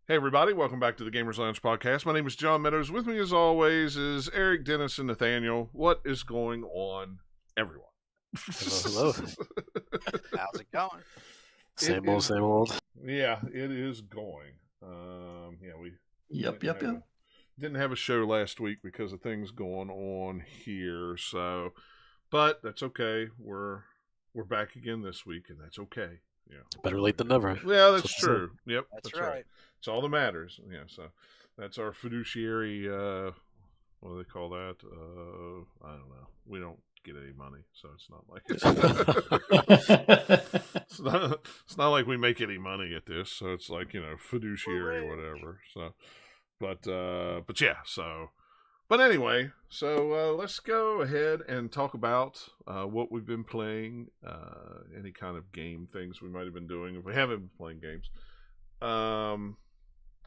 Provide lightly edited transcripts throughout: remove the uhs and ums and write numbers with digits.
Hey everybody, welcome back to the Gamers Lounge podcast. My name is John Meadows. With me as always is Eric, Dennis, and Nathaniel. What is going on, everyone? Hello. How's it going? Same old. Yeah, it is going. We Yep. didn't have a show last week because of things going on here, but that's okay. We're back again this week, and that's okay. Yeah, better late than never. Yeah, that's true. Yep, that's right. It's all that matters. Yeah, so that's our fiduciary. What do they call that? I don't know. We don't get any money, so it's not like it's not like we make any money at this. So it's like fiduciary or whatever. So, but yeah. So, but anyway. So let's go ahead and talk about what we've been playing. Any kind of game things we might have been doing if we haven't been playing games.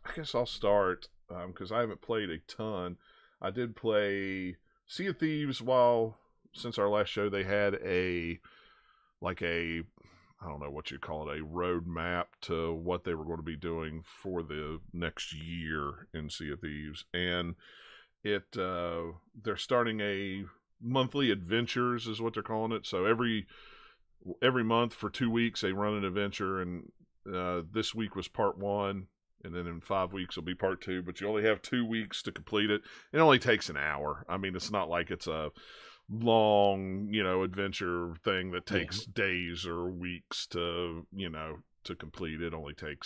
I guess I'll start because I haven't played a ton. I did play Sea of Thieves since our last show. They had I don't know what you call it, a roadmap to what they were going to be doing for the next year in Sea of Thieves, and they're starting a monthly adventures is what they're calling it. So every month for 2 weeks they run an adventure, and this week was part 1. And then in 5 weeks will be part 2, but you only have 2 weeks to complete it. It only takes an hour. I mean, it's not like it's a long, adventure thing that takes days or weeks to complete. It only took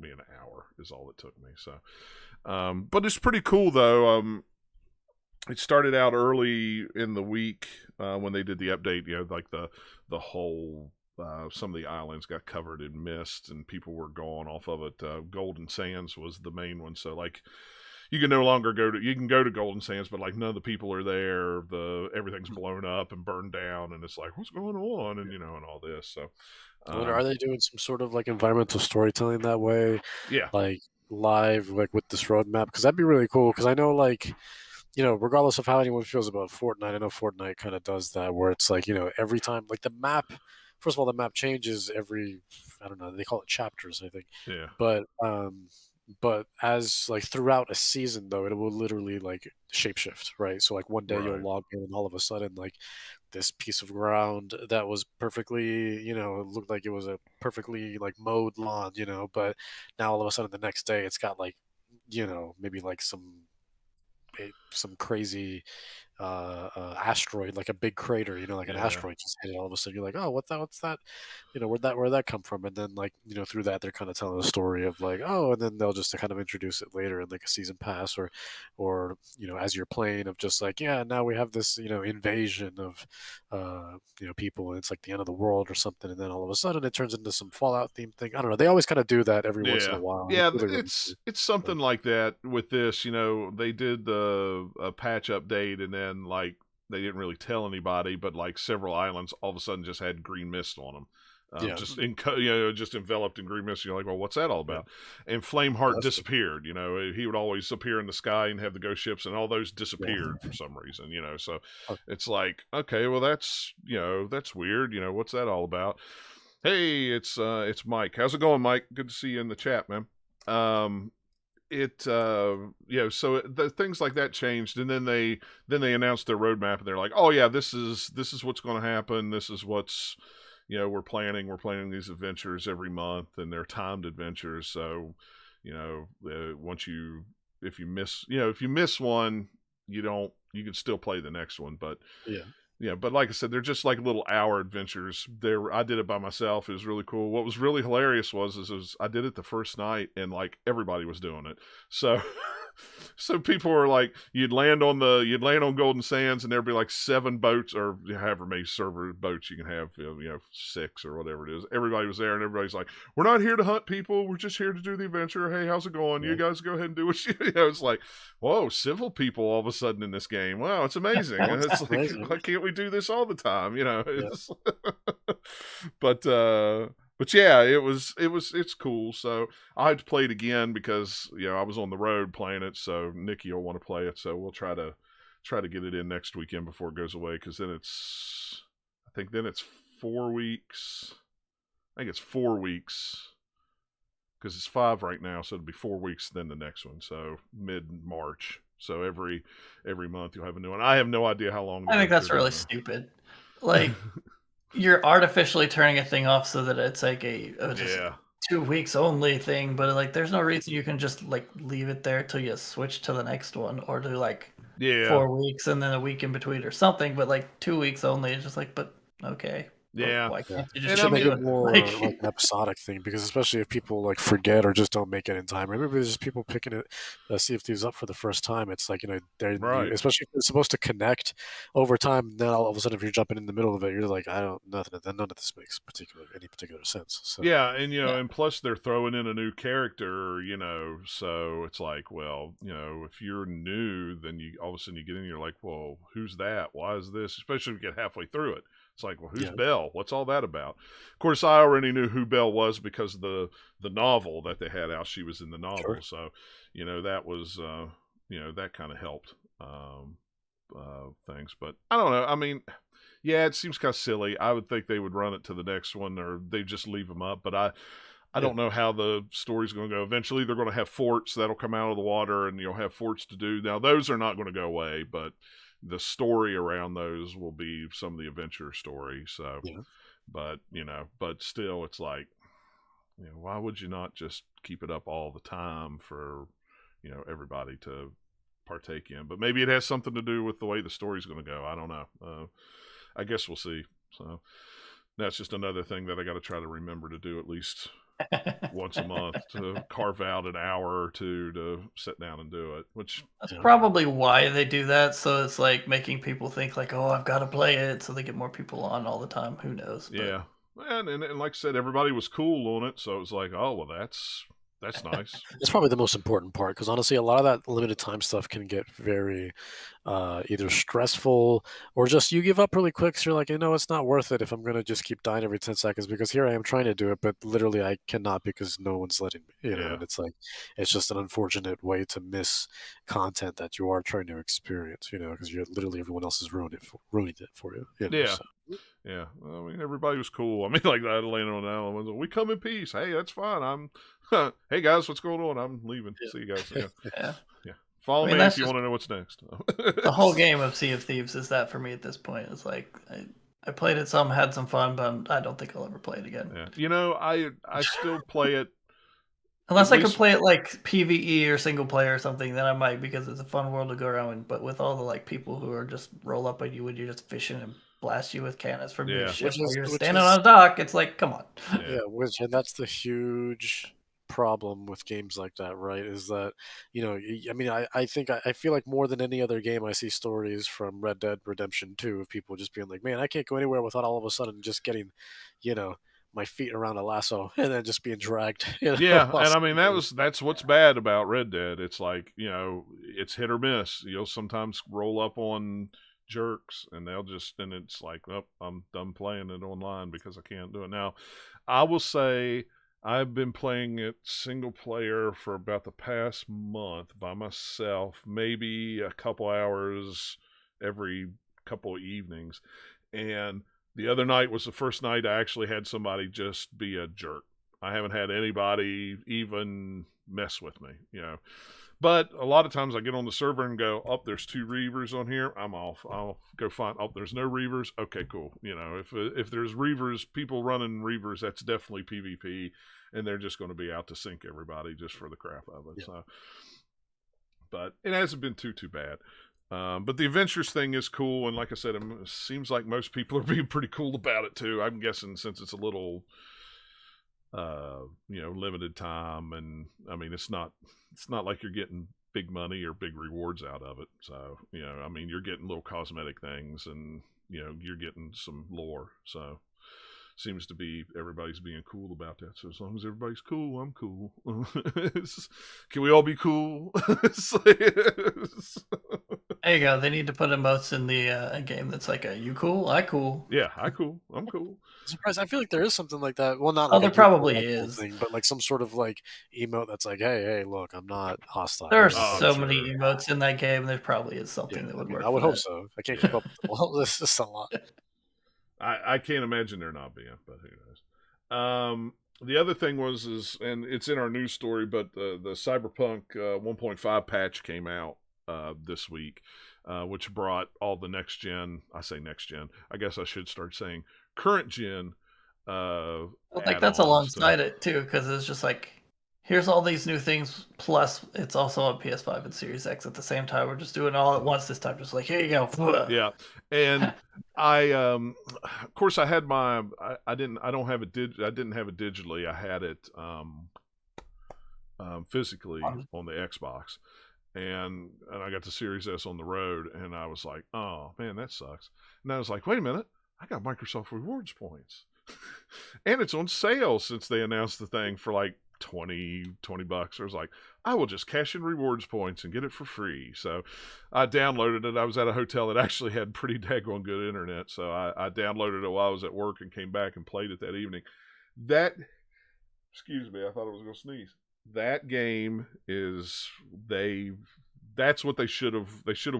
me an hour is all it took me. So, but it's pretty cool though. It started out early in the week when they did the update. Like the whole. Some of the islands got covered in mist and people were gone off of it. Golden Sands was the main one. So like you can no longer you can go to Golden Sands, but like none of the people are there. Everything's blown up and burned down, and it's like, what's going on? And and all this. So are they doing some sort of like environmental storytelling that way? Yeah. Like live, like with this roadmap? Because that'd be really cool. Because I know like, regardless of how anyone feels about Fortnite, I know Fortnite kind of does that where it's like, every time like the map. First of all, the map changes every, I don't know, they call it chapters, I think. Yeah. But as like throughout a season though, it will literally like shapeshift, right? So like one day you'll log in and all of a sudden like this piece of ground that was perfectly, it looked like it was a perfectly like mowed lawn, but now all of a sudden the next day it's got like, maybe like some crazy asteroid, like a big crater, like an asteroid just hit it. All of a sudden you're like, oh, what's that, where'd that come from? And then like, through that they're kind of telling the story of like, oh, and then they'll just kind of introduce it later in like a season pass or as you're playing of just like, yeah, now we have this invasion of people and it's like the end of the world or something, and then all of a sudden it turns into some Fallout themed thing. I don't know, they always kind of do that every once in a while. It's something like that with this. They did the patch update, and then like they didn't really tell anybody, but like several islands all of a sudden just had green mist on them. Just enveloped in green mist. You're like, well, what's that all about? And Flameheart disappeared. He would always appear in the sky and have the ghost ships, and all those disappeared for some reason. So it's like, okay, well that's weird. What's that all about? Hey, it's Mike. How's it going, Mike? Good to see you in the chat, man. So the things like that changed, and then they announced their roadmap, and they're like, oh yeah, this is what's going to happen. This is what's we're planning these adventures every month, and they're timed adventures. So if you miss one, you can still play the next one, but but like I said, they're just like little hour adventures. I did it by myself. It was really cool. What was really hilarious was I did it the first night, and like everybody was doing it. So people were like, you'd land on Golden Sands, and there'd be like 7 boats or however many server boats you can have, 6 or whatever it is. Everybody was there, and everybody's like, we're not here to hunt people. We're just here to do the adventure. Hey, how's it going? You guys go ahead and do what you. It's like, whoa, civil people all of a sudden in this game. Wow, it's amazing. It's like, why can't we do this all the time? But yeah, it's cool. So I had to play it again because I was on the road playing it. So Nikki will want to play it. So we'll try to get it in next weekend before it goes away. Because then it's 4 weeks. I think it's 4 weeks because it's 5 right now, so it'll be 4 weeks then the next one. So mid-March. So every month you'll have a new one. I have no idea how long. I think that's really stupid. Like, you're artificially turning a thing off so that it's like just 2 weeks only thing, but like there's no reason you can just like leave it there till you switch to the next one, or do like 4 weeks and then a week in between or something. But like 2 weeks only is just like, but okay. Yeah. Why can't you just make it more like an episodic thing? Because especially if people like forget or just don't make it in time. Remember, there's just people picking it, Sea of Thieves up for the first time. It's like, they're especially if it's supposed to connect over time. Then all of a sudden, if you're jumping in the middle of it, you're like, none of this makes any particular sense. So. Yeah, and and plus they're throwing in a new character, so it's like, well, if you're new, then you all of a sudden you get in, you're like, well, who's that? Why is this? Especially if you get halfway through it. It's like, well, who's Belle? What's all that about? Of course, I already knew who Belle was because of the novel that they had out. She was in the novel, so that was that kind of helped things. But I don't know. I mean, yeah, it seems kind of silly. I would think they would run it to the next one, or they just leave them up. But I don't know how the story's going to go. Eventually, they're going to have forts that'll come out of the water, and you'll have forts to do. Now, those are not going to go away, but the story around those will be some of the adventure story. So, but still, it's like, why would you not just keep it up all the time for, everybody to partake in? But maybe it has something to do with the way the story's going to go. I don't know. I guess we'll see. So that's just another thing that I got to try to remember to do at least once a month, to carve out an hour or two to sit down and do it. Which that's probably why they do that. So it's like making people think like, oh, I've got to play it, so they get more people on all the time. Who knows? But... yeah, and like I said, everybody was cool on it, so it was like, oh well, that's nice. It's probably the most important part, because honestly, a lot of that limited time stuff can get very either stressful or just you give up really quick. So you're like, it's not worth it if I'm going to just keep dying every 10 seconds, because here I am trying to do it, but literally I cannot because no one's letting me, and it's like, it's just an unfortunate way to miss content that you are trying to experience, because you're literally, everyone else is ruining it for you. So. Yeah, I mean, everybody was cool. I mean, like that Atlanta on the island, we come in peace. Hey, that's fine. Hey guys, what's going on? I'm leaving. See you guys. Yeah. Follow me if you want to know what's next. The whole game of Sea of Thieves is that for me at this point. It's like I played it some, had some fun, but I don't think I'll ever play it again. Yeah. I still play it. Unless I could play it like PvE or single player or something, then I might, because it's a fun world to go around in. But with all the like people who are just roll up on you when you're just fishing and blast you with cannons from your ship while you're standing on a dock, it's like, come on. And that's the huge problem with games like that, right? Is that I feel like more than any other game, I see stories from Red Dead Redemption 2 of people just being like, man, I can't go anywhere without all of a sudden just getting my feet around a lasso and then just being dragged. Yeah, and I mean that's what's bad about Red Dead. It's like, it's hit or miss. You'll sometimes roll up on jerks and and it's like, oh, I'm done playing it online because I can't do it. Now, I will say I've been playing it single player for about the past month by myself, maybe a couple hours every couple of evenings. And the other night was the first night I actually had somebody just be a jerk. I haven't had anybody even mess with me, But a lot of times I get on the server and go, oh, there's 2 Reavers on here. I'm off. I'll go find, oh, there's no Reavers. Okay, cool. If there's Reavers, people running Reavers, that's definitely PvP, and they're just going to be out to sink everybody just for the crap of it. Yeah. So, but it hasn't been too bad. But the adventures thing is cool, and like I said, it seems like most people are being pretty cool about it too. I'm guessing since it's a little, limited time, and I mean it's not like you're getting big money or big rewards out of it. So I mean you're getting little cosmetic things, and you're getting some lore. So seems to be everybody's being cool about that. So as long as everybody's cool, I'm cool. Can we all be cool? There you go. They need to put emotes in the game that's like a "you cool, I cool." Yeah, I cool, I'm cool. I'm surprised. I feel like there is something like that. Well, not. Oh, there probably is, thing, but like some sort of like emote that's like, "Hey, look, I'm not hostile." There are so many emotes in that game. There probably is something that would work. I would hope so. I can't keep up with them all. This is a lot. I can't imagine there not being, but who knows? the other thing and it's in our news story, but the Cyberpunk 1.5 patch came out this week, which brought all the next gen. I say next gen. I guess I should start saying current gen. I think that's alongside it too, because it's just like, here's all these new things, plus it's also on PS5 and Series X at the same time. We're just doing it all at once this time. Just like, here you go. Yeah, and I, of course, I had my. I didn't have it. I didn't have it digitally. I had it physically on the Xbox, and I got the Series S on the road, and I was like, oh man, that sucks. And I was like, wait a minute, I got Microsoft Rewards points, and it's on sale since they announced the thing for like $20. I was like, I will just cash in rewards points and get it for free. So I downloaded it. I was at a hotel that actually had pretty daggone good internet, so I downloaded it while I was at work and came back and played it that evening. Excuse me, I thought I was going to sneeze. That game is that's what they should have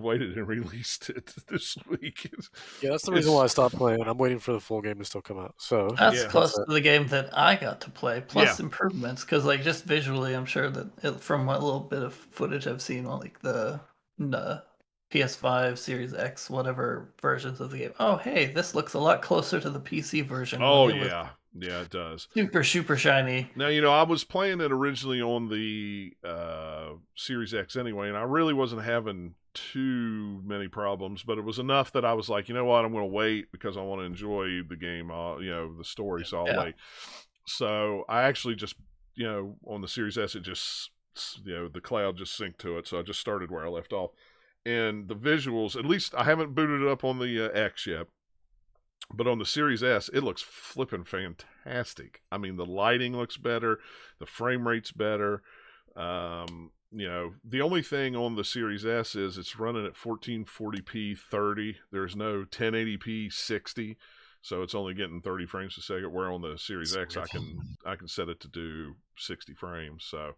waited and released it this week. Yeah, that's the reason why I stopped playing. I'm waiting for the full game to still come out. So that's close to the game that I got to play, plus improvements, because like just visually, I'm sure that from what little bit of footage I've seen on like the PS5, Series X, whatever versions of the game. Oh, hey, this looks a lot closer to the PC version. Oh yeah. Yeah, it does. Super shiny. Now, I was playing it originally on the Series X anyway, and I really wasn't having too many problems, but it was enough that I was like, you know what, I'm going to wait because I want to enjoy the game, the story, so I'll wait. So I actually just, on the Series S, it just, the cloud just synced to it, so I just started where I left off. And the visuals, at least I haven't booted it up on the X yet, but on the Series S, it looks flipping fantastic. I mean, the lighting looks better. The frame rate's better. The only thing on the Series S is it's running at 1440p 30. There's no 1080p 60. So it's only getting 30 frames a second, where on the Series X, I can set it to do 60 frames. So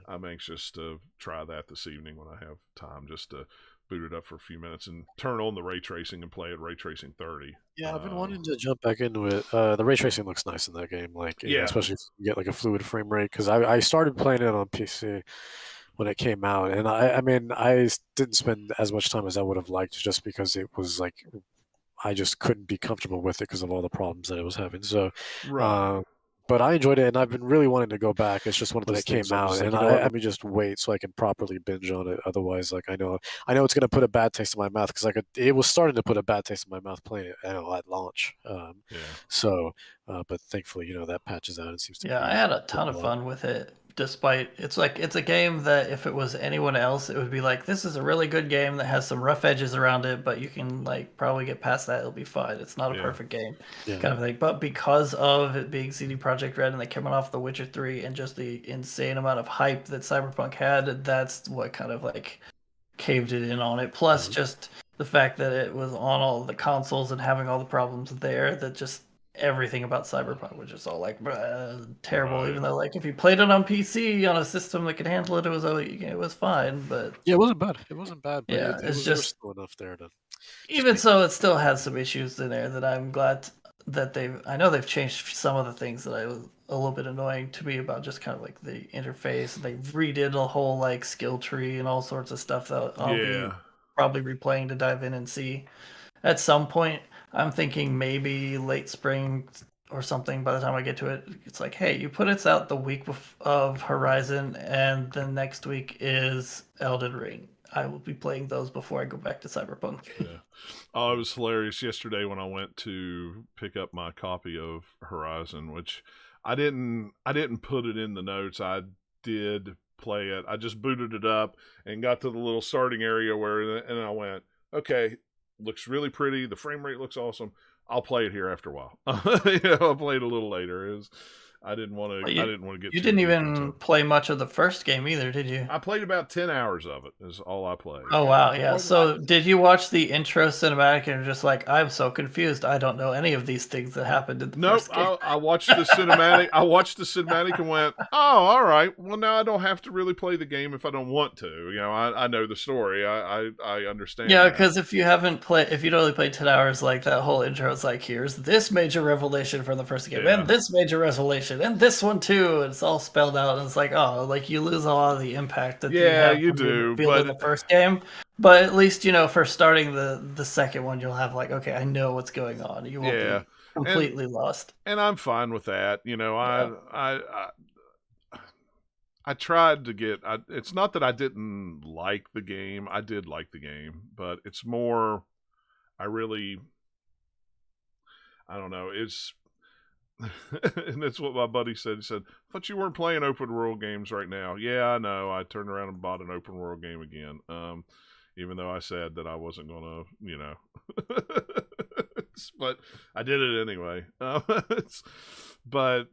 I'm anxious to try that this evening when I have time, just to boot it up for a few minutes and turn on the ray tracing and play at ray tracing 30. Yeah, I've been wanting to jump back into it. The ray tracing looks nice in that game, especially if you get like a fluid frame rate. Because I started playing it on PC when it came out, and I didn't spend as much time as I would have liked, just because it was like I just couldn't be comfortable with it because of all the problems that it was having. So, but I enjoyed it, and I've been really wanting to go back. It's just one of those that came out, and I mean, just wait so I can properly binge on it. Otherwise, like I know it's going to put a bad taste in my mouth, because it was starting to put a bad taste in my mouth playing it at launch. So, but thankfully, that patches out. It seems to. Yeah, I had a ton of fun with it. Despite it's a game that if it was anyone else, it would be like, this is a really good game that has some rough edges around it, but you can like probably get past that, it'll be fine. It's not a perfect game, kind of thing. But because of it being CD Projekt Red and they coming off The Witcher 3 and just the insane amount of hype that Cyberpunk had, that's what kind of like caved it in on it. Plus just the fact that it was on all the consoles and having all the problems there, that just everything about Cyberpunk was just all like terrible. Even though like if you played it on PC on a system that could handle it, it was fine. But it wasn't bad. But it's just still enough there to. Even so, it still has some issues in there that I'm glad that I know they've changed some of the things that I was a little bit annoying to me about, just kind of like the interface. They redid a whole like skill tree and all sorts of stuff that I'll be probably replaying to dive in and see at some point. I'm thinking maybe late spring or something. By the time I get to it, it's like, hey, you put it out the week of Horizon, and then next week is Elden Ring. I will be playing those before I go back to Cyberpunk. Yeah. Oh, it was hilarious yesterday when I went to pick up my copy of Horizon, which I didn't put it in the notes. I did play it. I just booted it up and got to the little starting area and I went, okay, looks really pretty. The frame rate looks awesome. I'll play it here after a while. I'll play it a little later. I didn't want to get. You didn't even play much of the first game either, did you? I played about 10 hours of it. Is all I played. Oh wow, yeah. So did you watch the intro cinematic and you're just like, I'm so confused. I don't know any of these things that happened in the first game. I watched the cinematic. I watched the cinematic and went, oh, all right. Well, now I don't have to really play the game if I don't want to. I know the story. I understand. Yeah, because if you'd only played 10 hours, like that whole intro is like, here's this major revelation from the first game and this major revelation. mission and this one too. It's all spelled out, and it's like, oh, like you lose a lot of the impact that you have you do, feel in the first game. But at least for starting the second one, you'll have like, okay, I know what's going on. You won't be completely lost. And I'm fine with that. I tried to get. It's not that I didn't like the game. I did like the game, but it's more. I don't know. It's. And that's what my buddy said. He said, "I thought you weren't playing open world games right now." Yeah, I know. I turned around and bought an open world game again. Even though I said that I wasn't gonna, but I did it anyway. But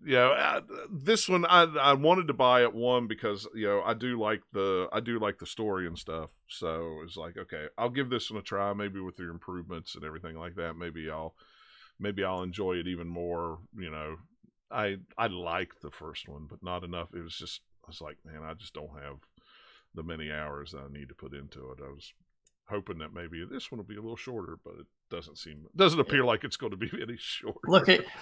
this one I wanted to buy it because I do like the story and stuff. So it's like, okay, I'll give this one a try. Maybe with the improvements and everything like that, maybe I'll enjoy it even more. I liked the first one, but not enough. I was like, man, I just don't have the many hours that I need to put into it. I was hoping that maybe this one will be a little shorter, but it doesn't appear like it's going to be any shorter.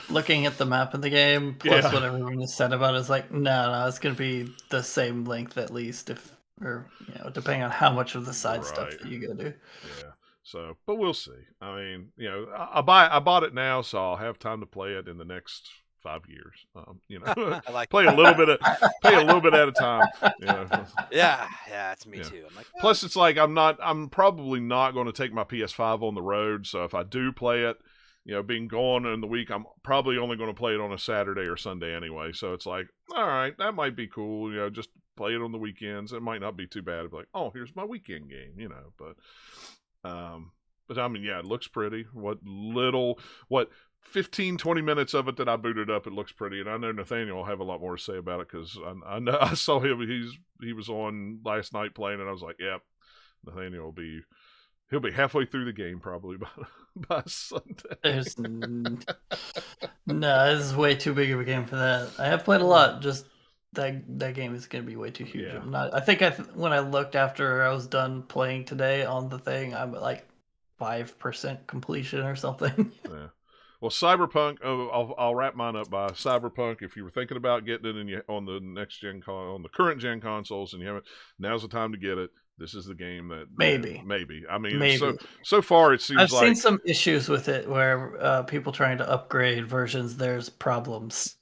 Looking at the map in the game, plus what everyone has said about it, is like, no, it's going to be the same length at least, depending on how much of the side stuff that you go do. Yeah. So, but we'll see. I mean, I bought it now, so I'll have time to play it in the next 5 years. I like play a little bit at a time. Yeah, it's me too. I'm like, plus it's like I'm probably not going to take my PS5 on the road. So if I do play it, being gone in the week, I'm probably only going to play it on a Saturday or Sunday anyway. So it's like, all right, that might be cool. Just play it on the weekends. It might not be too bad. It'd be like, oh, here's my weekend game. But I mean, it looks pretty. 15-20 minutes of it that I booted up, it looks pretty, and I know Nathaniel will have a lot more to say about it because I know I saw him. He was on last night playing, and I was like, "Yep, Nathaniel he'll be halfway through the game probably by Sunday." No, this is way too big of a game for that. I have played a lot. Just that game is going to be way too huge. Yeah. I think when I looked after I was done playing today on the thing, I'm at like 5% completion or something. Yeah. Well, CyberPunk. I'll wrap mine up by CyberPunk. If you were thinking about getting it on the next gen on the current gen consoles, and you haven't, now's the time to get it. This is the game that maybe. I mean, so far it seems I've seen some issues with it where people trying to upgrade versions, there's problems.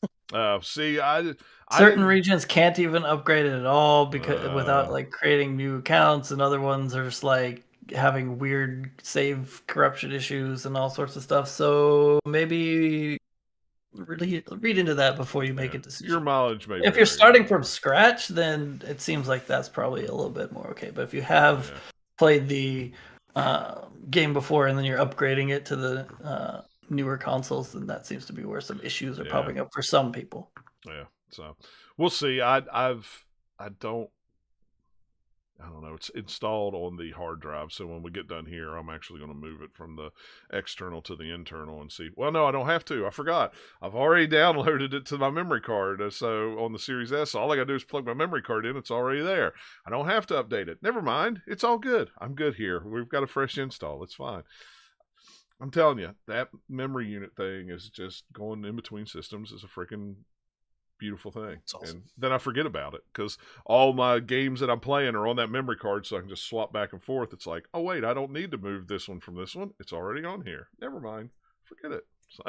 Certain regions can't even upgrade it at all because without like creating new accounts, and other ones are just like having weird save corruption issues and all sorts of stuff. So maybe really read into that before you make a decision. Your mileage, maybe. If you're starting from scratch, then it seems like that's probably a little bit more okay. But if you have played the game before and then you're upgrading it to the newer consoles, then that seems to be where some issues are popping up for some people. Yeah, so we'll see. I don't know. It's installed on the hard drive, so when we get done here, I'm actually going to move it from the external to the internal and see. Well, no, I don't have to. I forgot. I've already downloaded it to my memory card. So on the Series S, all I got to do is plug my memory card in. It's already there. I don't have to update it. Never mind. It's all good. I'm good here. We've got a fresh install. It's fine. I'm telling you, that memory unit thing is just going in between systems is a freaking beautiful thing. Awesome. And then I forget about it because all my games that I'm playing are on that memory card, so I can just swap back and forth. It's like, oh wait, I don't need to move this one from this one. It's already on here. Never mind. Forget it. So,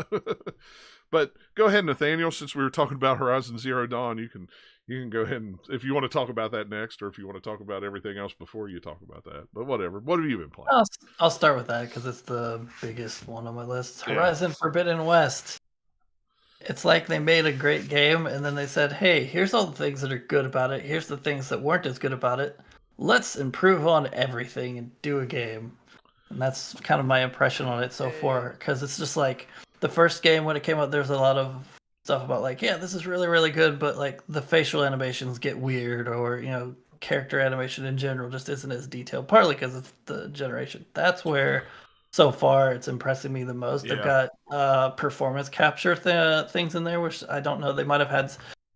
but go ahead, Nathaniel, since we were talking about Horizon Zero Dawn, you can go ahead and, if you want to talk about that next, or if you want to talk about everything else before you talk about that. But whatever. What have you been playing? I'll start with that because it's the biggest one on my list. Horizon Forbidden West. It's like they made a great game, and then they said, hey, here's all the things that are good about it. Here's the things that weren't as good about it. Let's improve on everything and do a game. And that's kind of my impression on it so far, because it's just like the first game when it came out, there's a lot of stuff about like, yeah, this is really, really good, but like the facial animations get weird, or, character animation in general just isn't as detailed, partly because of the generation. That's where so far it's impressing me the most. They've got performance capture things in there, which I don't know. They might have had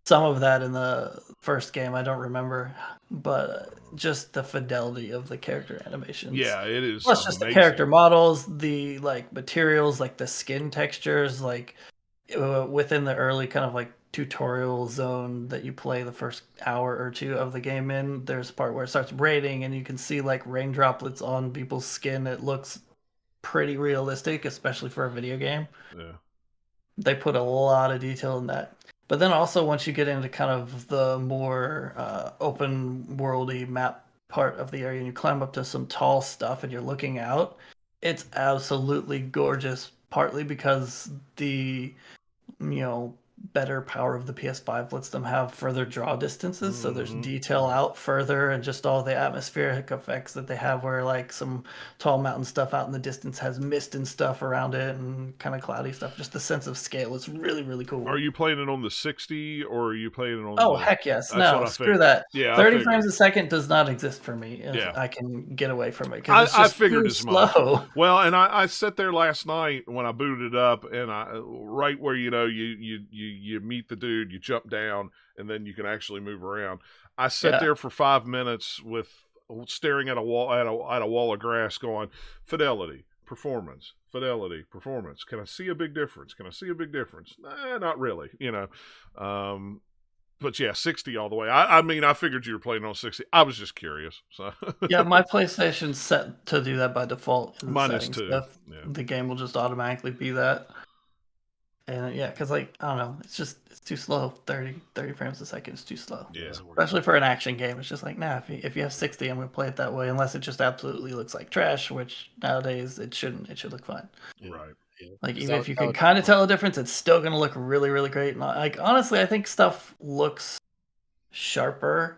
some of that in the first game. I don't remember. But just the fidelity of the character animations. Yeah, it is. Plus just the character models, the materials, like the skin textures, like within the early kind of like tutorial zone that you play the first hour or two of the game in, there's a part where it starts raining and you can see like rain droplets on people's skin. It looks pretty realistic, especially for a video game. Yeah. They put a lot of detail in that. But then also once you get into kind of the more open worldy map part of the area and you climb up to some tall stuff and you're looking out, it's absolutely gorgeous, partly because the better power of the PS5 lets them have further draw distances, so there's detail out further, and just all the atmospheric effects that they have where like some tall mountain stuff out in the distance has mist and stuff around it and kind of cloudy stuff. Just the sense of scale is really, really cool. Are you playing it on the 60 or are you playing it on Oh, heck yes. No, screw that. Yeah, 30 frames a second does not exist for me if I can get away from it, because it's just I figured too as slow. much. Well, and I sat there last night when I booted it up, and right where you meet the dude, you jump down, and then you can actually move around. I sat there for 5 minutes with staring at a wall at a wall of grass, going fidelity, performance. Fidelity, performance. Can I see a big difference? Nah, not really. But yeah, 60 all the way. I mean, I figured you were playing on 60. I was just curious. So yeah, my PlayStation's set to do that by default. Mine is too. Yeah. The game will just automatically be that. And yeah, because like, I don't know, it's too slow. 30 frames a second is too slow. Yeah. Especially for an action game. It's just like, nah, if you have 60, I'm going to play it that way, unless it just absolutely looks like trash, which nowadays it shouldn't. It should look fine. Right. Yeah. Like, even if you can kind of tell a difference, it's still going to look really, really great. And like, honestly, I think stuff looks sharper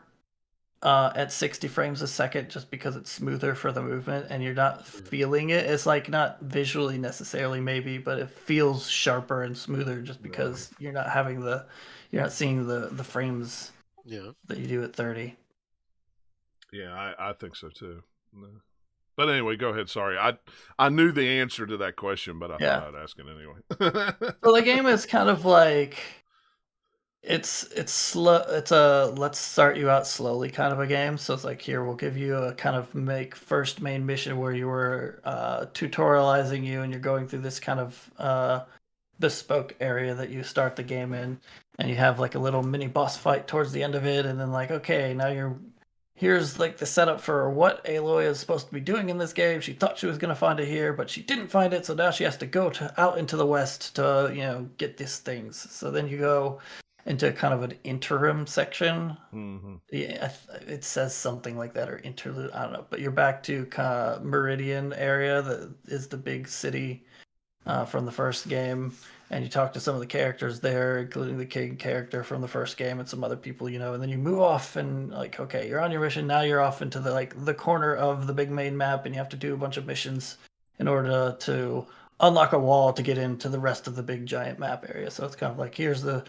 at 60 frames a second just because it's smoother for the movement and you're not feeling it. It's like not visually necessarily maybe, but it feels sharper and smoother just because you're not seeing the frames that you do at 30. Yeah, I think so too. No. But anyway, go ahead. Sorry, I knew the answer to that question, but I thought I'd ask it anyway. So the game is kind of like it's slow. It's a let's start you out slowly kind of a game. So it's like, here, we'll give you a kind of first main mission where you were tutorializing you and you're going through this kind of bespoke area that you start the game in, and you have like a little mini boss fight towards the end of it, and then like, okay, now here's like the setup for what Aloy is supposed to be doing in this game. She thought she was going to find it here, but she didn't find it, so now she has to go out into the west to get these things. So then you go into kind of an interim section. Yeah, it says something like that, or interlude, I don't know, but you're back to kind of Meridian area that is the big city from the first game, and you talk to some of the characters there, including the king character from the first game and some other people, and then you move off and like, okay, you're on your mission, now you're off into the corner of the big main map, and you have to do a bunch of missions in order to unlock a wall to get into the rest of the big giant map area. So it's kind of like, here's the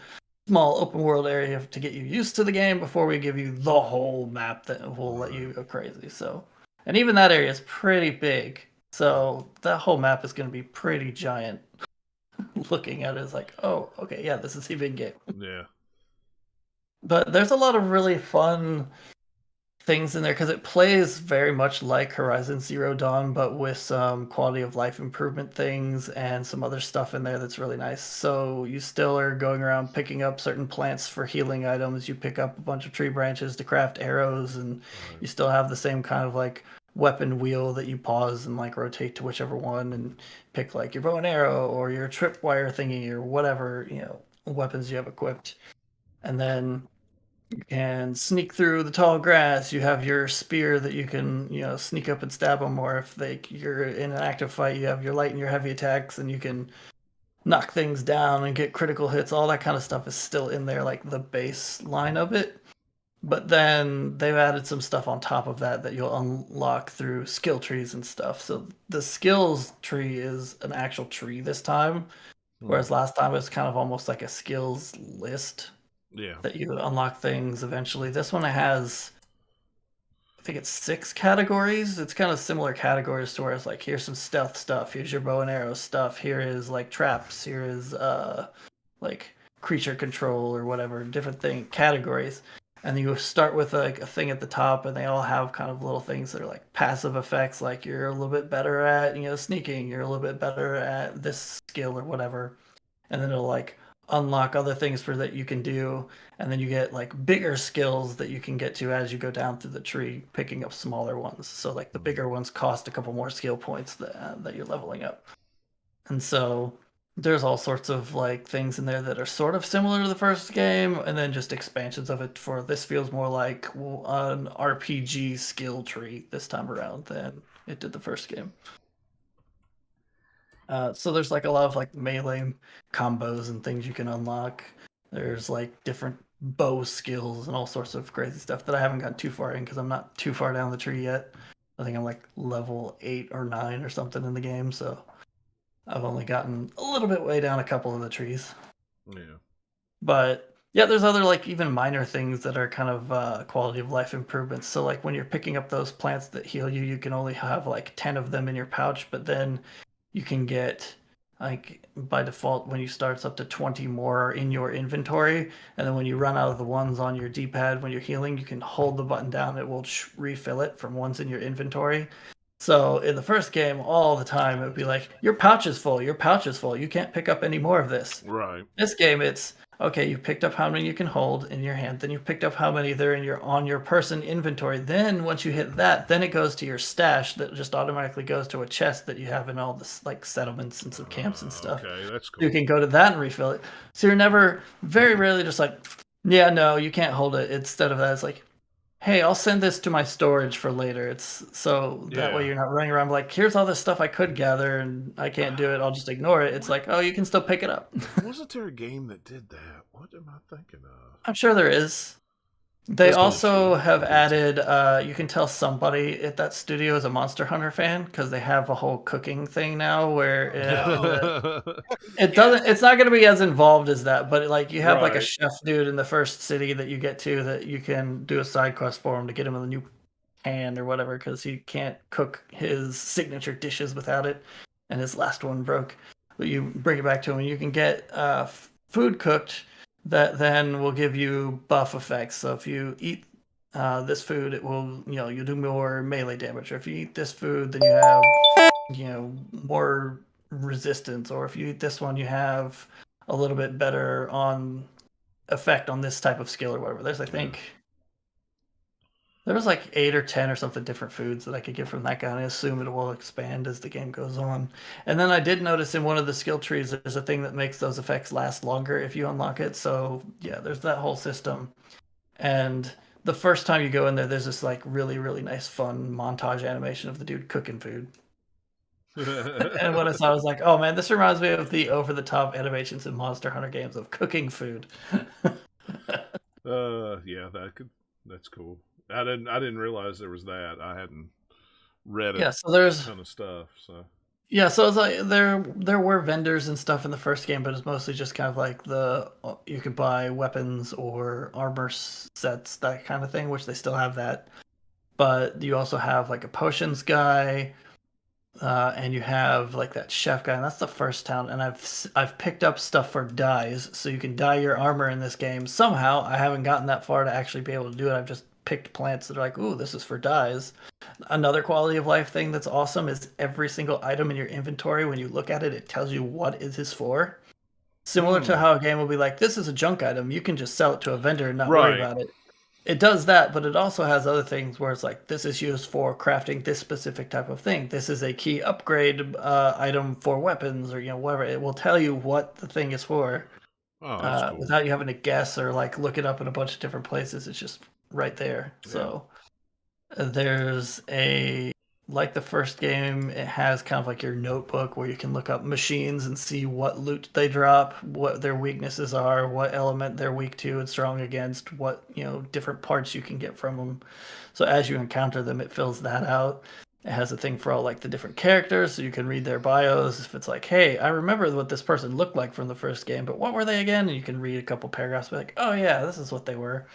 small open world area to get you used to the game before we give you the whole map that will let you go crazy. So, and even that area is pretty big, so that whole map is going to be pretty giant. Looking at it is like, oh, okay, yeah, this is a big game. Yeah. But there's a lot of really fun things in there because it plays very much like Horizon Zero Dawn, but with some quality of life improvement things and some other stuff in there that's really nice. So you still are going around picking up certain plants for healing items. You pick up a bunch of tree branches to craft arrows, and you still have the same kind of like weapon wheel that you pause and like rotate to whichever one and pick like your bow and arrow or your tripwire thingy or whatever weapons you have equipped. And then you can sneak through the tall grass. You have your spear that you can, sneak up and stab them. Or if you're in an active fight, you have your light and your heavy attacks, and you can knock things down and get critical hits. All that kind of stuff is still in there, like the baseline of it. But then they've added some stuff on top of that you'll unlock through skill trees and stuff. So the skills tree is an actual tree this time, whereas last time it was kind of almost like a skills list. Yeah. That you unlock things eventually. This one has, I think it's 6 categories. It's kind of similar categories to where it's like, here's some stealth stuff, here's your bow and arrow stuff, here is like traps, here is like creature control or whatever, different categories. And you start with like a thing at the top, and they all have kind of little things that are like passive effects, like you're a little bit better at sneaking, you're a little bit better at this skill or whatever. And then it'll like unlock other things for that you can do, and then you get like bigger skills that you can get to as you go down through the tree, picking up smaller ones. So like the bigger ones cost a couple more skill points that you're leveling up. And so there's all sorts of like things in there that are sort of similar to the first game, and then just expansions of it. For this feels more like an RPG skill tree this time around than it did the first game. So there's like a lot of like melee combos and things you can unlock. There's like different bow skills and all sorts of crazy stuff that I haven't gotten too far in because I'm not too far down the tree yet. I think I'm like level 8 or 9 or something in the game, so I've only gotten a little bit way down a couple of the trees. Yeah. But yeah, there's other like even minor things that are kind of quality of life improvements. So like when you're picking up those plants that heal you, you can only have like 10 of them in your pouch, but then you can get like by default when you start it's up to 20 more in your inventory, and then when you run out of the ones on your D-pad when you're healing, you can hold the button down, it will refill it from ones in your inventory. So in the first game, all the time it would be like, your pouch is full, your pouch is full, you can't pick up any more of this. Right. This game, it's okay, you picked up how many you can hold in your hand, then you picked up how many they're in your on your person inventory. Then once you hit that, then it goes to your stash that just automatically goes to a chest that you have in all this like settlements and some camps and stuff. Okay, that's cool. You can go to that and refill it. So you're never, very rarely just like, yeah, no, you can't hold it. Instead of that, it's like, hey, I'll send this to my storage for later. It's so that way you're not running around like, here's all this stuff I could gather and I can't do it. I'll just ignore it. It's like, oh, you can still pick it up. Wasn't there a game that did that? What am I thinking of? I'm sure there is. They also have added, you can tell somebody at that studio is a Monster Hunter fan because they have a whole cooking thing now where it doesn't, it's not going to be as involved as that, but like you have like a chef dude in the first city that you get to that you can do a side quest for him to get him a new pan or whatever because he can't cook his signature dishes without it, and his last one broke. But you bring it back to him and you can get food cooked that then will give you buff effects. So if you eat this food, it will, you do more melee damage. Or if you eat this food, then you have, more resistance. Or if you eat this one, you have a little bit better on effect on this type of skill or whatever. There's, I think, there was like 8 or 10 or something different foods that I could get from that guy, and I assume it will expand as the game goes on. And then I did notice in one of the skill trees, there's a thing that makes those effects last longer if you unlock it. So yeah, there's that whole system. And the first time you go in there, there's this like really, really nice fun montage animation of the dude cooking food. And when I saw it, I was like, oh man, this reminds me of the over-the-top animations in Monster Hunter games of cooking food. Yeah, that's cool. I didn't realize there was that. I hadn't read so there's a ton of stuff. So yeah, so it's like there were vendors and stuff in the first game, but it's mostly just kind of like you could buy weapons or armor sets, that kind of thing, which they still have that. But you also have like a potions guy, and you have like that chef guy, and that's the first town. And I've picked up stuff for dyes, so you can dye your armor in this game. Somehow I haven't gotten that far to actually be able to do it. I've just picked plants that are like, ooh, this is for dyes. Another quality of life thing that's awesome is every single item in your inventory, when you look at it, it tells you what it is for. Similar to how a game will be like, this is a junk item, you can just sell it to a vendor and not worry about it. It does that, but it also has other things where it's like, this is used for crafting this specific type of thing. This is a key upgrade item for weapons or whatever. It will tell you what the thing is for. Oh, that's cool. Without you having to guess or like look it up in a bunch of different places. It's just right there. Yeah. So there's like the first game, it has kind of like your notebook where you can look up machines and see what loot they drop, what their weaknesses are, what element they're weak to and strong against, what different parts you can get from them. So as you encounter them, it fills that out. It has a thing for all like the different characters, so you can read their bios. If it's like, hey, I remember what this person looked like from the first game, but what were they again? And you can read a couple paragraphs, be like, oh yeah, this is what they were.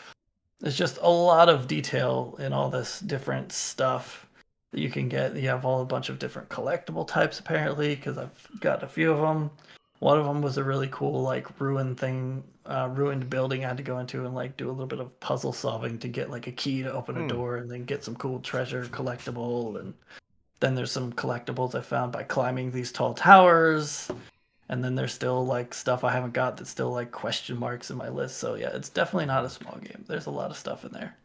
There's just a lot of detail in all this different stuff that you can get. You have a bunch of different collectible types apparently, because I've got a few of them. One of them was a really cool like ruined building I had to go into and like do a little bit of puzzle solving to get like a key to open a door and then get some cool treasure collectible. And then there's some collectibles I found by climbing these tall towers. And then there's still like stuff I haven't got that's still like question marks in my list. So yeah, it's definitely not a small game. There's a lot of stuff in there.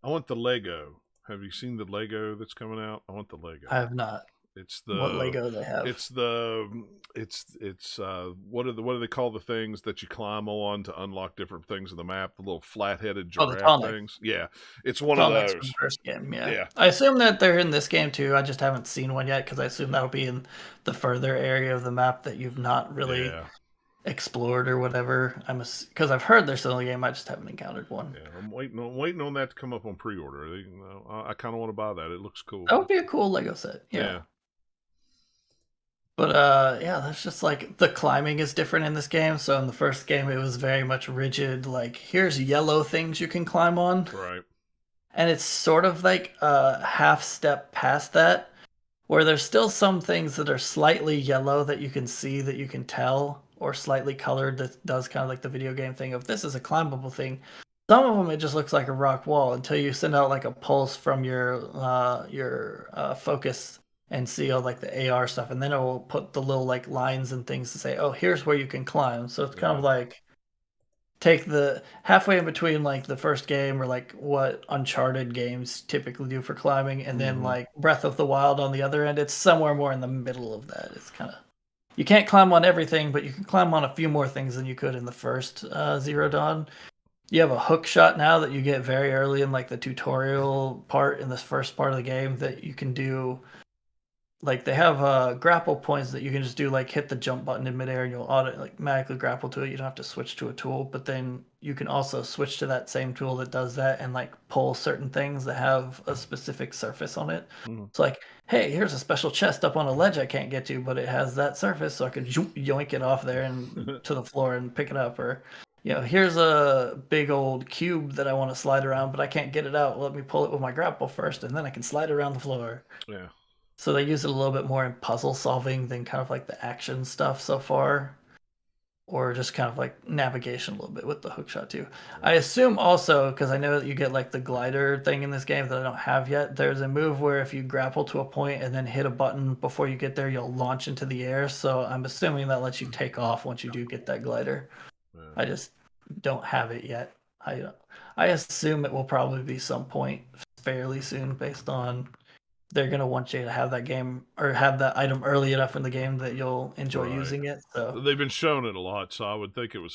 I want the Lego. Have you seen the Lego that's coming out? I want the Lego. I have not. It's the what Lego they have. It's what do they call the things that you climb on to unlock different things in the map? The little flat-headed giraffe things. Yeah, it's one of those. From the first game. Yeah. I assume that they're in this game too. I just haven't seen one yet because I assume that'll be in the further area of the map that you've not really explored or whatever. Because I've heard they're still in the game. I just haven't encountered one. Yeah, I'm waiting on that to come up on pre-order. I kind of want to buy that. It looks cool. That would be a cool Lego set. Yeah. But that's just like the climbing is different in this game. So in the first game, it was very much rigid. Like, here's yellow things you can climb on. Right. And it's sort of like a half step past that, where there's still some things that are slightly yellow that you can see, that you can tell, or slightly colored that does kind of like the video game thing of this is a climbable thing. Some of them, it just looks like a rock wall until you send out like a pulse from your focus and see all like the AR stuff, and then it will put the little like lines and things to say, oh, here's where you can climb. So it's kind of like take the halfway in between like the first game or like what Uncharted games typically do for climbing, and then like Breath of the Wild on the other end. It's somewhere more in the middle of that. It's kind of, you can't climb on everything, but you can climb on a few more things than you could in the first Zero Dawn. You have a hook shot now that you get very early in like the tutorial part in this first part of the game that you can do. Like they have grapple points that you can just do, like hit the jump button in midair and you'll automatically grapple to it. You don't have to switch to a tool, but then you can also switch to that same tool that does that and like pull certain things that have a specific surface on it. It's like, hey, here's a special chest up on a ledge I can't get to, but it has that surface, so I can yoink it off there and to the floor and pick it up. Or, here's a big old cube that I want to slide around, but I can't get it out. Let me pull it with my grapple first, and then I can slide around the floor. Yeah. So they use it a little bit more in puzzle solving than kind of like the action stuff so far. Or just kind of like navigation a little bit with the hookshot too. I assume also, because I know that you get like the glider thing in this game that I don't have yet, there's a move where if you grapple to a point and then hit a button before you get there, you'll launch into the air. So I'm assuming that lets you take off once you do get that glider. Yeah. I just don't have it yet. I assume it will probably be some point fairly soon based on they're going to want you to have that game or have that item early enough in the game that you'll enjoy using it. So they've been showing it a lot, so I would think it would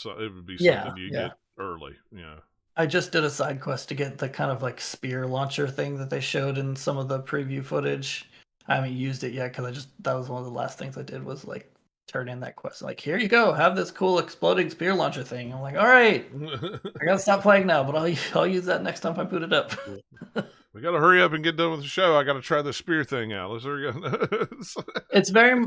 be something you get early. Yeah. I just did a side quest to get the kind of like spear launcher thing that they showed in some of the preview footage. I haven't used it yet because that was one of the last things I did was like turn in that quest. Like, here you go, have this cool exploding spear launcher thing. I'm like, all right, I gotta stop playing now, but I'll use that next time I boot it up. We got to hurry up and get done with the show. I got to try the spear thing out. Let's hurry up. It's very,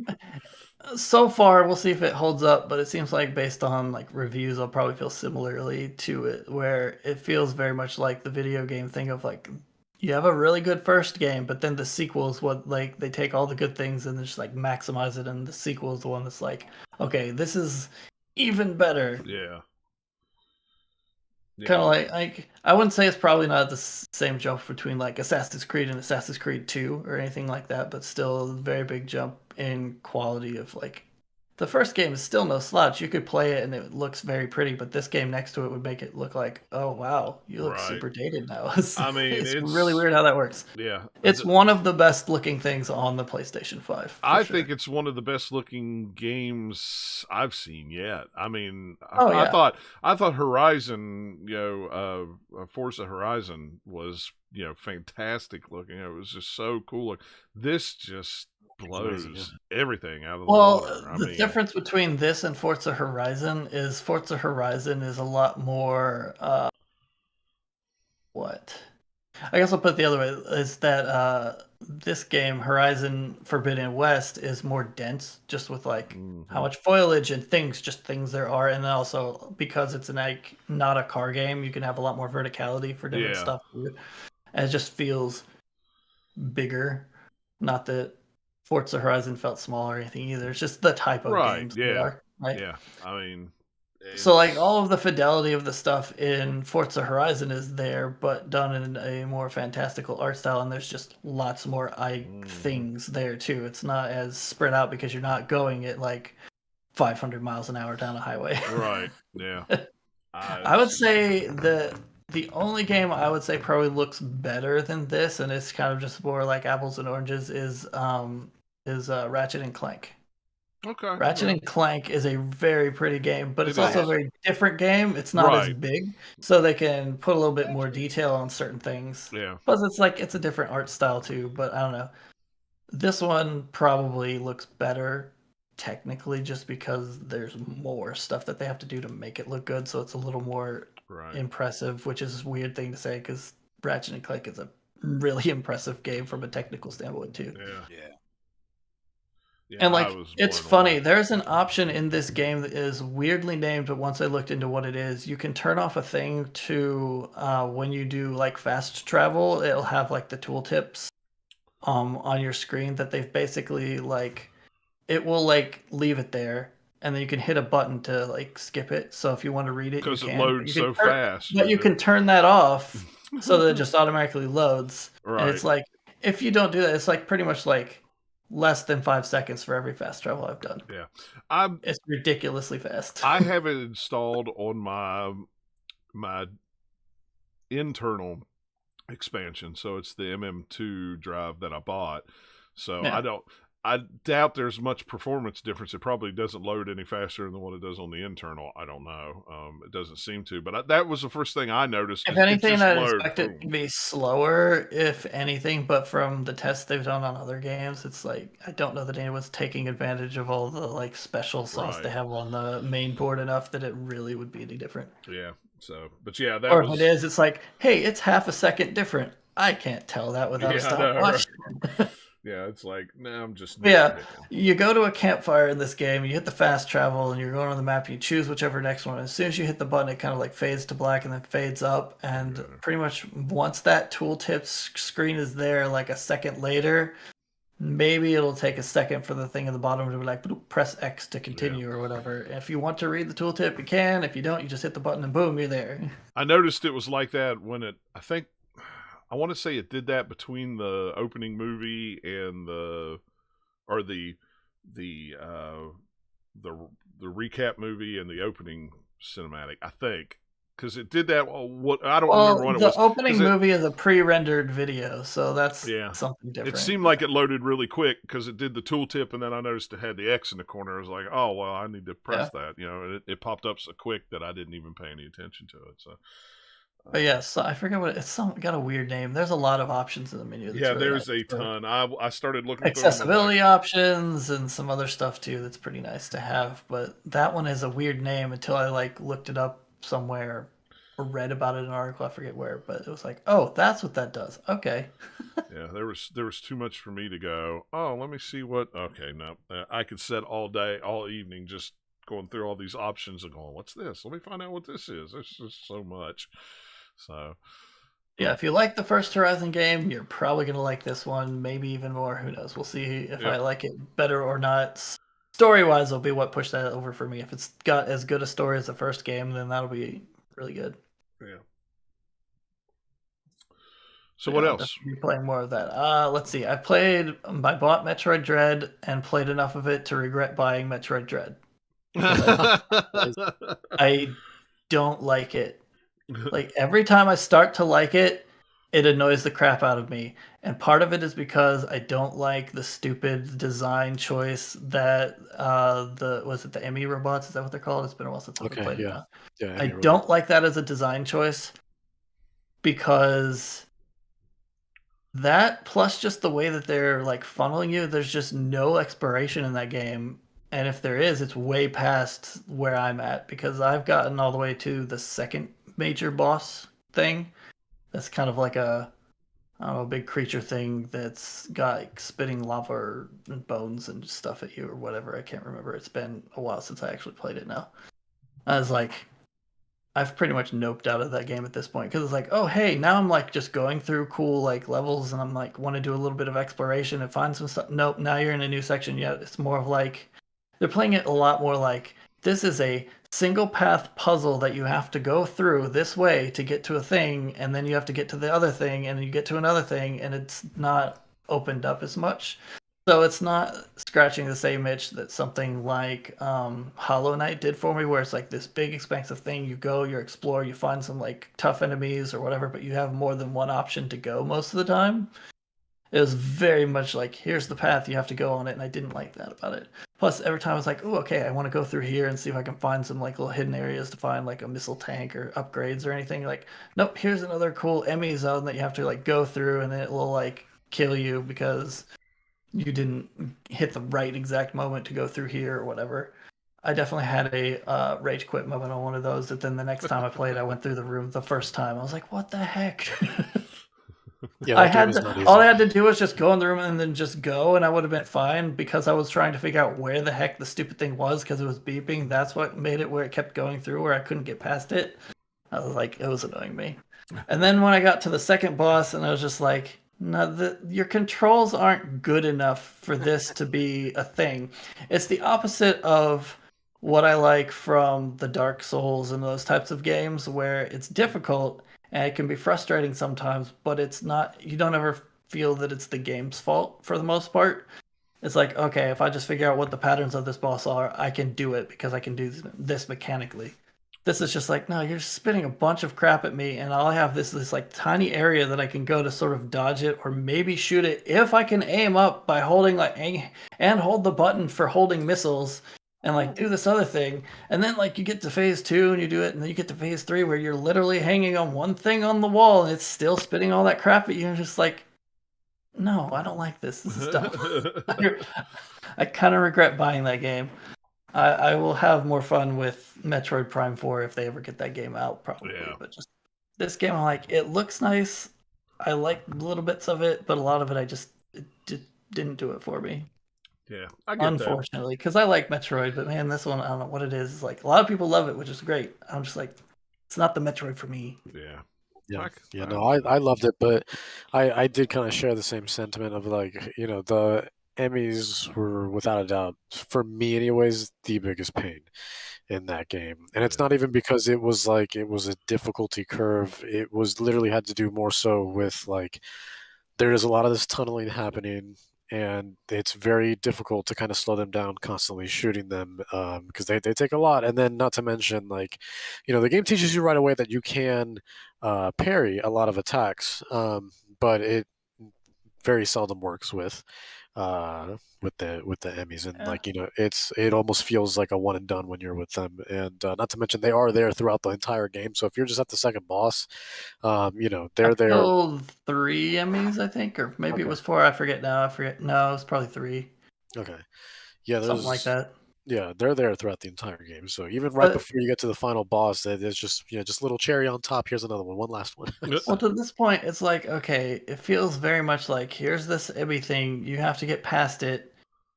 so far, we'll see if it holds up, but it seems like based on like reviews, I'll probably feel similarly to it, where it feels very much like the video game thing of like, you have a really good first game, but then the sequel is what, like, they take all the good things and just like maximize it, and the sequel is the one that's like, okay, this is even better. Yeah. Kind of like I wouldn't say it's probably not the same jump between like Assassin's Creed and Assassin's Creed 2 or anything like that, but still a very big jump in quality of like the first game is still no slouch. You could play it and it looks very pretty, but this game next to it would make it look like, oh wow, you look super dated now. I mean, it's really weird how that works. Yeah. It's one of the best looking things on the PlayStation 5. I think it's one of the best looking games I've seen yet. I mean, I thought Horizon, Forza Horizon was, fantastic looking. It was just so cool. This just blows everything out of the water. The difference between this and Forza Horizon is a lot more I guess I'll put it the other way, is that this game, Horizon Forbidden West, is more dense, just with like how much foliage and things there are, and then also because it's not a car game, you can have a lot more verticality for different stuff, and it just feels bigger. Not that Forza Horizon felt small or anything either. It's just the type of games they are. Right? Yeah. I mean, so like all of the fidelity of the stuff in Forza Horizon is there, but done in a more fantastical art style, and there's just lots more things there too. It's not as spread out because you're not going at like 500 miles an hour down a highway. Right. Yeah. I would say the only game I would say probably looks better than this, and it's kind of just more like apples and oranges, is Ratchet and Clank. Okay. Ratchet and Clank is a very pretty game, but it's also a very different game. It's not as big, so they can put a little bit more detail on certain things. Yeah. Plus, it's a different art style too. But I don't know. This one probably looks better technically, just because there's more stuff that they have to do to make it look good. So it's a little more impressive, which is a weird thing to say because Ratchet and Clank is a really impressive game from a technical standpoint too. Yeah. And like, it's funny. There's an option in this game that is weirdly named, but once I looked into what it is, you can turn off a thing to when you do like fast travel, it'll have like the tooltips on your screen that they've basically like, it will like leave it there, and then you can hit a button to like skip it. So if you want to read it, because it loads so fast. But you can turn that off so that it just automatically loads. Right. And it's like, if you don't do that, it's like pretty much like less than 5 seconds for every fast travel I've done. Yeah, it's ridiculously fast. I have it installed on my internal expansion, so it's the MM2 drive that I bought. So I doubt there's much performance difference. It probably doesn't load any faster than what it does on the internal. I don't know. It doesn't seem to. But that was the first thing I noticed. If anything, I'd expect it to be slower, if anything. But from the tests they've done on other games, it's like, I don't know that anyone's taking advantage of all the like special sauce they have on the main board enough that it really would be any different. Yeah. So, but yeah, that or if it is, it's like, hey, it's half a second different. I can't tell that without a stopwatch. Right. Yeah, it's like, no, I'm just... you go to a campfire in this game, you hit the fast travel, and you're going on the map, and you choose whichever next one. As soon as you hit the button, it kind of like fades to black and then fades up, and pretty much once that tooltip screen is there, like a second later, maybe it'll take a second for the thing at the bottom to be like, press X to continue or whatever. If you want to read the tooltip, you can. If you don't, you just hit the button and boom, you're there. I noticed it was like that when I want to say it did that between the opening movie and the recap movie and the opening cinematic. I think because it did that. I don't remember when it was. The opening movie is a pre-rendered video, so that's something different. It seemed like it loaded really quick because it did the tooltip, and then I noticed it had the X in the corner. I was like, oh well, I need to press that. And it popped up so quick that I didn't even pay any attention to it. So. But yes, I forget what it's got a weird name. There's a lot of options in the menu. Yeah, really there's a ton. I started looking at accessibility options and some other stuff too. That's pretty nice to have. But that one is a weird name until I like looked it up somewhere or read about it in an article. I forget where, but it was like, oh, that's what that does. Okay. Yeah, there was too much for me to go. Oh, let me see what. Okay, no, I could sit all day, all evening, just going through all these options and going, what's this? Let me find out what this is. There's just so much. So, yeah, if you like the first Horizon game, you're probably going to like this one, maybe even more. Who knows? We'll see if I like it better or not. Story-wise will be what pushed that over for me. If it's got as good a story as the first game, then that'll be really good. Yeah. So what else? Be playing more of that. Let's see. I bought Metroid Dread and played enough of it to regret buying Metroid Dread. I don't like it. Like every time I start to like it, it annoys the crap out of me. And part of it is because I don't like the stupid design choice that the Emmy robots, is that what they're called? It's been a while since I've played it. Yeah, I don't like that as a design choice because that plus just the way that they're like funneling you, there's just no exploration in that game. And if there is, it's way past where I'm at because I've gotten all the way to the second major boss thing. That's kind of like a big creature thing that's got like spitting lava and bones and stuff at you or whatever. I can't remember. It's been a while since I actually played it now. I was like, I've pretty much noped out of that game at this point because it's like, oh hey, now I'm like just going through cool like levels and I'm like want to do a little bit of exploration and find some stuff. Nope, now you're in a new section. Yeah, it's more of like they're playing it a lot more like this is a single path puzzle that you have to go through this way to get to a thing, and then you have to get to the other thing, and you get to another thing, and it's not opened up as much. So it's not scratching the same itch that something like Hollow Knight did for me, where it's like this big expansive thing. You go, you explore, you find some like tough enemies or whatever, but you have more than one option to go most of the time. It was very much like, here's the path, you have to go on it, and I didn't like that about it. Plus, every time I was like, oh, okay, I want to go through here and see if I can find some like little hidden areas to find like a missile tank or upgrades or anything. Like, nope, here's another cool Emmy zone that you have to like go through, and it will like kill you because you didn't hit the right exact moment to go through here or whatever. I definitely had a rage quit moment on one of those. That then the next time I played, I went through the room the first time. I was like, "What the heck?" Yeah, I that game had is not to, easy. all I had to do was just go in the room and then just go, and I would have been fine because I was trying to figure out where the heck the stupid thing was because it was beeping. That's what made it where it kept going through where I couldn't get past it. I was like, it was annoying me. And then when I got to the second boss, and I was just like, no, your controls aren't good enough for this to be a thing. It's the opposite of what I like from the Dark Souls and those types of games where it's difficult and it can be frustrating sometimes, but it's not, you don't ever feel that it's the game's fault for the most part. It's like, okay, if I just figure out what the patterns of this boss are, I can do it because I can do this mechanically. This is just like, no, you're spitting a bunch of crap at me, and I'll have this like tiny area that I can go to sort of dodge it or maybe shoot it if I can aim up by holding like and hold the button for holding missiles and like do this other thing. And then like you get to phase 2 and you do it, and then you get to phase 3 where you're literally hanging on one thing on the wall and it's still spitting all that crap at you, and just like, no, I don't like this. This is dumb. I kind of regret buying that game. I will have more fun with Metroid Prime 4 if they ever get that game out, probably. Yeah. But just this game, I'm like, it looks nice. I like little bits of it, but a lot of it, it didn't do it for me. Yeah, I get unfortunately, because I like Metroid, but man, this one, I don't know what it is. It's like a lot of people love it, which is great. I'm just like, it's not the Metroid for me. Yeah. Yeah, no, I loved it, but I did kind of share the same sentiment of like, the Emmys were without a doubt, for me anyways, the biggest pain in that game. And it's not even because it was a difficulty curve. It was literally had to do more so with like, there is a lot of this tunneling happening, and it's very difficult to kind of slow them down constantly shooting them because they take a lot. And then not to mention, like, the game teaches you right away that you can parry a lot of attacks, but it very seldom works with the Emmys, and like it almost feels like a one and done when you're with them. And not to mention they are there throughout the entire game, so if you're just at the second boss, they're there. Killed 3 Emmys, I think, or maybe it was 4. I forget now. No, it was probably 3. Okay, yeah, something like that. Yeah, they're there throughout the entire game. So even right before you get to the final boss, there's just just little cherry on top. Here's another one last one. Well, to this point, it's like, okay, it feels very much like here's this everything. You have to get past it,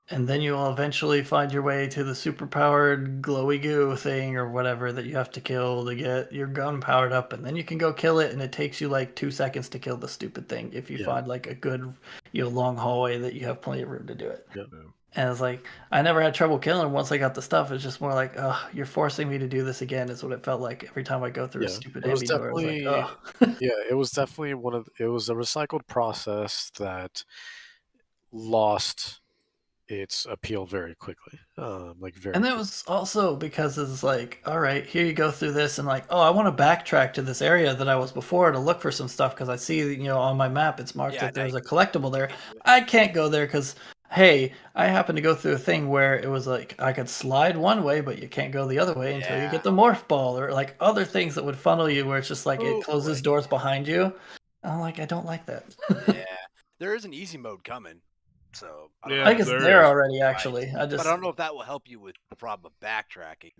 and then you will eventually find your way to the superpowered glowy goo thing or whatever that you have to kill to get your gun powered up, and then you can go kill it, and it takes you like 2 seconds to kill the stupid thing if you find like a good, long hallway that you have plenty of room to do it. Yeah. And it's like, I never had trouble killing him once I got the stuff. It's just more like, oh, you're forcing me to do this again, is what it felt like every time I go through a stupid enemy door. It was like, oh. Yeah, it was definitely it was a recycled process that lost its appeal very quickly. And that was also because it's like, all right, here you go through this, and like, oh, I want to backtrack to this area that I was before to look for some stuff because I see, on my map it's marked that there's a collectible there. I can't go there because, hey, I happened to go through a thing where it was like I could slide one way, but you can't go the other way until you get the morph ball, or like other things that would funnel you where it's just like it closes doors behind you. I'm like, I don't like that. Yeah, there is an easy mode coming. So I think it's there already, actually. But I don't know if that will help you with the problem of backtracking.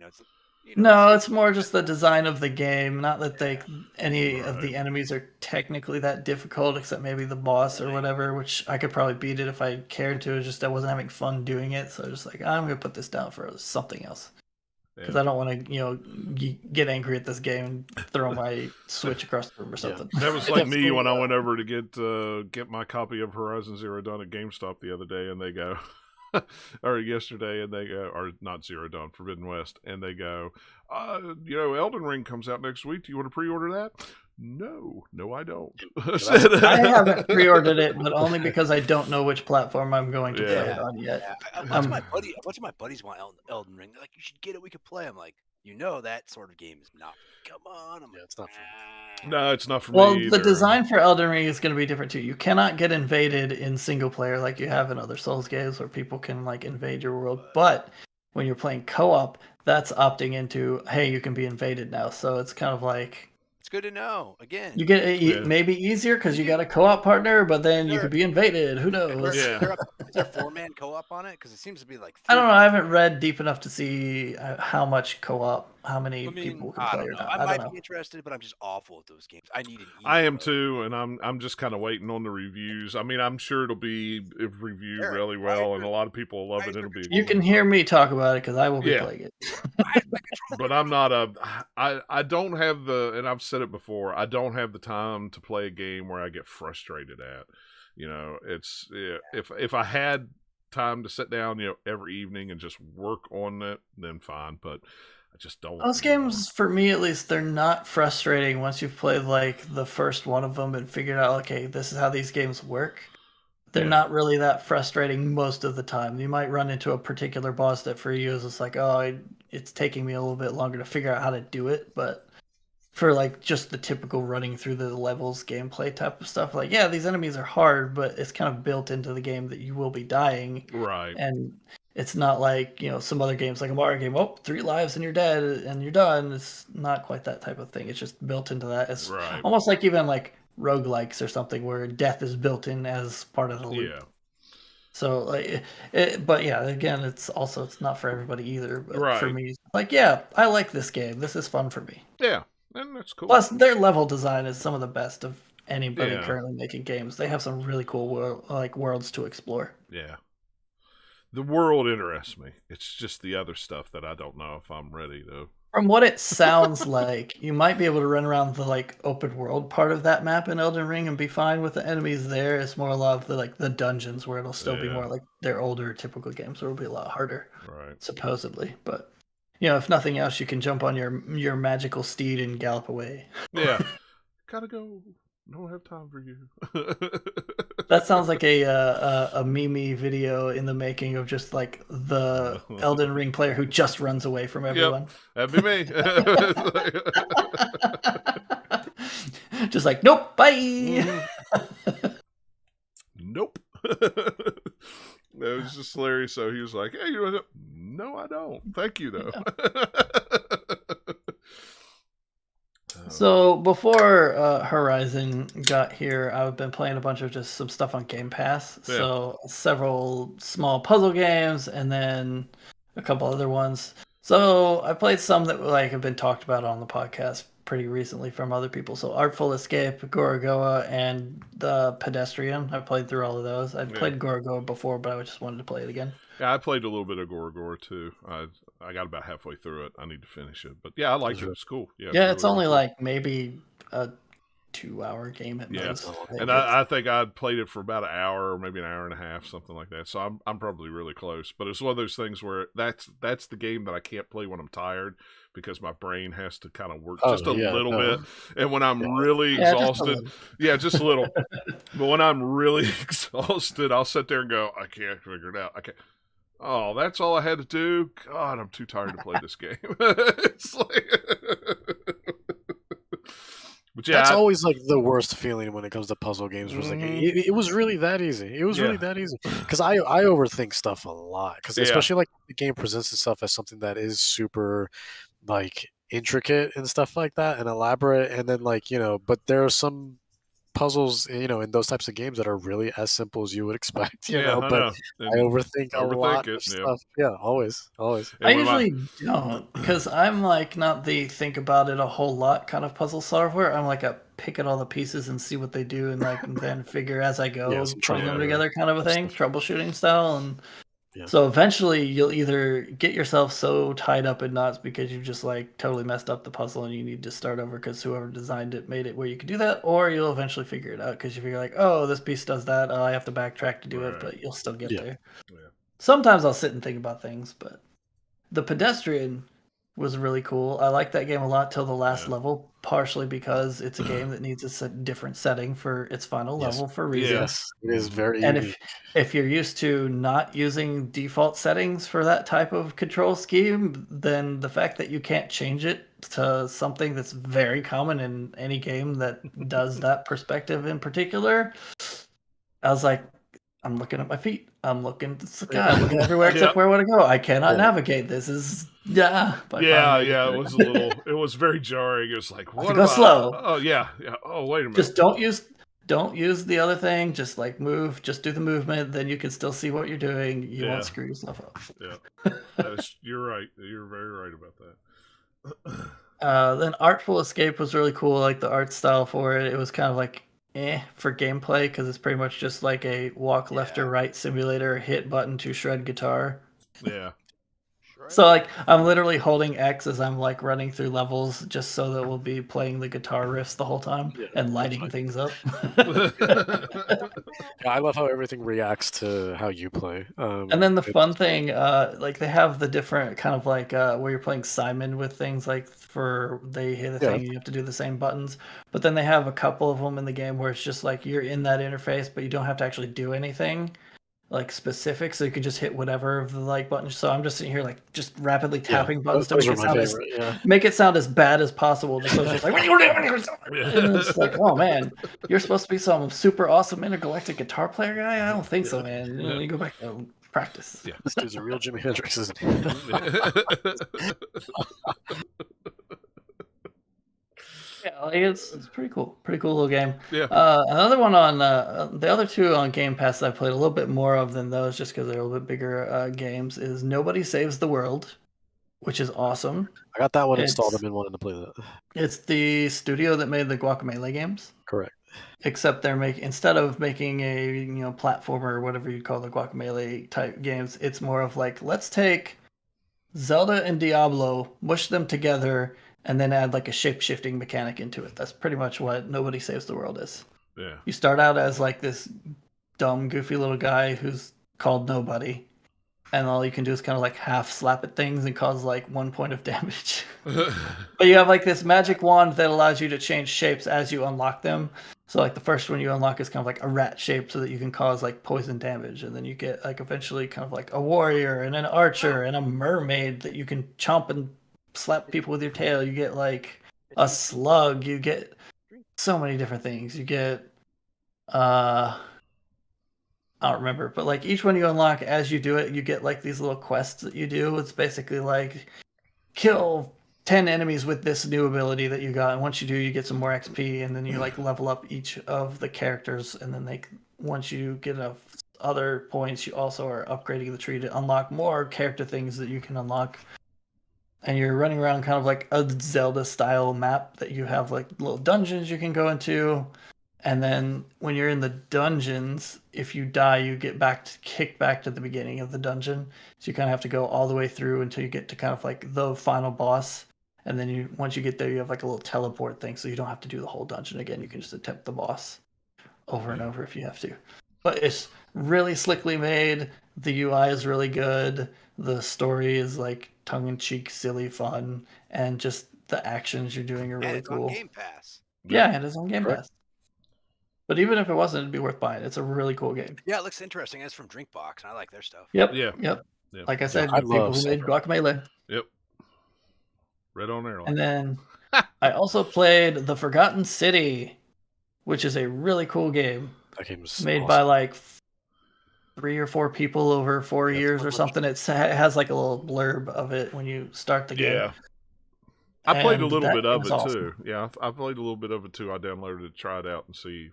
No, it's more just the design of the game. Not that any of the enemies are technically that difficult, except maybe the boss or whatever, which I could probably beat it if I cared to. It's just I wasn't having fun doing it, so I was just like, I'm gonna put this down for something else. Because I don't want to, get angry at this game and throw my Switch across the room or something. Yeah. That was like me when I went over to get my copy of Horizon Zero Dawn at GameStop the other day, and they go, or yesterday, and they go, or not Zero Dawn, Forbidden West, and they go, Elden Ring comes out next week. Do you want to pre-order that? No, I don't. I haven't pre-ordered it, but only because I don't know which platform I'm going to play it on yet. A bunch of my buddies want Elden Ring. They're like, you should get it. We could play. I'm like, that sort of game is not. Come on. It's not for me. No, it's not for me either. The design for Elden Ring is going to be different too. You cannot get invaded in single player like you have in other Souls games where people can like invade your world. But when you're playing co-op, that's opting into, hey, you can be invaded now. So it's kind of like... It's good to know. Again, you get it maybe easier because you got a co-op partner, but then you could be invaded. Who knows? Is there a 4-man co-op on it? Because it seems to be like... I don't know. I haven't read deep enough to see how much co-op, how many people can play or not. I might be interested, but I'm just awful at those games. I need an easy I am mode. too, and I'm just kind of waiting on the reviews. I mean, I'm sure it'll be reviewed really well, and a lot of people will love it. It'll be. You can hear me talk about it because I will be playing it. But I'm not I don't have and I've said it before, I don't have the time to play a game where I get frustrated at. It's if I had time to sit down, every evening and just work on it, then fine. But I just don't. Those games, for me at least, they're not frustrating once you've played like the first one of them and figured out, okay, this is how these games work. They're not really that frustrating most of the time. You might run into a particular boss that for you is just like, it's taking me a little bit longer to figure out how to do it. But for like just the typical running through the levels gameplay type of stuff, like, these enemies are hard, but it's kind of built into the game that you will be dying. Right. And it's not like, some other games like a Mario game, 3 lives and you're dead and you're done. It's not quite that type of thing. It's just built into that. It's almost like even like roguelikes or something where death is built in as part of the loop. Yeah. So but again, it's not for everybody either. But for me, like, I like this game. This is fun for me. Yeah, and that's cool. Plus, their level design is some of the best of anybody currently making games. They have some really cool worlds to explore. Yeah. The world interests me. It's just the other stuff that I don't know if I'm ready to. From what it sounds like, you might be able to run around the like open world part of that map in Elden Ring and be fine with the enemies there. It's more a lot of the dungeons where it'll still be more like their older typical games, where it'll be a lot harder. Right. Supposedly, but if nothing else, you can jump on your magical steed and gallop away. Yeah. Gotta go. Don't have time for you. That sounds like a meme video in the making of just like the Elden Ring player who just runs away from everyone. Yep, that'd be me. Just like, nope, bye. Nope. That was just hilarious. So he was like, "Hey, you know what? No, I don't. Thank you, though." So before Horizon got here, I've been playing a bunch of just some stuff on Game Pass. Yeah. So several small puzzle games and then a couple other ones. So I played some that have been talked about on the podcast pretty recently from other people. So Artful Escape, Gorogoa, and The Pedestrian. I played through all of those. I'd played Gorogoa before, but I just wanted to play it again. Yeah, I played a little bit of Gorogoa too. I got about halfway through it. I need to finish it. But yeah, I liked it. It's cool. Yeah, it's only like maybe a 2-hour game at most. And I think I played it for about an hour or maybe an hour and a half, something like that. So I'm probably really close. But it's one of those things where that's the game that I can't play when I'm tired because my brain has to kind of work just a little bit. And when I'm really exhausted, just a little. But when I'm really exhausted, I'll sit there and go, I can't figure it out. I can't. Oh, that's all I had to do? God, I'm too tired to play this game. It's like... But that's always like the worst feeling when it comes to puzzle games. Was like it was really that easy. It was really that easy because I overthink stuff a lot. Because especially like the game presents itself as something that is super like intricate and stuff like that and elaborate, and then but there are some puzzles in those types of games that are really as simple as you would expect, but I overthink a lot of stuff. Always. I usually don't, because I'm like not the think about it a whole lot kind of puzzle solver. I'm like a pick at all the pieces and see what they do and then figure as I go, putting them together kind of a thing, troubleshooting style. And so eventually you'll either get yourself so tied up in knots because you've just like totally messed up the puzzle and you need to start over because whoever designed it made it where you could do that, or you'll eventually figure it out because you figure like, oh, this piece does that, I have to backtrack to do it, but you'll still get there. Sometimes I'll sit and think about things, but The Pedestrian was really cool. I liked that game a lot till the last level, partially because it's a game that needs a different setting for its final level for reasons. Yes, it is very And unique. if you're used to not using default settings for that type of control scheme, then the fact that you can't change it to something that's very common in any game that does that perspective in particular, I was like, I'm looking at my feet. I'm looking at the sky. I'm looking everywhere except where I want to go. I cannot navigate. This is It was a little. It was very jarring. It was like, what? Go slow. Oh yeah. Oh wait a minute. Just don't use the other thing. Just like move. Just do the movement. Then you can still see what you're doing. You won't screw yourself up. Yeah, you're right. You're very right about that. Then Artful Escape was really cool. Like the art style for it. It was kind of like for gameplay because it's pretty much just like a walk left or right simulator, hit button to shred guitar. Yeah. So like I'm literally holding X as I'm like running through levels just so that we'll be playing the guitar riffs the whole time and lighting things up. I love how everything reacts to how you play. And then the fun thing, like they have the different kind of like where you're playing Simon with things like they hit a thing, you have to do the same buttons. But then they have a couple of them in the game where it's just like you're in that interface, but you don't have to actually do anything like specific, so you can just hit whatever of the like buttons. So I'm just sitting here like just rapidly tapping buttons to make it sound as bad as possible. So it's just like, and it's like, oh man, you're supposed to be some super awesome intergalactic guitar player guy? I don't think so, man. You go back to practice. Yeah, this dude's a real Jimi Hendrix, isn't he? Yeah, like it's pretty cool. Pretty cool little game. Yeah. Another one on the other two on Game Pass that I played a little bit more of than those, just because they're a little bit bigger games, is Nobody Saves the World, which is awesome. I got that one installed. I've been wanting to play that. It's the studio that made the Guacamelee games. Correct. Except they're instead of making a platformer or whatever you call the Guacamelee type games, it's more of like, let's take Zelda and Diablo, mush them together, and then add like a shape-shifting mechanic into it. That's pretty much what Nobody Saves the World is. Yeah. You start out as like this dumb, goofy little guy who's called Nobody, and all you can do is kind of like half slap at things and cause like 1 point of damage. But you have like this magic wand that allows you to change shapes as you unlock them. So like the first one you unlock is kind of like a rat shape so that you can cause like poison damage, and then you get like eventually kind of like a warrior and an archer and a mermaid that you can chomp and slap people with your tail. You get like a slug. You get so many different things. You get I don't remember, but like each one you unlock as you do it, you get like these little quests that you do. It's basically like kill 10 enemies with this new ability that you got, and once you do, you get some more XP, and then you like level up each of the characters, and then once you get enough other points, you also are upgrading the tree to unlock more character things that you can unlock. And you're running around kind of like a Zelda style map that you have like little dungeons you can go into. And then when you're in the dungeons, if you die, you get kicked back to the beginning of the dungeon. So you kind of have to go all the way through until you get to kind of like the final boss. And then once you get there, you have like a little teleport thing. So you don't have to do the whole dungeon again. You can just attempt the boss over and over if you have to. But it's really slickly made. The UI is really good. The story is like tongue-in-cheek, silly fun. And just the actions you're doing are really cool. On Game Pass. Yeah, it is on Game Pass. But even if it wasn't, it'd be worth buying. It's a really cool game. Yeah, it looks interesting. It's from Drinkbox, and I like their stuff. Yep. Like I said, people who made Guacamelee. Yep. Right on there. And then I also played The Forgotten City, which is a really cool game. That game's made by like 3 or 4 people over 4 years or something. It has like a little blurb of it when you start the game. Yeah. I played a little bit of it too. Yeah, I played a little bit of it too. I downloaded it, tried it out, and see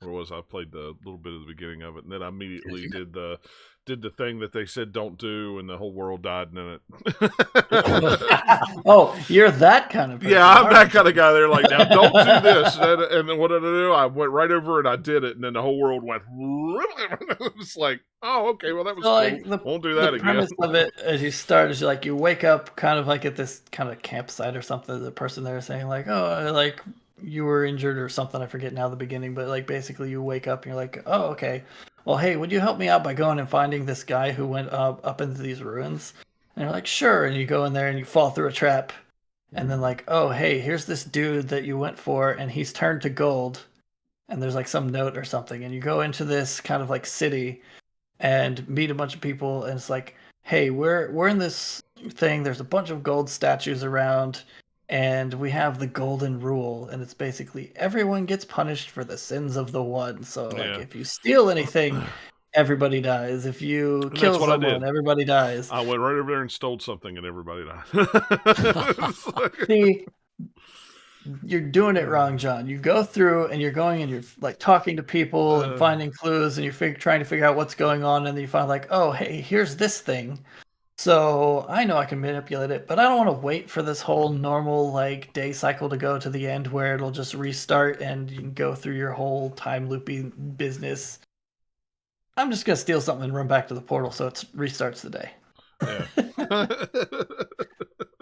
where was I played the little bit of the beginning of it, and then I immediately did the thing that they said don't do, and the whole world died in it. Oh, you're that kind of person. Yeah, I'm that kind of guy. They're like, now don't do this, and then what did I do? I went right over and I did it, and then the whole world went. It's like, oh, okay, well that was cool. Won't do that again. The premise of it, as you start, is you wake up kind of like at this kind of campsite or something. The person there is saying like, oh, like you were injured or something. I forget now the beginning, but like basically you wake up and you're like, oh, okay. Well, hey, would you help me out by going and finding this guy who went up into these ruins? And you're like, sure. And you go in there and you fall through a trap. And then like, oh, hey, here's this dude that you went for, and he's turned to gold. And there's like some note or something. And you go into this kind of like city and meet a bunch of people. And it's like, hey, we're in this thing. There's a bunch of gold statues around. And we have the golden rule. And it's basically everyone gets punished for the sins of the one. So like if you steal anything, everybody dies. If you kill someone, everybody dies. I went right over there and stole something, and everybody died. See, you're doing it wrong, John. You go through and you're going and you're like talking to people and finding clues, and you're trying to figure out what's going on, and then you find like, oh, hey, here's this thing. So I know I can manipulate it, but I don't want to wait for this whole normal like day cycle to go to the end where it'll just restart and you can go through your whole time looping business. I'm just gonna steal something and run back to the portal so it restarts the day. Yeah.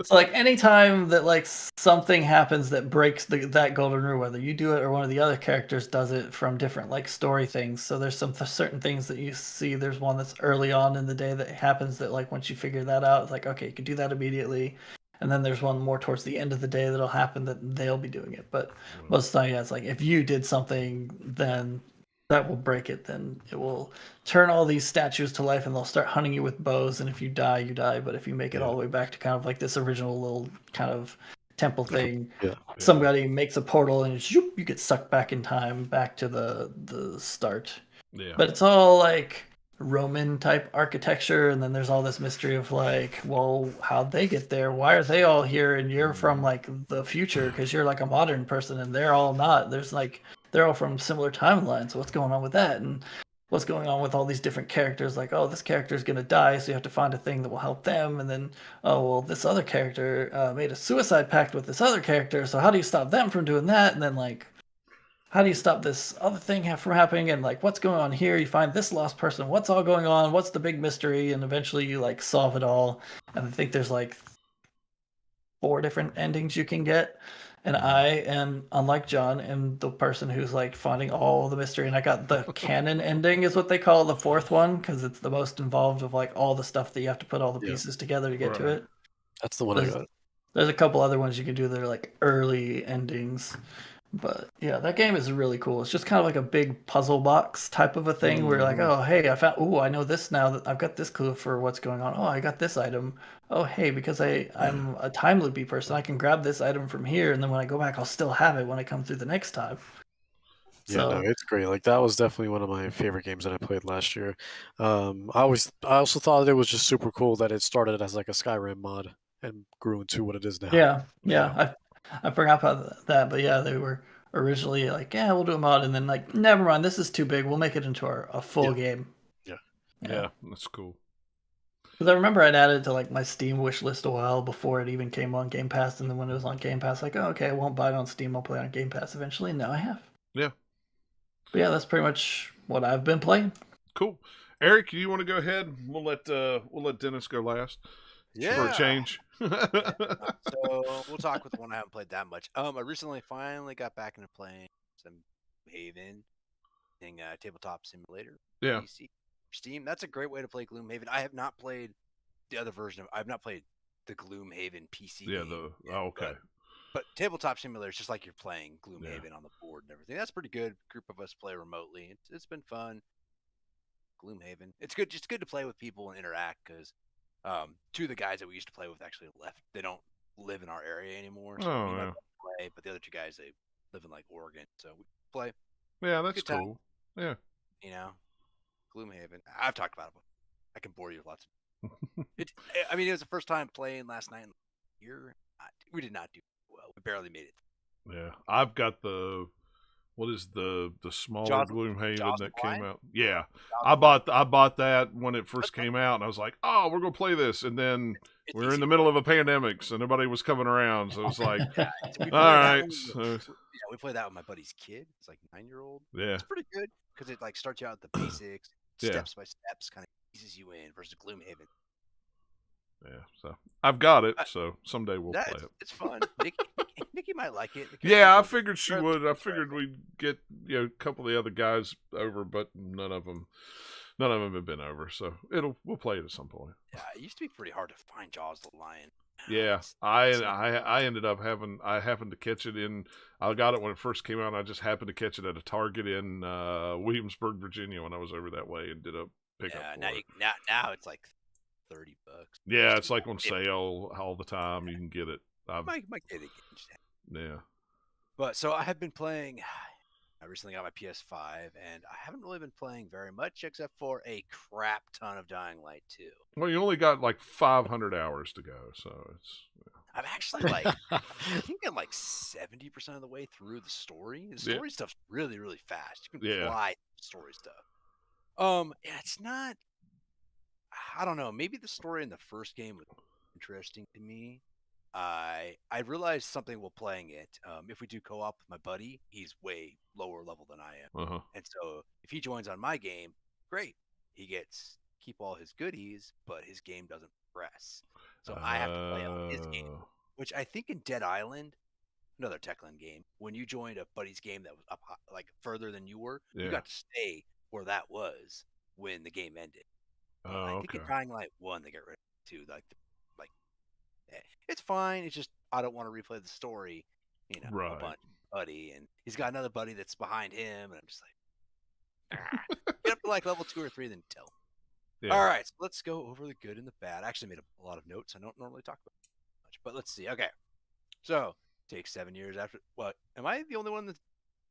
So like anytime that like something happens that breaks that golden rule, whether you do it or one of the other characters does it from different like story things. So there's some certain things that you see. There's one that's early on in the day that happens that like once you figure that out, it's like, okay, you can do that immediately. And then there's one more towards the end of the day that'll happen that they'll be doing it. But most of the time, yeah, it's like if you did something, then that will break it. Then it will turn all these statues to life and they'll start hunting you with bows. And if you die, you die. But if you make it all the way back to kind of like this original little kind of temple thing, somebody makes a portal and you get sucked back in time, back to the start. Yeah. But it's all like Roman type architecture. And then there's all this mystery of like, well, how'd they get there? Why are they all here? And you're from like the future because you're like a modern person and they're all not. There's like, they're all from similar timelines. So what's going on with that? And what's going on with all these different characters? Like, oh, this character is going to die, so you have to find a thing that will help them. And then, oh, well, this other character made a suicide pact with this other character. So how do you stop them from doing that? And then, like, how do you stop this other thing from happening? And, like, what's going on here? You find this lost person. What's all going on? What's the big mystery? And eventually you, like, solve it all. And I think there's, like, 4 different endings you can get. And I am, unlike John, am the person who's like finding all the mystery. And I got the canon ending is what they call the 4th one because it's the most involved of like all the stuff that you have to put all the pieces together to get to it. That's the one I got. There's a couple other ones you can do that are like early endings. But yeah, that game is really cool. It's just kind of like a big puzzle box type of a thing where you're like, oh, hey, I know this now that I've got this clue for what's going on. Oh, I got this item. Oh, hey, because I'm a time loopy person, I can grab this item from here. And then when I go back, I'll still have it when I come through the next time. Yeah, no, it's great. Like that was definitely one of my favorite games that I played last year. I also thought it was just super cool that it started as like a Skyrim mod and grew into what it is now. Yeah. I forgot about that, but yeah, they were originally like, yeah, we'll do a mod, and then like, never mind, this is too big. We'll make it into a full game. Yeah, that's cool. Because I remember I'd added it to like my Steam wish list a while before it even came on Game Pass, and then when it was on Game Pass, like, oh, okay, I won't buy it on Steam. I'll play it on Game Pass eventually. And now I have. Yeah. But yeah, that's pretty much what I've been playing. Cool. Eric, you want to go ahead? We'll let Dennis go last. Yeah. For a change. So we'll talk with the one I haven't played that much. I recently finally got back into playing some Haven, tabletop simulator. Yeah. PC, Steam. That's a great way to play Gloomhaven. I have not played the other version of. I've not played the Gloomhaven PC. Yeah. Game yet, Okay. But tabletop simulator is just like you're playing Gloomhaven on the board and everything. That's pretty good. Group of us play remotely. It's been fun. Gloomhaven. It's good. Just good to play with people and interact because. 2 of the guys that we used to play with actually left. They don't live in our area anymore. So we might play, but the other 2 guys, they live in like Oregon. So we play. Yeah, that's cool. Yeah. Gloomhaven. I've talked about it. I can bore you with lots of it. I mean, it was the first time playing last night. We did not do well. We barely made it. Yeah. I've got what is the smaller Gloomhaven that came out? Yeah, I bought that when it first came out, and I was like, "Oh, we're gonna play this." And then we were in the middle of a pandemic, so nobody was coming around. So it was like, "All right." We played that with my buddy's kid. It's like 9-year-old. Yeah, it's pretty good because it like starts you out with the basics, steps by steps, kind of eases you in versus Gloomhaven. Yeah, so I've got it. So someday we'll play it. It's fun. Nikki might like it. Yeah, I figured she would. I figured we'd get a couple of the other guys over, but none of them none of them have been over, so we'll play it at some point. Yeah, it used to be pretty hard to find Jaws the Lion. Yeah, It's I ended up I happened to catch it I got it when it first came out. And I just happened to catch it at a Target in Williamsburg, Virginia, when I was over that way, and did a pickup for it. Now it's like $30. Yeah, it's like on sale all the time. You can get it. Might get it again. Yeah. But so I have been playing. I recently got my PS5, and I haven't really been playing very much except for a crap ton of Dying Light 2. Well, you only got like 500 hours to go, so it's. I'm actually like, I think I'm like 70% of the way through the story. The story stuff's really, really fast. You can fly story stuff. Yeah, it's not. I don't know. Maybe the story in the first game was interesting to me. I realized something while playing it. If we do co-op with my buddy, he's way lower level than I am, and so if he joins on my game, great. He gets keep all his goodies, but his game doesn't progress. So I have to play on his game, which I think in Dead Island, another Techland game, when you joined a buddy's game that was up like further than you were, you got to stay where that was when the game ended. I think in Dying Light 1 they get rid of it too. It's fine. It's just I don't want to replay the story, a bunch of buddy, and he's got another buddy that's behind him, and I'm just like, get up to like level 2 or 3, then tell. Yeah. All right, so let's go over the good and the bad. I actually made a lot of notes. I don't normally talk about much, but let's see. Okay, so takes 7 years after. What? Am I the only one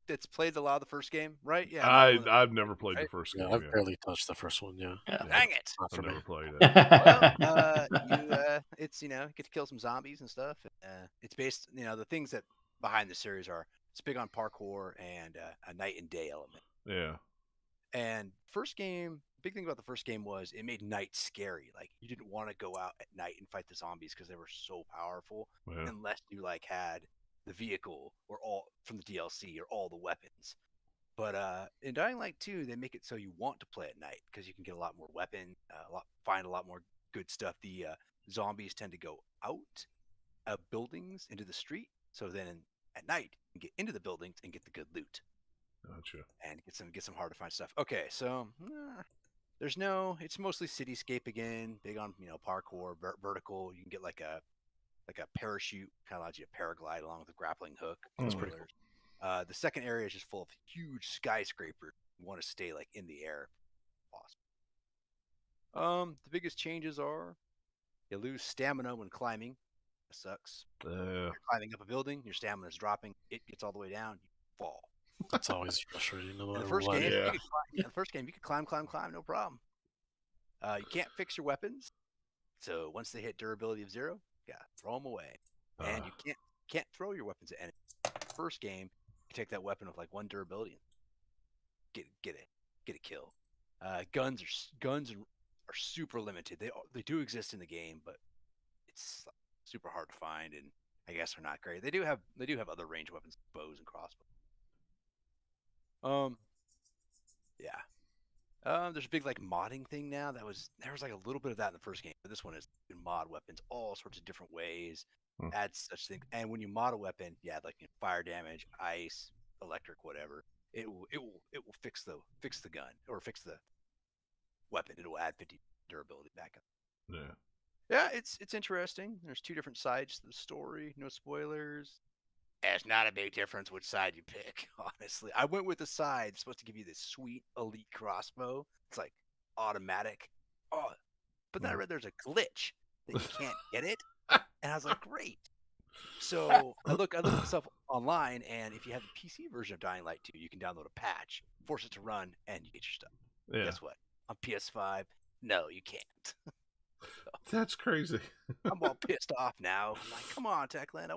that's played a lot of the first game? Right? Yeah. I've never played the first game. I've barely touched the first one. Yeah. Dang it! I've never played it. Well, it's you get to kill some zombies and stuff. It's based, the things that behind the series are it's big on parkour and a night and day element. Yeah. And first game, big thing about the first game was it made night scary. Like you didn't want to go out at night and fight the zombies because they were so powerful, unless you had the vehicle or all from the DLC or all the weapons. But in Dying Light 2, they make it so you want to play at night because you can get a lot more weapon, find a lot more good stuff. The zombies tend to go out of buildings into the street, so then at night you can get into the buildings and get the good loot. Gotcha. And get some hard to find stuff. Okay, so it's mostly cityscape again, big on parkour, vertical. You can get like a parachute, kind of allows you to paraglide along with a grappling hook. That's pretty cool. The second area is just full of huge skyscrapers. You want to stay like in the air. Awesome. The biggest changes are you lose stamina when climbing. That sucks. You're climbing up a building, your stamina is dropping. It gets all the way down, you fall. That's always frustrating. No matter the first what. game, the first game, you could climb, no problem. You can't fix your weapons, so once they hit durability of 0, throw them away. And you can't throw your weapons at enemies. First game, you take that weapon with like 1 durability and get a kill. Guns are super limited. They do exist in the game, but it's super hard to find, and I guess they're not great. They do have other range weapons, bows and crossbows. There's a big like modding thing now. There was like a little bit of that in the first game, but this one is you can mod weapons all sorts of different ways, add such things. And when you mod a weapon, like fire damage, ice, electric, whatever, it will fix the gun or fix the weapon. It'll add 50 durability back up. Yeah, it's interesting. There's 2 different sides to the story. No spoilers. It's not a big difference which side you pick, honestly. I went with the side that's supposed to give you this sweet elite crossbow. It's like automatic. But then I read there's a glitch that you can't get it. And I was like, great. So I looked this up online, and if you have the PC version of Dying Light 2, you can download a patch, force it to run, and you get your stuff. Yeah. Guess what? On PS5, no, you can't. That's crazy. I'm all pissed off now. I'm like, come on, Techland.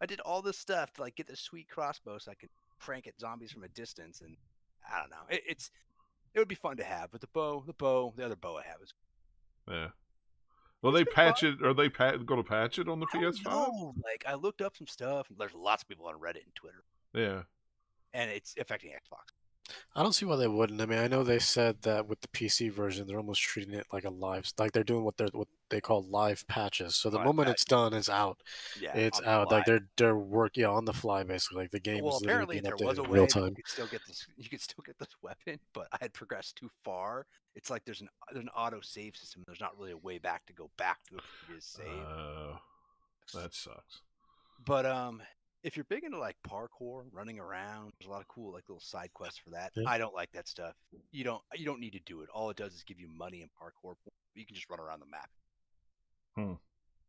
I did all this stuff to like get this sweet crossbow so I could crank at zombies from a distance, and I don't know. It would be fun to have, but the other bow I have is. Yeah. Well, they patch it. Are they going to patch it on the PS5? No, like I looked up some stuff. There's lots of people on Reddit and Twitter. Yeah. And it's affecting Xbox. I don't see why they wouldn't. I mean, I know they said that with the PC version, they're almost treating it like a live, like they're doing what they call live patches. So the Live moment patch. it's done, it's out. Yeah, It's on the out. Like fly. they're working on the fly basically. Like the game Well, is literally apparently being there was updated a in real way that time. you could still get this. You could still get this weapon, but I had progressed too far. It's like there's an auto save system. There's not really a way back to go back to a previous save. That sucks. But if you're big into like parkour, running around, there's a lot of cool like little side quests for that. Yeah. I don't like that stuff. You don't need to do it. All it does is give you money and parkour. You can just run around the map.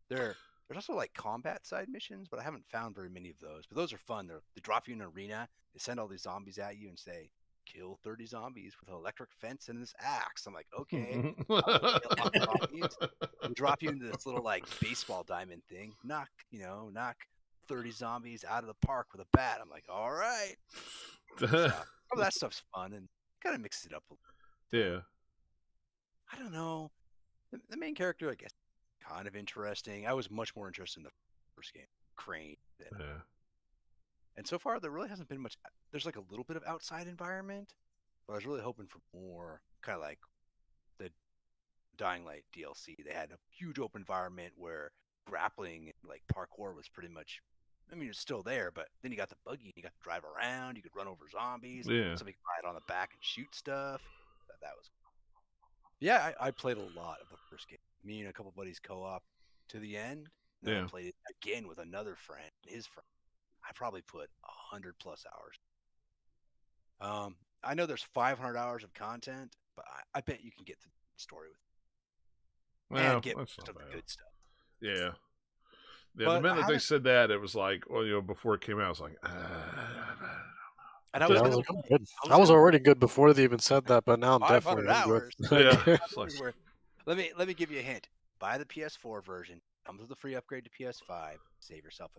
There's also like combat side missions, but I haven't found very many of those. But those are fun. They drop you in an arena. They send all these zombies at you and say, "Kill 30 zombies with an electric fence and this axe." I'm like, okay. I'll kill a lot of zombies. They drop you into this little like baseball diamond thing. Knock 30 zombies out of the park with a bat. I'm like, all right. So, some of that stuff's fun and kind of mixes it up a little. Yeah. I don't know. The main character, I guess, kind of interesting. I was much more interested in the first game, Crane. And so far, there really hasn't been much. There's like a little bit of outside environment, but I was really hoping for more, kind of like the Dying Light DLC. They had a huge open environment where grappling and like parkour was pretty much. I mean, it's still there, but then you got the buggy, and you got to drive around. You could run over zombies. Yeah. Somebody could ride on the back and shoot stuff. That was. Yeah, I played a lot of the first game. Me and a couple buddies co-op to the end. And then I played it again with another friend, his friend. I probably put 100+ hours. I know there's 500 hours of content, but I bet you can get the story with it. And get most of the good stuff. Yeah. Yeah, the minute they said that, it was like, well, before it came out, I was like, and I was good. I was already good before they even said that, but now I'm definitely hours. Good. Yeah. Let me give you a hint. Buy the PS4 version. Comes with a free upgrade to PS5. Save yourself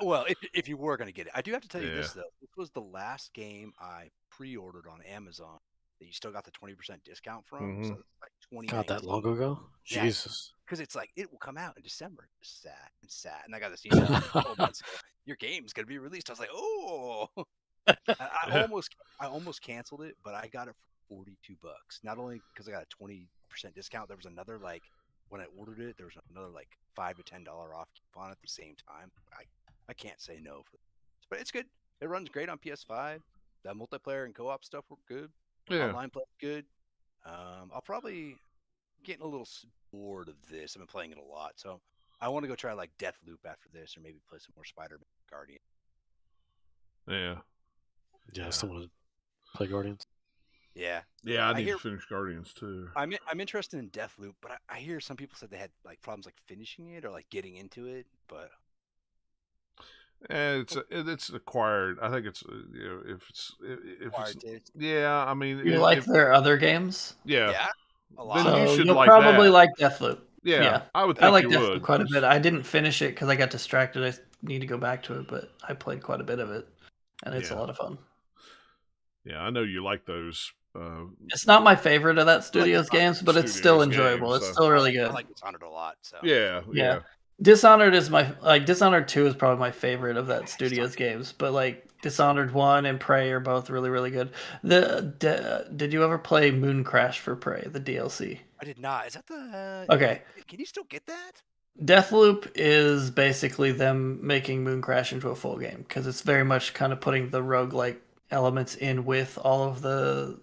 well, if you were going to get it. I do have to tell you this, though. This was the last game I pre-ordered on Amazon that you still got the 20% discount from. Mm-hmm. So it's like God, that long ago? Yeah, Jesus. Because it's like, it will come out in December. Just sat. And I got this email a couple months ago. Your game's going to be released. I was like, oh. I almost canceled it, but I got it for $42. Not only because I got a 20% discount, there was another like when I ordered it, there was another like $5 to $10 off coupon at the same time. I can't say no for this, but it's good. It runs great on PS5. The multiplayer and co-op stuff were good. Yeah. Online play good. I'll probably getting a little bored of this. I've been playing it a lot, so I want to go try like Deathloop after this, or maybe play some more Spider-Man Guardian. Yeah. Yeah, I still want to play Guardians. Yeah. Yeah, I need to finish Guardians too. I'm interested in Deathloop, but I hear some people said they had like problems like finishing it or like getting into it, but it's acquired. I think it's if it's yeah. I mean, you like their other games? Yeah, a lot. So you'll probably like Deathloop. Yeah, I would. Think I like Deathloop would. Quite a bit. I didn't finish it because I got distracted. I need to go back to it, but I played quite a bit of it, and it's a lot of fun. Yeah, I know you like those. It's not my favorite of that studio's games, but it's still enjoyable. It's still really good. I like Dishonored a lot. So yeah. Dishonored is Dishonored 2 is probably my favorite of that studio's games, but like Dishonored 1 and Prey are both really, really good. Did you ever play Moon Crash for Prey, the DLC? I did not. Is that the Okay. Can you still get that? Deathloop is basically them making Moon Crash into a full game because it's very much kind of putting the roguelike elements in with all of the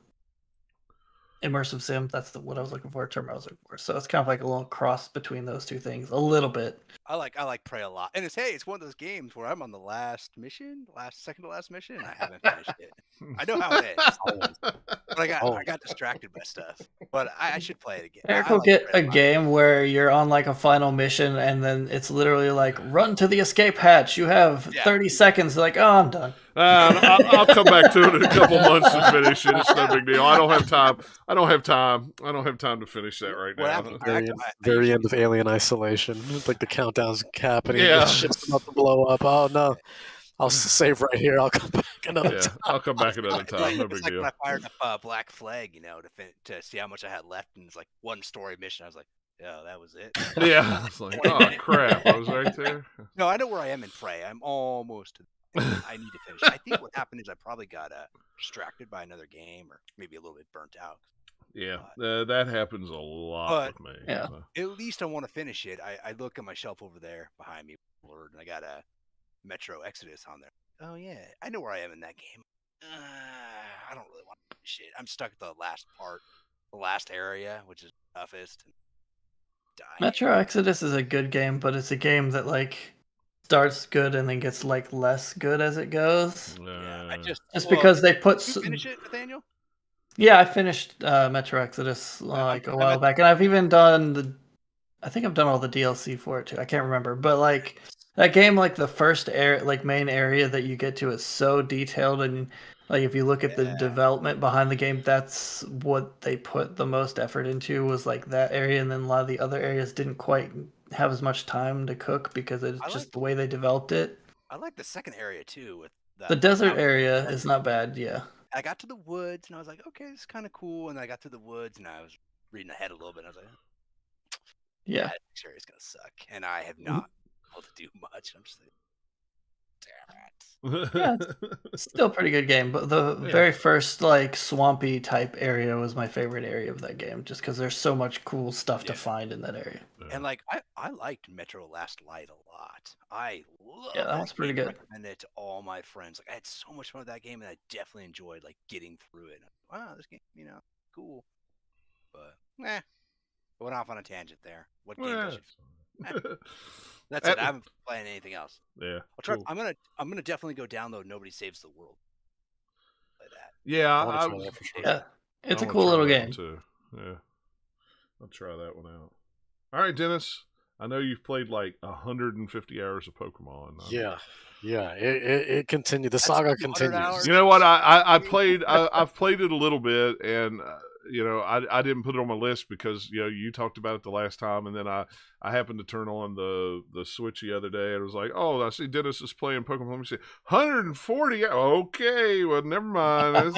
immersive sim. That's what I was looking for, term I was looking for. So it's kind of like a little cross between those two things, a little bit. I like Prey a lot, and it's one of those games where I'm on the second to last mission, and I haven't finished it. I know how it is, but I got distracted by stuff. But I should play it again. Eric will get a game where you're on like a final mission, and then it's literally like run to the escape hatch. You have 30 seconds. Like, oh, I'm done. I'll come back to it in a couple months and finish it. It's no big deal. I don't have time. I don't have time to finish that right now. Very end of Alien Isolation. Like the countdown's happening. The ship's about to blow up. Oh no. I'll save right here. I'll come back another time. I'll come back another time. No big deal. When I fired up Black Flag, to see how much I had left, and it's like one story mission. I was like, oh, that was it. Yeah. It's like, oh crap, I was right there. No, I know where I am in Prey. I'm almost to I need to finish. I think what happened is I probably got distracted by another game, or maybe a little bit burnt out. Yeah, that happens a lot with me. Yeah. So. At least I want to finish it. I look at my shelf over there behind me, Lord, and I got a Metro Exodus on there. Oh yeah, I know where I am in that game. I don't really want to finish it. I'm stuck at the last part, the last area, which is toughest. And dying. Metro Exodus is a good game, but it's a game that like starts good and then gets like less good as it goes. Yeah, I just because they put. Did you finish it, Nathaniel? Yeah, I finished Metro Exodus like a while back, and I've even done I think I've done all the DLC for it too. I can't remember, but like that game, like the first main area that you get to is so detailed, and like if you look at the development behind the game, that's what they put the most effort into was like that area, and then a lot of the other areas didn't quite have as much time to cook because it's just the way they developed it. I like the second area too with the desert area is not bad. Yeah. I got to the woods and I was like, okay, this is kind of cool. And then I got to the woods and I was reading ahead a little bit. And I was like, yeah, this area is gonna suck, and I have not been able to do much. I'm just like, yeah, it's still a pretty good game, but the very first like swampy type area was my favorite area of that game, just because there's so much cool stuff to find in that area. And like I liked Metro Last Light a lot. I love that was pretty good. I recommend it to all my friends. Like I had so much fun with that game, and I definitely enjoyed like getting through it. Wow, this game, cool. But I went off on a tangent there. What game I should? That's it. I haven't played anything else. Yeah. I'll try. Cool. I'm gonna definitely go download Nobody Saves the World. Play that. Yeah, yeah, it's a cool little game too. Yeah, I'll try that one out. All right, Dennis. I know you've played like 150 hours of Pokemon. Yeah. It continued. The saga continues. You know what? I've played it a little bit, and I didn't put it on my list because you talked about it the last time, and then I happened to turn on the Switch the other day, and it was like, oh, I see Dennis is playing Pokemon. Let me see, 140. Okay, well, never mind.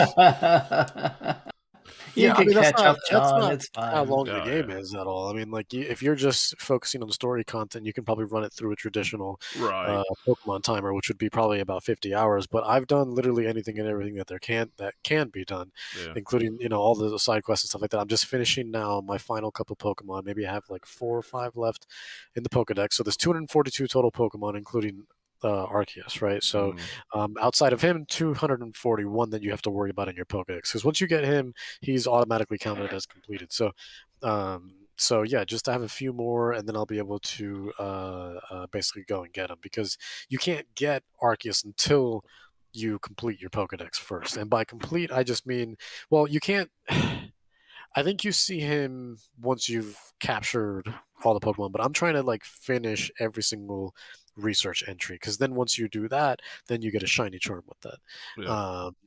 You can catch up, John. It's fine. How long the game is at all. I mean, like if you're just focusing on the story content, you can probably run it through a traditional Pokemon timer, which would be probably about 50 hours. But I've done literally anything and everything that can be done, including all the side quests and stuff like that. I'm just finishing now my final couple Pokemon. Maybe I have like 4 or 5 left in the Pokedex. So there's 242 total Pokemon, including Arceus, right? So outside of him, 241 that you have to worry about in your Pokedex, because once you get him, he's automatically counted as completed. So yeah, just to have a few more, and then I'll be able to basically go and get him, because you can't get Arceus until you complete your Pokedex first. And by complete, I just mean, well, you can't. I think you see him once you've captured all the Pokemon, but I'm trying to like finish every single research entry, because then once you do that, then you get a shiny charm with that,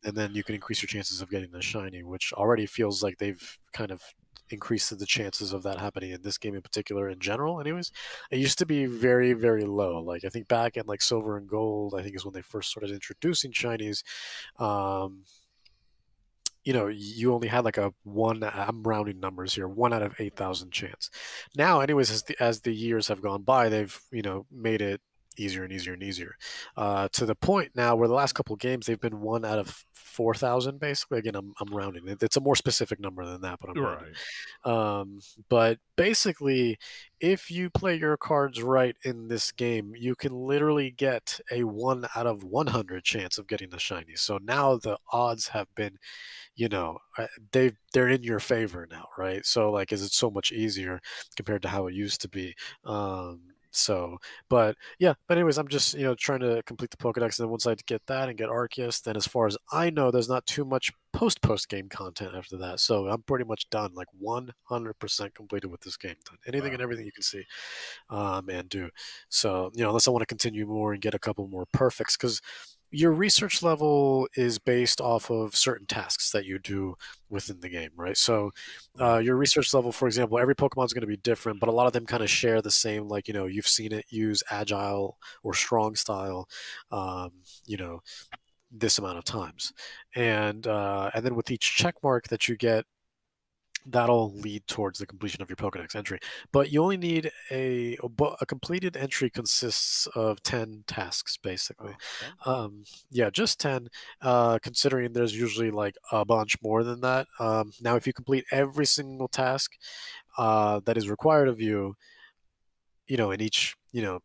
and then you can increase your chances of getting a shiny, which already feels like they've kind of increased the chances of that happening in this game in particular. In general, anyways, it used to be very, very low. Like I think back in like Silver and Gold, I think is when they first started introducing shinies. You only had like a one, I'm rounding numbers here, 1 out of 8,000 chance. Now, anyways, as the years have gone by, they've, made it easier and easier and easier, to the point now where the last couple of games, they've been 1 out of 4,000, basically. Again, I'm rounding it. It's a more specific number than that, but I'm rounding. But basically, if you play your cards right in this game, you can literally get a 1 out of 100 chance of getting a shiny. So now the odds have been, they're in your favor now, right? So like, is it so much easier compared to how it used to be? But anyways, I'm just trying to complete the Pokedex, and then once I get that and get Arceus, then as far as I know, there's not too much post game content after that. So I'm pretty much done, like 100% completed with this game. Done anything and everything you can see, and do. So unless I want to continue more and get a couple more perfects, because your research level is based off of certain tasks that you do within the game, right? So your research level, for example, every Pokemon is going to be different, but a lot of them kind of share the same, like, you've seen it use agile or strong style, this amount of times. And then with each check mark that you get that'll lead towards the completion of your Pokédex entry. But you only need a completed entry consists of 10 tasks, basically. Oh, 10? Yeah, just 10, considering there's usually like a bunch more than that. Now, if you complete every single task that is required of you, in each,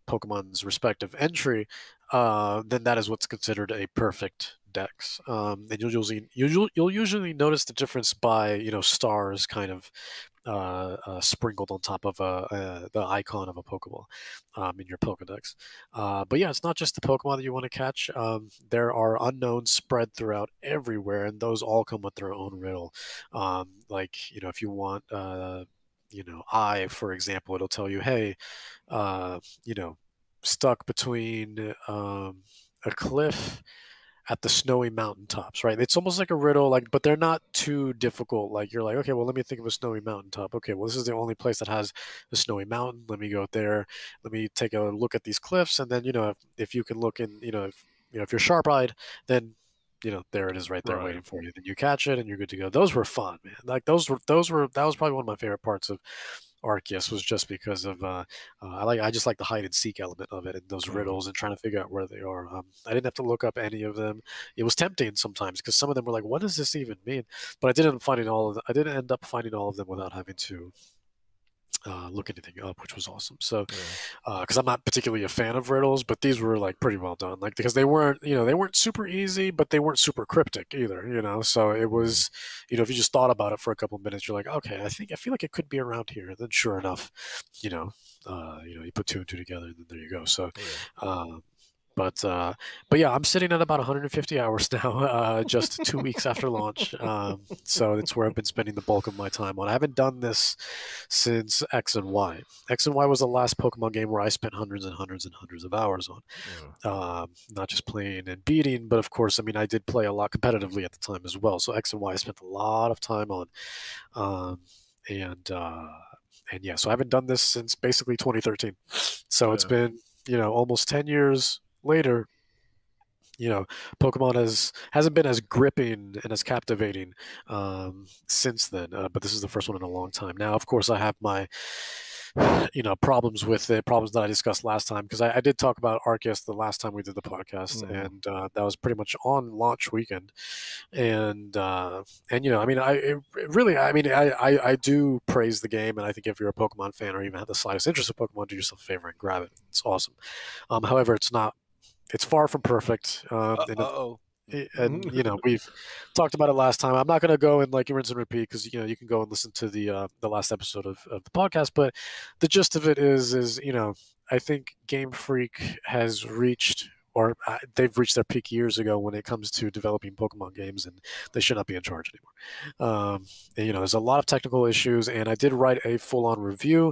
Pokemon's respective entry, then that is what's considered a perfect dex. And you'll usually notice the difference by, stars kind of sprinkled on top of the icon of a Pokeball in your Pokedex. But yeah, it's not just the Pokemon that you want to catch. There are unknowns spread throughout everywhere, and those all come with their own riddle. Like, if you want, for example, it'll tell you, hey, uh, you know, stuck between a cliff at the snowy mountaintops, right? It's almost like a riddle, like, but they're not too difficult. Like, you're like, okay, well, let me think of a snowy mountaintop. Okay, well, this is the only place that has a snowy mountain. Let me go there. Let me take a look at these cliffs, and then, if you can look in, if you're sharp-eyed, then, there it is right there waiting for you. Then you catch it, and you're good to go. Those were fun, man. Like, that was probably one of my favorite parts of Arceus, was just because of I just like the hide and seek element of it, and those riddles and trying to figure out where they are. I didn't have to look up any of them. It was tempting sometimes because some of them were like, "What does this even mean?" But I didn't end up finding all of them without having to look anything up, which was awesome. So, because I'm not particularly a fan of riddles, but these were like pretty well done. Like, because they weren't super easy, but they weren't super cryptic either. So it was, if you just thought about it for a couple of minutes, you're like, okay, I feel like it could be around here. And then sure enough, you put two and two together, and then there you go. So, but yeah, I'm sitting at about 150 hours now, just 2 weeks after launch. So that's where I've been spending the bulk of my time on. I haven't done this since X and Y. X and Y was the last Pokemon game where I spent hundreds and hundreds and hundreds of hours on. Not just playing and beating, but of course, I mean, I did play a lot competitively at the time as well. So X and Y I spent a lot of time on. And yeah, so I haven't done this since basically 2013. So it's been, almost 10 years later. Pokemon hasn't been as gripping and as captivating since then. But this is the first one in a long time. Now, of course, I have my problems with it, problems that I discussed last time, because I did talk about Arceus the last time we did the podcast, and that was pretty much on launch weekend. And I mean, I do praise the game, and I think if you're a Pokemon fan or even have the slightest interest in Pokemon, do yourself a favor and grab it. It's awesome. However, it's far from perfect. And we've talked about it last time. I'm not going to go and like rinse and repeat, because you can go and listen to the last episode of the podcast. But the gist of it is I think Game Freak has reached, or they've reached their peak years ago when it comes to developing Pokemon games, and they should not be in charge anymore. And, there's a lot of technical issues, and I did write a full-on review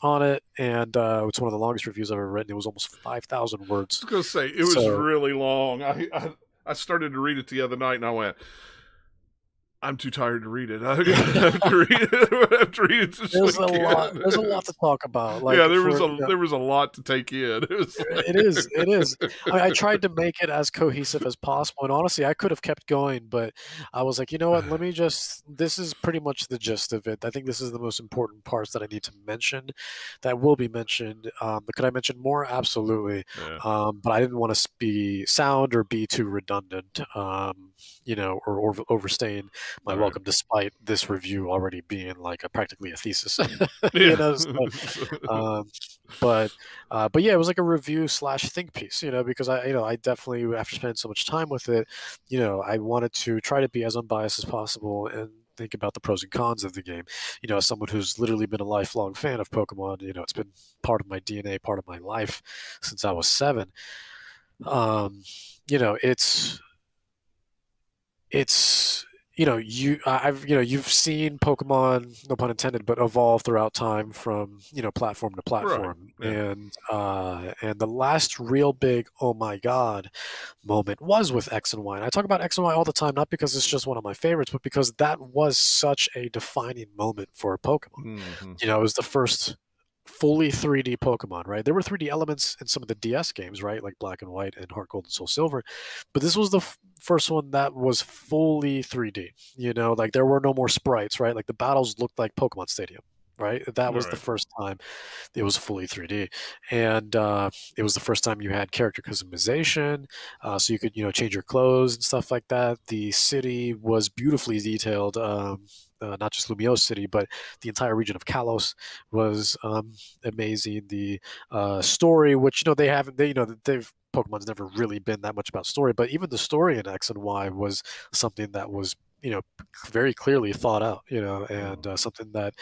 on it, and it's one of the longest reviews I've ever written. It was almost 5,000 words. I was going to say, it was really long. I started to read it the other night, and I went, I'm too tired to read it. I have to read it. I have to read it this weekend. There's a lot to talk about. Like, there was a lot to take in. It is. I tried to make it as cohesive as possible, and honestly, I could have kept going, but I was like, you know what? This is pretty much the gist of it. I think this is the most important parts that I need to mention, that will be mentioned. Could I mention more? Absolutely. Yeah. But I didn't want to be too redundant, or overstaying my welcome, despite this review already being like practically a thesis. But yeah, it was like a review / think piece, because I definitely, after spending so much time with it, I wanted to try to be as unbiased as possible and think about the pros and cons of the game. As someone who's literally been a lifelong fan of Pokemon, it's been part of my DNA, part of my life since I was 7. It's you've seen Pokemon, no pun intended, but evolve throughout time from platform to platform. Right. Yeah. And the last real big oh my god moment was with X and Y. And I talk about X and Y all the time, not because it's just one of my favorites, but because that was such a defining moment for Pokemon. Mm-hmm. It was the first fully 3D Pokemon, right? There were 3D elements in some of the DS games, right? Like Black and White and Heart Gold and Soul Silver. But this was the first one that was fully 3D. Like there were no more sprites, right? Like the battles looked like Pokemon Stadium, right? That was the Right. first time it was fully 3D. And it was the first time you had character customization. So you could, change your clothes and stuff like that. The city was beautifully detailed. Not just Lumiose City, but the entire region of Kalos was amazing. The story, which they've Pokemon's never really been that much about story, but even the story in X and Y was something that was very clearly thought out, and something that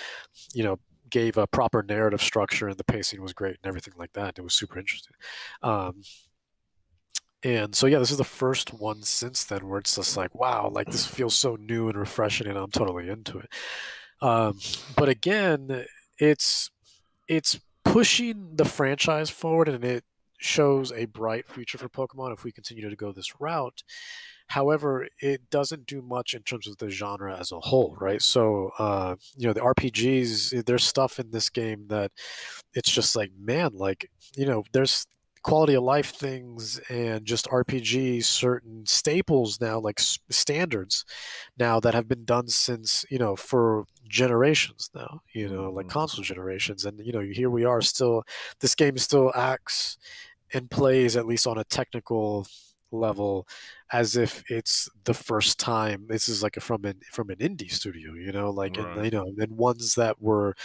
gave a proper narrative structure, and the pacing was great and everything like that. It was super interesting. And so, yeah, this is the first one since then where it's just like, wow, like this feels so new and refreshing, and I'm totally into it. But again, it's pushing the franchise forward, and it shows a bright future for Pokemon if we continue to go this route. However, it doesn't do much in terms of the genre as a whole, right? So, the RPGs, there's stuff in this game that it's just like, man, like, there's quality of life things and just RPG certain staples now, like standards now that have been done since, for generations now, like console generations. And, here we are still, this game still acts and plays, at least on a technical level, as if it's the first time this is like from an indie studio, like, and Right. and ones that were,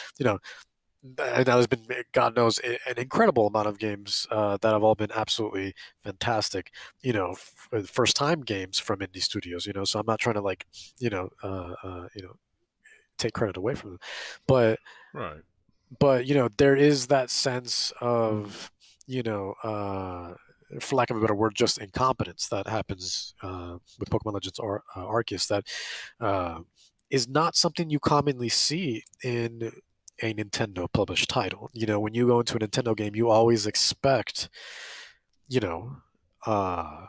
and there's been, God knows, an incredible amount of games that have all been absolutely fantastic, first time games from indie studios, so I'm not trying to like, take credit away from them, but Right. there is that sense of, for lack of a better word, just incompetence that happens with Pokemon Legends Arceus that is not something you commonly see in a Nintendo published title. When you go into a Nintendo game, you always expect, you know, uh,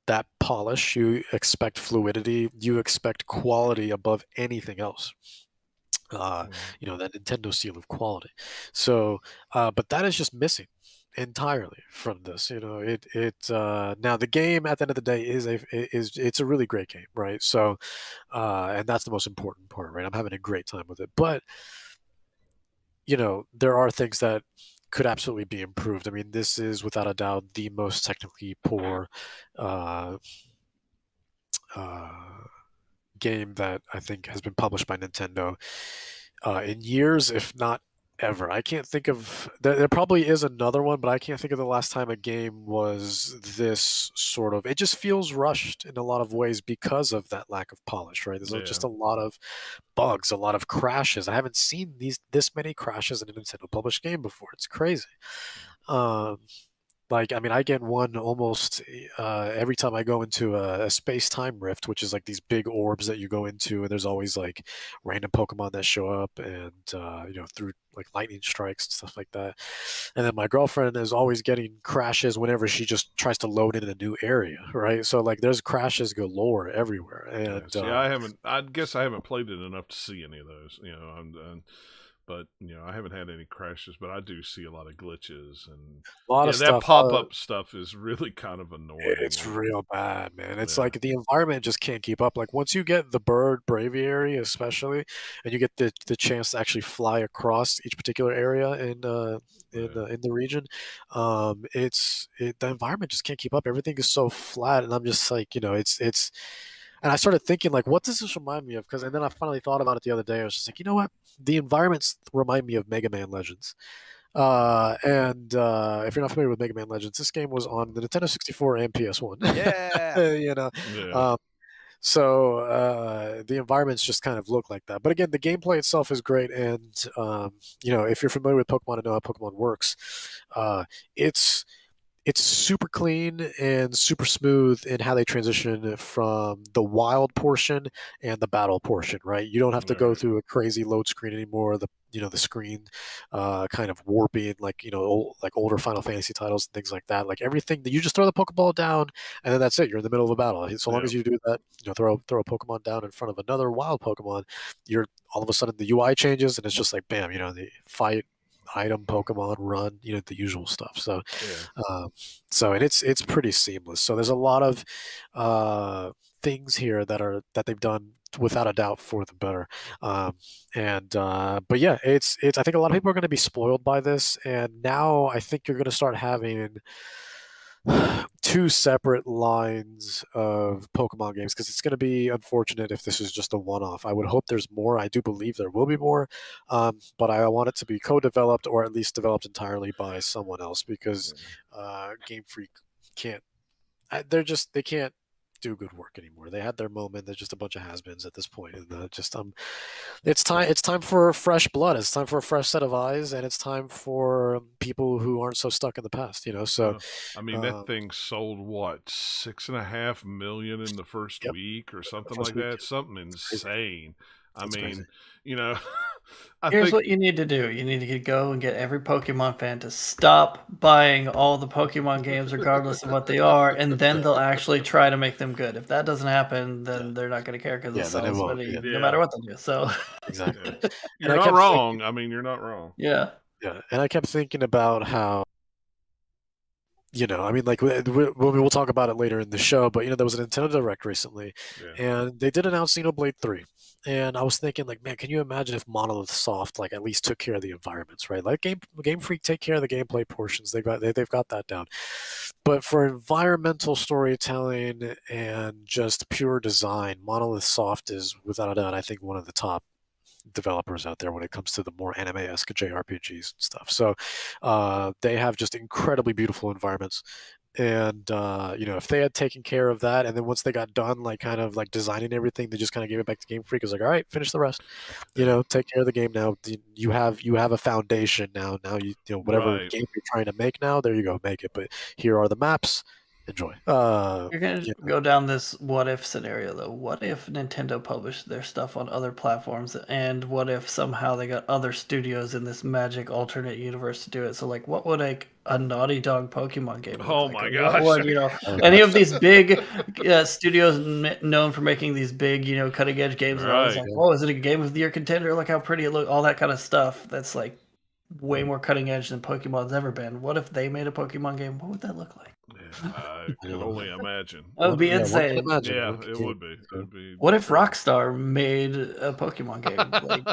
that polish, you expect fluidity, you expect quality above anything else. That Nintendo seal of quality. So, but that is just missing entirely from this. Now the game at the end of the day it's a really great game, right? So, and that's the most important part, right? I'm having a great time with it, but there are things that could absolutely be improved. I mean, this is without a doubt the most technically poor uh, uh, game that I think has been published by Nintendo in years, if not ever. I can't think of there probably is another one, but I can't think of the last time a game was this sort of. It just feels rushed in a lot of ways because of that lack of polish, right? There's just a lot of bugs, a lot of crashes. I haven't seen this many crashes in a Nintendo published game before. It's crazy. Like, I mean, I get one almost every time I go into a space-time rift, which is like these big orbs that you go into, and there's always like random Pokemon that show up, and through like lightning strikes and stuff like that. And then my girlfriend is always getting crashes whenever she just tries to load in a new area, right? So like, there's crashes galore everywhere, and See, I guess I haven't played it enough to see any of those. But I haven't had any crashes, but I do see a lot of glitches, and a lot of that stuff. pop-up stuff is really kind of annoying. It's real bad, man. It's like the environment just can't keep up. Like once you get the bird braviary, especially, and you get the chance to actually fly across each particular area in the region, the environment just can't keep up. Everything is so flat, and I'm just like, it's. And I started thinking, like, what does this remind me of? And then I finally thought about it the other day. I was just like, you know what? The environments remind me of Mega Man Legends. And if you're not familiar with Mega Man Legends, this game was on the Nintendo 64 and PS1. Yeah. So the environments just kind of look like that. But again, the gameplay itself is great, and if you're familiar with Pokemon and know how Pokemon works, it's super clean and super smooth in how they transition from the wild portion and the battle portion, right? You don't have to go through a crazy load screen anymore. The screen kind of warping, like like older Final Fantasy titles and things like that. Like everything that you just throw the Pokeball down, and then that's it. You're in the middle of a battle. So long as you do that, throw a Pokemon down in front of another wild Pokemon, you're all of a sudden the UI changes and it's just like bam, the fight item Pokemon run, the usual stuff. So, Yeah. and it's pretty seamless. So there's a lot of things here that they've done without a doubt for the better. But yeah, it's I think a lot of people are going to be spoiled by this, and now I think you're going to start having two separate lines of Pokemon games, because it's going to be unfortunate if this is just a one-off. I would hope there's more. I do believe there will be more, but I want it to be co-developed or at least developed entirely by someone else, because Game Freak can't. They can't do good work anymore. They had their moment. They're just a bunch of has-beens at this point, and it's time for fresh blood. It's time for a fresh set of eyes, and it's time for people who aren't so stuck in the past. So I mean, that thing sold what, 6.5 million in the first Yep. week or something First like week. that? Something insane. That's I mean, crazy. Here's what you need to do. You need to go and get every Pokemon fan to stop buying all the Pokemon games, regardless of what they are, and then they'll actually try to make them good. If that doesn't happen, then they're not going to care, because they'll then sell it as won't. many Yeah. no matter what they do. So Exactly. You're I not kept wrong. I mean, you're not wrong. yeah. Yeah, and I kept thinking about how, I mean, like we'll talk about it later in the show, but there was a Nintendo Direct recently, Yeah. and they did announce Xenoblade 3, and I was thinking, like, man, can you imagine if Monolith Soft like at least took care of the environments, right? Like Game Freak take care of the gameplay portions, they've got that down, but for environmental storytelling and just pure design, Monolith Soft is without a doubt, I think, one of the top developers out there when it comes to the more anime-esque JRPGs and stuff. So they have just incredibly beautiful environments. And if they had taken care of that, and then once they got done, like kind of like designing everything, they just kind of gave it back to Game Freak. It was like, all right, finish the rest. Take care of the game now. You have a foundation now. Now whatever Right. game you're trying to make now, there you go, make it. But here are the maps. Enjoy. You're going to go down this what if scenario, though. What if Nintendo published their stuff on other platforms, and what if somehow they got other studios in this magic alternate universe to do it? So, like, what would a Naughty Dog Pokemon game look Oh like? my What would, gosh. any of these big studios known for making these big, cutting edge games, and always Right. like, oh, is it a game of the year contender? Look how pretty it looks, all that kind of stuff. That's like way more cutting edge than Pokemon's ever been. What if they made a Pokemon game? What would that look like? Yeah, I can only imagine. That would be One can insane. imagine. Yeah, One can it game. would be. It'd be What if incredible. Rockstar made a Pokemon game? Like,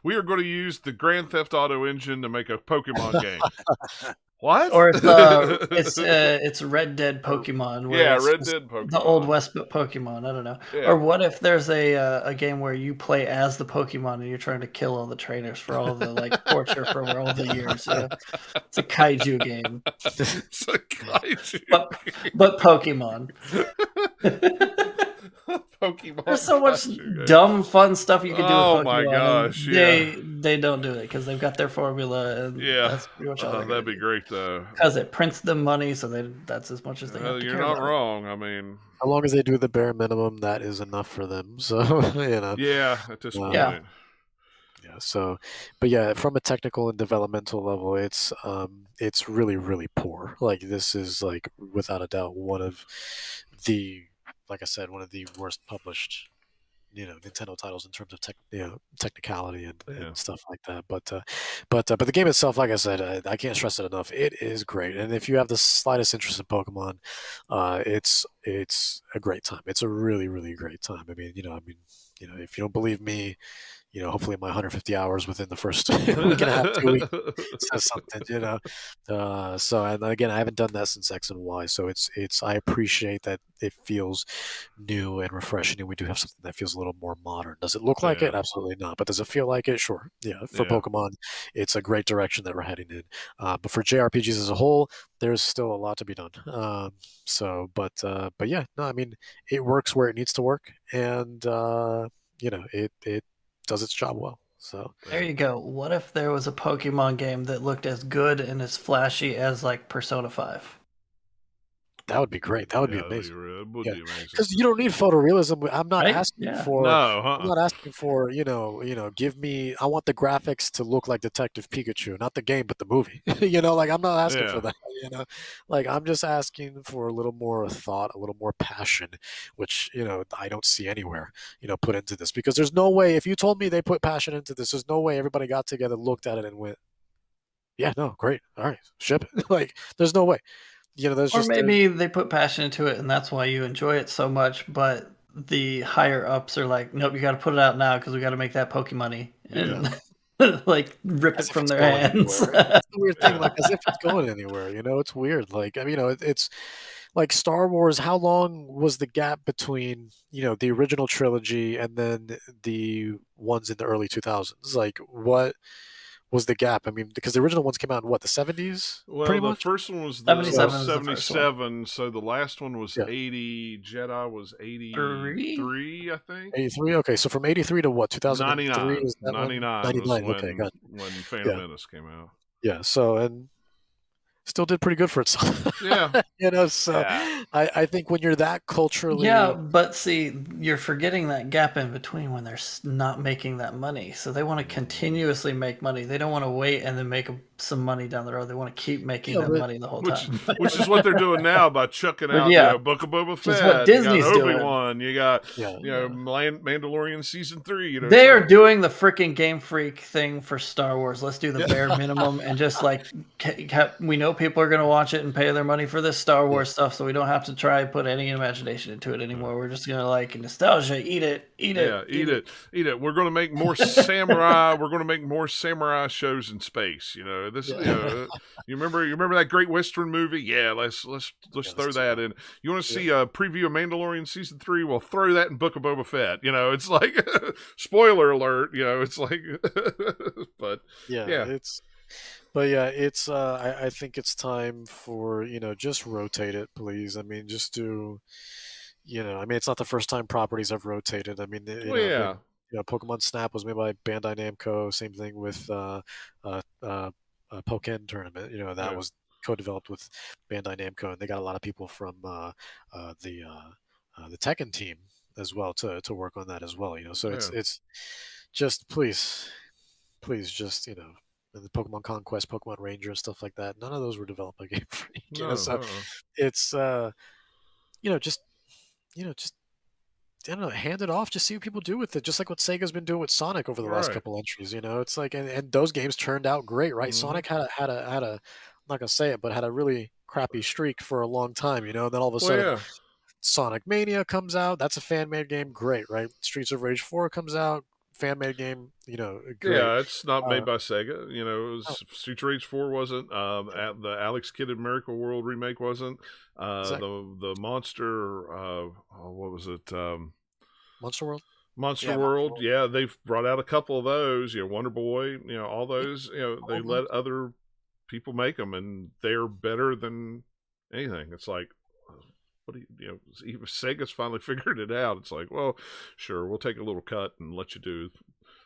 We are going to use the Grand Theft Auto engine to make a Pokemon game. What? or it's Red Dead Pokemon. Where Yeah, it's Red just Dead Pokemon. the Old West Pokemon. I don't know. Yeah. Or what if there's a game where you play as the Pokemon and you're trying to kill all the trainers for all the torture for all the years? It's a kaiju game. It's a kaiju but Pokemon. Pokemon. There's so much dumb, fun stuff you can do with Pokemon. Oh my gosh! They don't do it because they've got their formula, and that's pretty much all. That'd be great though. Because it prints them money, so that's as much as they have to You're care not about wrong. I mean, as long as they do the bare minimum, that is enough for them. So Yeah, at this point. Yeah. Yeah. So, but yeah, from a technical and developmental level, it's really, really poor. Like, this is, like, without a doubt one of the, like I said, one of the worst published Nintendo titles in terms of technicality and stuff like that. But the game itself, like I said, I can't stress it enough. It is great, and if you have the slightest interest in Pokemon, it's a great time. It's a really, really great time. I mean, if you don't believe me, hopefully my 150 hours within the first week and a half, 2 weeks says something, So, and again, I haven't done that since X and Y, so I appreciate that it feels new and refreshing, and we do have something that feels a little more modern. Does it look like it? Absolutely not. But does it feel like it? Sure. Yeah. For Pokemon, it's a great direction that we're heading in. But for JRPGs as a whole, there's still a lot to be done. But yeah, no, I mean, it works where it needs to work, and it does its job well. So There you go. What if there was a Pokemon game that looked as good and as flashy as like Persona 5? that would be great. That would be amazing. It would be amazing. Because you don't need photorealism. I'm not asking for. I'm not asking for. Give me. I want the graphics to look like Detective Pikachu, not the game, but the movie. Like, I'm not asking for that. Like, I'm just asking for a little more thought, a little more passion, which I don't see anywhere. Put into this, because there's no way. If you told me they put passion into this, there's no way everybody got together, looked at it, and went, Yeah, no, great. All right, ship it. Like, there's no way. There's Or just maybe they put passion into it, and that's why you enjoy it so much. But the higher ups are like, nope, you got to put it out now because we got to make that Poke money, and like rip as it if from it's their going hands. anywhere. It's the weird thing, like as if it's going anywhere. It's weird. Like I mean, it's like Star Wars. How long was the gap between the original trilogy and then the ones in the early 2000s? Like what was the gap? I mean, because the original ones came out in what, the 70s, Well, pretty the much. first one was the So 77 is the first one. 77, so the last one was yeah, 80. Jedi was Three? 83, I think. 83. Okay, so from 83 to what, 2003? 99. Is that when? 99 was 99. Okay, when gotcha. Phantom Yeah, Menace came out. yeah. So and still did pretty good for itself. Yeah. So Yeah. I think when you're that Yeah, culturally, but see, you're forgetting that gap in between when they're not making that money. So they want to continuously make money. They don't want to wait and then make some money down the road. They want to keep making that but money the whole Which time. which is what they're doing now by chucking But out, yeah, Book of Boba which is what Fett, you got Disney's doing. Obi-Wan, you got yeah, Mandalorian season 3, it's They like, are doing the freaking Game Freak thing for Star Wars. Let's do the yeah, bare minimum and just like we know people are going to watch it and pay their money for this Star Wars stuff, so we don't have to try and put any imagination into it anymore. We're just going to like nostalgia, eat it, eat yeah, it, eat it. We're going to make more samurai. We're going to make more samurai shows in space. This. yeah. You remember that great Western movie? Yeah, let's throw that in. You want to see a preview of Mandalorian season 3? Well, throw that in Book of Boba Fett. It's like spoiler alert. It's like, but Yeah, yeah, it's I think it's time for just rotate it, please. I mean, just do I mean, it's not the first time properties have rotated. I mean, well, yeah, Pokemon Snap was made by Bandai Namco. Same thing with Pokken Tournament. That yeah, was co-developed with Bandai Namco, and they got a lot of people from the Tekken team as well to work on that as well. So yeah. it's just please just and the Pokemon Conquest, Pokemon Ranger, and stuff like that. None of those were developed by Game Freak. No, So it's just just I don't know, hand it off, just see what people do with it. Just like what Sega's been doing with Sonic over the last right. couple entries. It's like, and those games turned out great, right? Mm-hmm. Sonic had a I'm not gonna say it, but had a really crappy streak for a long time. And then all of a Well, sudden, yeah. Sonic Mania comes out. That's a fan made game, great, right? Streets of Rage 4 comes out, fan made game, great. Yeah, it's not made Uh, by Sega. It oh, was Streets of Rage 4 wasn't. The Alex Kidd in Miracle World remake wasn't. exactly. The Monster. What was it? Monster World. Monster Yeah, World. Monster Yeah, they've brought out a couple of those. Wonder Boy. All those. They Mhm. let other people make them, and they're better than anything. It's like, what do even Sega's finally figured it out. It's like, well, sure, we'll take a little cut and let you do.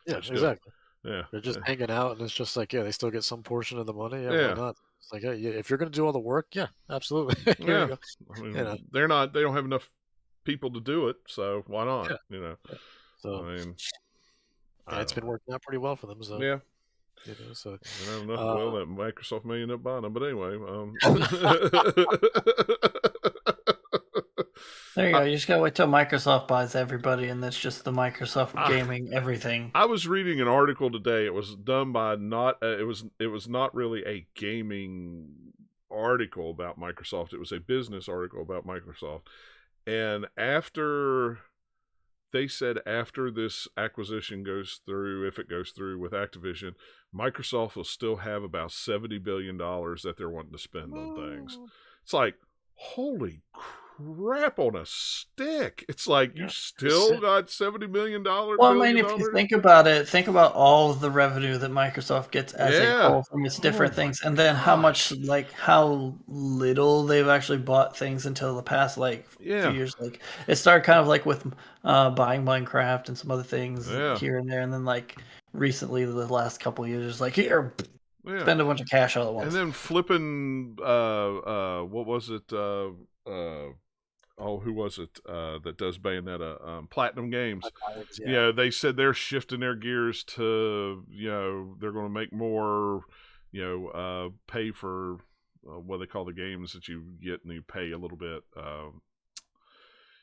Yeah, Let you do it. exactly. Yeah, They're just yeah, hanging out, and it's just like, yeah, they still get some portion of the money. Yeah, why yeah. not? It's like, yeah, if you're gonna do all the work, yeah, absolutely. Here you Yeah. go. I You know, mean, they don't have enough people to do it, so why not? yeah. Yeah. I So mean, yeah, I it's don't been working out pretty well for them. So know. Yeah. so I don't know. Well, uh, that Microsoft may end up buying them, but anyway. There you go. You just gotta wait till Microsoft buys everybody, and that's just the Microsoft I, gaming everything. I was reading an article today. It was done by not. It was not really a gaming article about Microsoft. It was a business article about Microsoft. And they said after this acquisition goes through, if it goes through with Activision, Microsoft will still have about $70 billion that they're wanting to spend on things. It's like, holy crap on a stick. It's like, you still got $70 million. Well, I mean, if you think about it, think about all of the revenue that Microsoft gets as a whole from its different things, and then how much, how little they've actually bought things until the past, few years. Like, it started kind of like with buying Minecraft and some other things here and there, and then, recently, the last couple of years, just like, here, spend a bunch of cash all at once. And then flipping, what was it, who was it that does Bayonetta? Platinum Games. yeah. They said they're shifting their gears to, they're going to make more, pay for what they call the games that you get and you pay a little bit.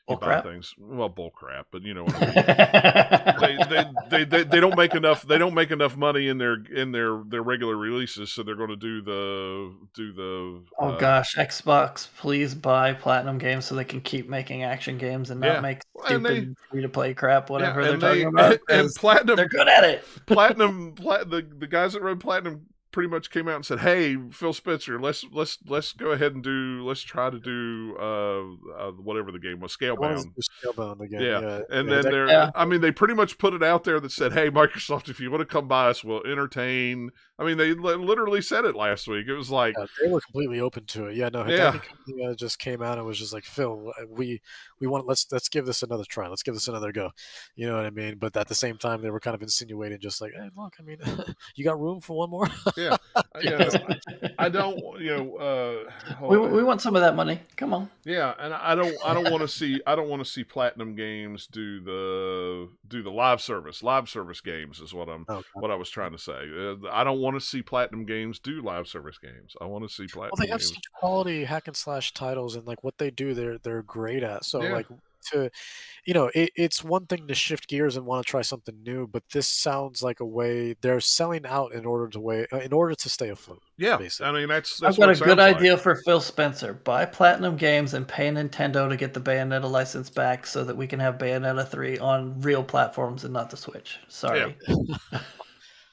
you buy crap. things. Well, bull crap, but you know what I mean. they don't make enough. They don't make enough money in their regular releases, so they're going to do the. Oh gosh, Xbox, please buy Platinum Games so they can keep making action games and not make stupid free-to-play crap, whatever they're talking about. And Platinum, they're good at it. The guys that run Platinum pretty much came out and said, "Hey, Phil Spencer, let's go ahead and let's try to do whatever the game was, Scalebound." Scalebound again. Yeah. And then I mean, they pretty much put it out there that said, "Hey, Microsoft, if you want to come by us, we'll entertain." I mean, they literally said it last week. It was like they were completely open to it. Yeah, no, Hideki just came out and was just like, "Phil, we want let's give this another try. Let's give this another go." You know what I mean? But at the same time, they were kind of insinuating, just like, "Hey, look, I mean, you got room for one more?" Yeah, I don't. We want some of that money. Come on. Yeah, and I don't want to see Platinum Games do the live service games is what I was trying to say. I don't want to see Platinum Games do live service games. I want to see Platinum. Well, they have such quality hack and slash titles, and like what they do, they're great at. So like it's one thing to shift gears and want to try something new, but this sounds like a way they're selling out in order to stay afloat. Yeah, basically. I mean that's I've got a good idea for Phil Spencer. Buy Platinum Games and pay Nintendo to get the Bayonetta license back so that we can have Bayonetta 3 on real platforms and not the Switch. Sorry. Yeah.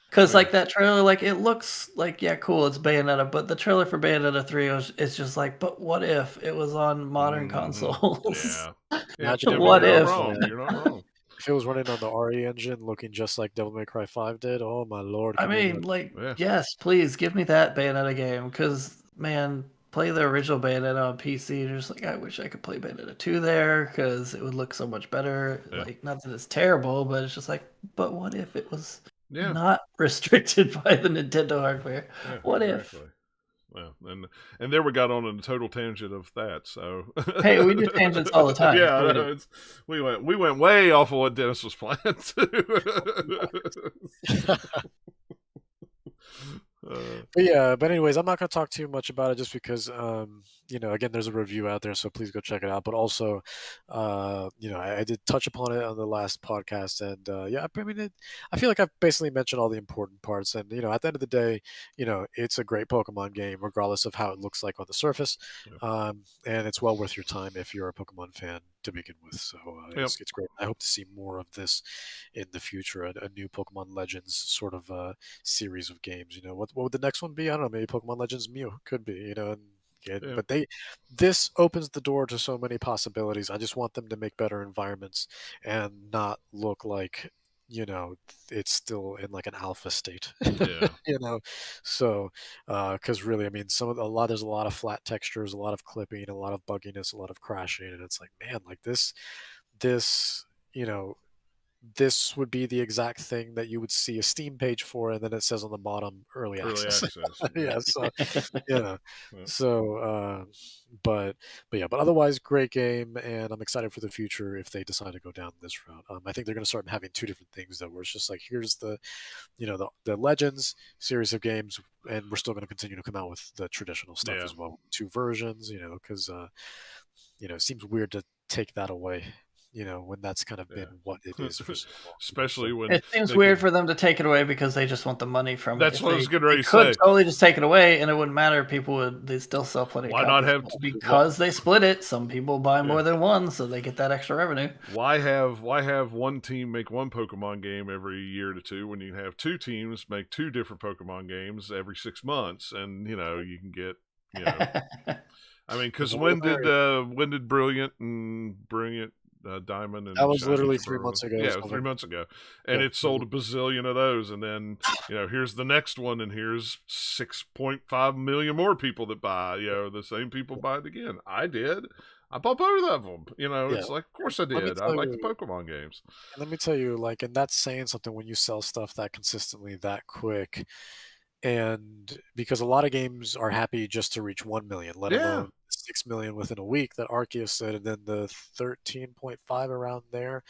Because like that trailer, like it looks like cool, it's Bayonetta, but the trailer for Bayonetta 3 it's just like, but what if it was on modern consoles? Yeah. What if? You're not wrong. If it was running on the RE engine, looking just like Devil May Cry 5 did, oh my lord! I mean, yes, please give me that Bayonetta game, because man, play the original Bayonetta on PC. Just like I wish I could play Bayonetta 2 there, because it would look so much better. Yeah. Like not that it's terrible, but it's just like, but what if it was? Yeah. Not restricted by the Nintendo hardware. Yeah, what if? Well, and there we got on a total tangent of that. So hey, we do tangents all the time. Yeah, we went way off of what Dennis was planning to. But anyways, I'm not going to talk too much about it just because, again, there's a review out there, so please go check it out. But also, I did touch upon it on the last podcast, and I mean, I feel like I've basically mentioned all the important parts. And at the end of the day, it's a great Pokemon game, regardless of how it looks like on the surface, and it's well worth your time if you're a Pokemon fan to begin with. So it's great. I hope to see more of this in the future, a new Pokemon Legends sort of series of games. What would the next one be? I don't know, maybe Pokemon Legends Mew could be, but this opens the door to so many possibilities. I just want them to make better environments and not look like it's still in like an alpha state. So because really, I mean, there's a lot of flat textures, a lot of clipping, a lot of bugginess, a lot of crashing, and it's like, man, like this this would be the exact thing that you would see a Steam page for, and then it says on the bottom early access. But otherwise, great game, and I'm excited for the future if they decide to go down this route. I think they're going to start having two different things though, where it's just like, here's the Legends series of games, and we're still going to continue to come out with the traditional stuff as well, 2 versions, because it seems weird to take that away. When that's kind of been what it is for so long. Especially when it seems weird for them to take it away because they just want the money from it. That's what I was getting ready to say. They could totally just take it away and it wouldn't matter. They still sell plenty of copies. Why not have because they split it, some people buy more than one, so they get that extra revenue. Why have one team make one Pokemon game every year to 2 when you have 2 teams make 2 different Pokemon games every 6 months, and you can get I mean, because when did Brilliant Diamond and that was literally 3 months ago. Yeah, it was 3 months ago, and it sold a bazillion of those. And then here's the next one, and here's 6.5 million more people that buy. The same people buy it again. I did. I bought both of them. It's like, of course I did. I like the Pokemon games. And let me tell you, and that's saying something when you sell stuff that consistently, that quick. And because a lot of games are happy just to reach 1 million, let alone 6 million within a week that Arceus said, and then the 13.5 around there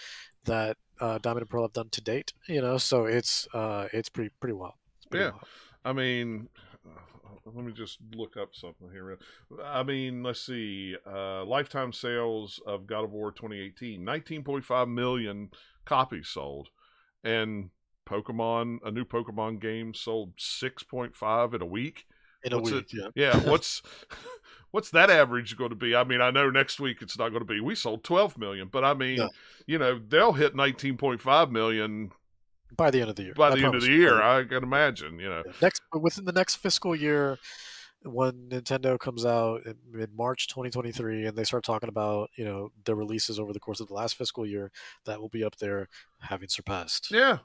that Diamond and Pearl have done to date. So it's pretty wild. It's pretty wild. I mean, let me just look up something here. I mean, let's see. Lifetime sales of God of War 2018, 19.5 million copies sold, and a new Pokemon game sold 6.5 in a week. In a week, yeah. Yeah, what's that average going to be? I mean, I know next week it's not going to be. We sold 12 million, but I mean, they'll hit 19.5 million by the end of the year. By the end of the year, I can imagine. Within the next fiscal year, when Nintendo comes out in March 2023, and they start talking about the releases over the course of the last fiscal year, that will be up there, having surpassed. Yeah.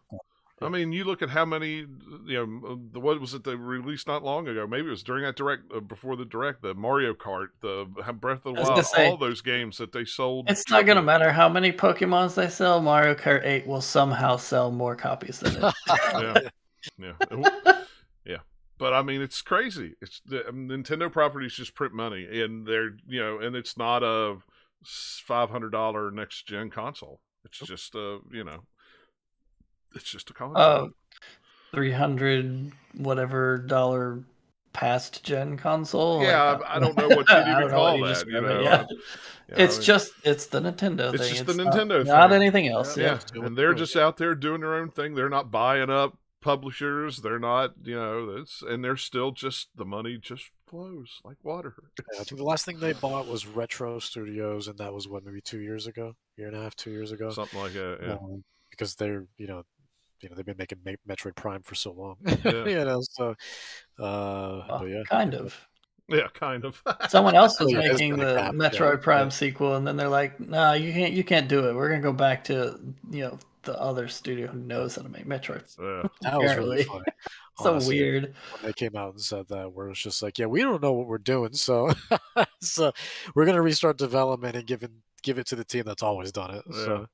I mean, you look at how many, what was it they released not long ago? Maybe it was during that direct, before the direct, the Mario Kart, the Breath of the Wild, all those games that they sold. It's not going to matter how many Pokemons they sell. Mario Kart 8 will somehow sell more copies than it. Yeah. But I mean, it's crazy. It's the Nintendo properties just print money, and they're and it's not a $500 next gen console. It's just it's just a console. $300 whatever dollar past gen console. Yeah, I don't know what you'd even call that. It's the Nintendo thing. It's just the Nintendo thing. Not anything else. Yeah. And they're just out there doing their own thing. They're not buying up publishers. They're not, and they're still just, the money just flows like water. Yeah, I think the last thing they bought was Retro Studios, and that was maybe 2 years ago, year and a half, 2 years ago. Something like that, yeah. Because they're, they've been making Metroid Prime for so long. Kind of. Yeah, kind of. Someone else was making the Metroid Prime sequel, and then they're like, "No, you can't do it. We're gonna go back to the other studio who knows how to make Metroid." That was really funny. So weird when they came out and said that, where it's just like, we don't know what we're doing, so so we're gonna restart development and give it to the team that's always done it. Yeah. So.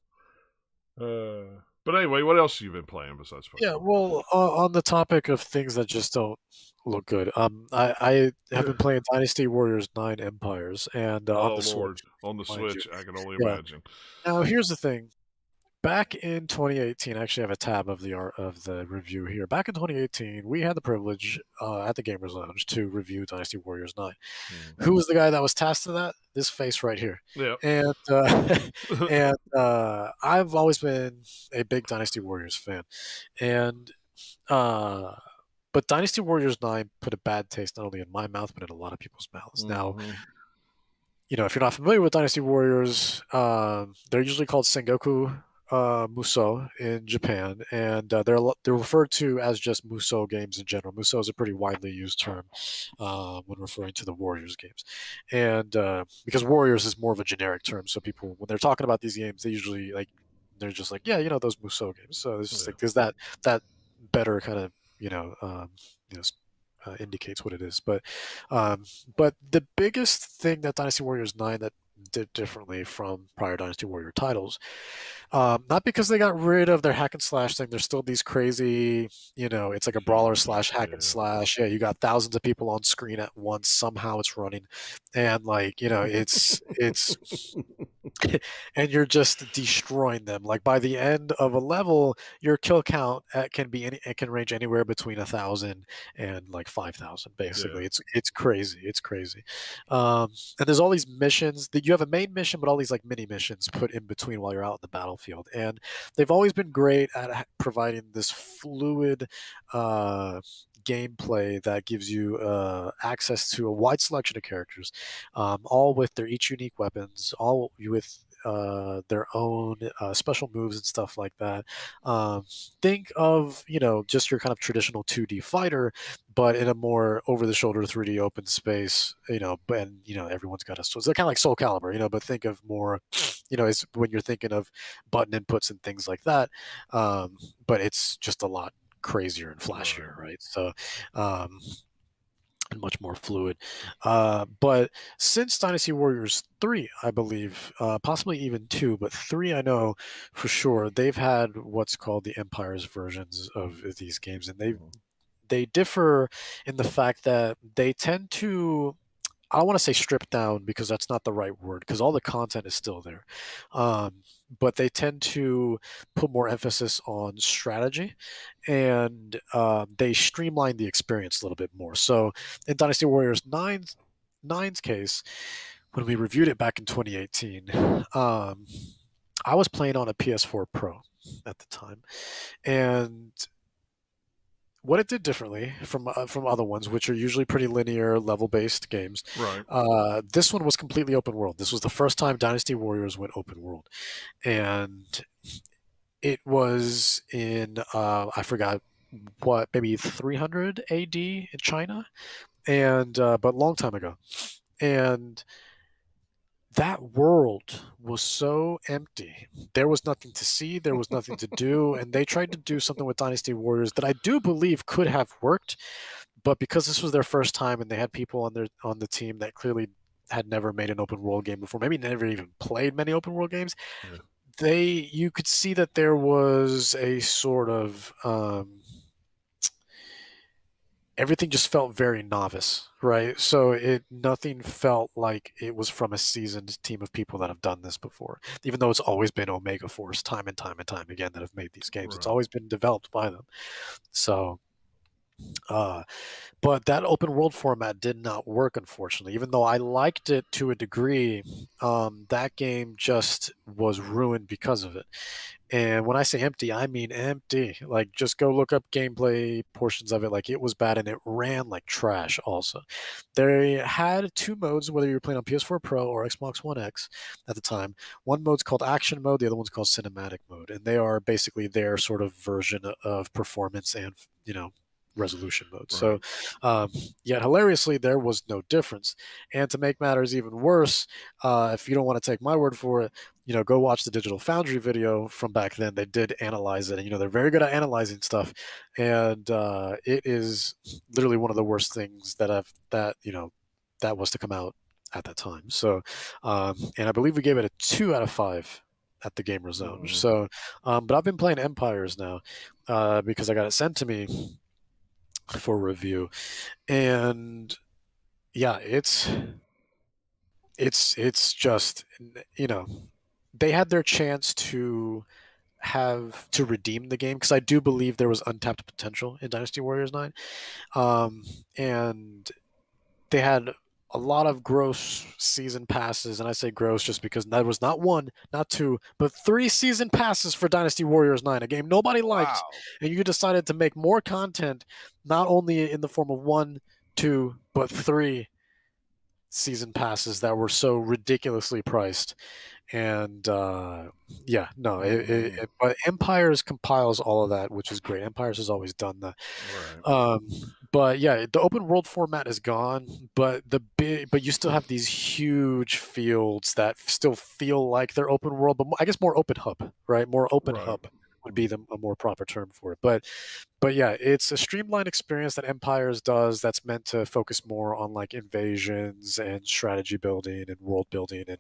But anyway, what else have you been playing besides Pokemon? Yeah, well, on the topic of things that just don't look good, I have been playing Dynasty Warriors 9 Empires, and on the Switch. On the Switch, I can only imagine. Now, here's the thing. Back in 2018, I actually have a tab of the review here. Back in 2018, we had the privilege at the Gamers Lounge to review Dynasty Warriors 9. Who was the guy that was tasked to that? This face right here. Yeah. And I've always been a big Dynasty Warriors fan, but Dynasty Warriors 9 put a bad taste not only in my mouth but in a lot of people's mouths. Now, if you're not familiar with Dynasty Warriors, they're usually called Sengoku Musou in Japan, and they're referred to as just Musou games in general. Musou is a pretty widely used term when referring to the Warriors games, and because Warriors is more of a generic term, so people, when they're talking about these games, they usually they're just like, those Musou games. So it's just there's that better kind of indicates what it is. But the biggest thing that Dynasty Warriors 9 that did differently from prior Dynasty Warrior titles, not because they got rid of their hack and slash thing. There's still these crazy, it's like a brawler / hack and slash. Yeah, you got thousands of people on screen at once. Somehow it's running, and it's and you're just destroying them. Like by the end of a level, your kill count it can range anywhere between 1,000 and 5,000. Basically, it's crazy. It's crazy. And there's all these missions that you have a main mission, but all these mini missions put in between while you're out in the battlefield. And they've always been great at providing this fluid gameplay that gives you access to a wide selection of characters, all with their each unique weapons, all with their own special moves and stuff like that. Think of just your kind of traditional 2D fighter, but in a more over-the-shoulder 3D open space. And everyone's got so it's kind of like Soul Calibur, but think of more, it's when you're thinking of button inputs and things like that. But it's just a lot crazier and flashier, right? So and much more fluid. But since Dynasty Warriors 3, I believe, possibly even 2, but 3 I know for sure, they've had what's called the Empires versions of these games, and they differ in the fact that they tend to, I don't want to say stripped down because that's not the right word, because all the content is still there. But they tend to put more emphasis on strategy, and they streamline the experience a little bit more. So in Dynasty Warriors 9's case, when we reviewed it back in 2018, I was playing on a PS4 Pro at the time, and what it did differently from other ones, which are usually pretty linear, level-based games, Right. this one was completely open world. This was the first time Dynasty Warriors went open world, and it was in I forgot what, maybe 300 AD in China, and but long time ago, and that world was so empty. There was nothing to see, there was nothing to do, and they tried to do something with Dynasty Warriors that I do believe could have worked, but because this was their first time and they had people on the team that clearly had never made an open world game before, maybe never even played many open world games, Yeah. you could see that there was a sort of everything just felt very novice, right? So nothing felt like it was from a seasoned team of people that have done this before. Even though it's always been Omega Force time and time and time again that have made these games. It's Right. always been developed by them. So but that open world format did not work, unfortunately. Even though I liked it to a degree, that game just was ruined because of it. And when I say empty, I mean empty. Like, just go look up gameplay portions of it. Like, it was bad, and it ran like trash also. They had two modes, whether you were playing on PS4 Pro or Xbox One X at the time. One mode's called action mode, the other one's called cinematic mode. And they are basically their sort of version of performance and, resolution mode. Right. So, yet hilariously, there was no difference. And to make matters even worse, if you don't want to take my word for it, go watch the Digital Foundry video from back then. They did analyze it, and they're very good at analyzing stuff. And it is literally one of the worst things that was to come out at that time. So, and I believe we gave it a 2 out of 5 at the Gamer Zone. Mhm. So, but I've been playing Empires now because I got it sent to me for review, and yeah, it's just they had their chance to redeem the game, because I do believe there was untapped potential in Dynasty Warriors 9, and they had a lot of gross season passes, and I say gross just because that was not one, not two, but 3 season passes for Dynasty Warriors 9, a game nobody liked, Wow. and you decided to make more content, not only in the form of 1, 2, but 3 season passes that were so ridiculously priced. And yeah, no, but Empires compiles all of that, which is great. Empires has always done that. Right. But yeah, the open world format is gone, but but you still have these huge fields that still feel like they're open world, but I guess more open hub, right? More open Right. hub would be a more proper term for it. But yeah, it's a streamlined experience that Empires does that's meant to focus more on like invasions and strategy building and world building and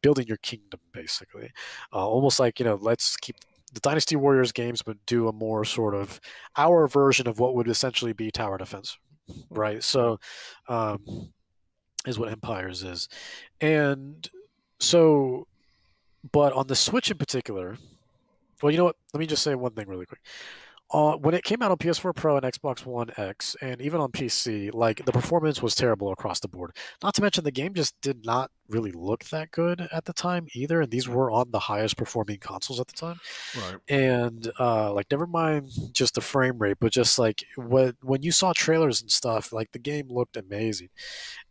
building your kingdom, basically. Almost like, let's keep the Dynasty Warriors games, but do a more sort of our version of what would essentially be tower defense, right? So, is what Empires is. And so, but on the Switch in particular, well, you know what? Let me just say one thing really quick. When it came out on PS4 Pro and Xbox One X, and even on PC, like, the performance was terrible across the board. Not to mention the game just did not really look that good at the time either, and these were on the highest performing consoles at the time. Right. And like, never mind just the frame rate, but just like when you saw trailers and stuff, like, the game looked amazing.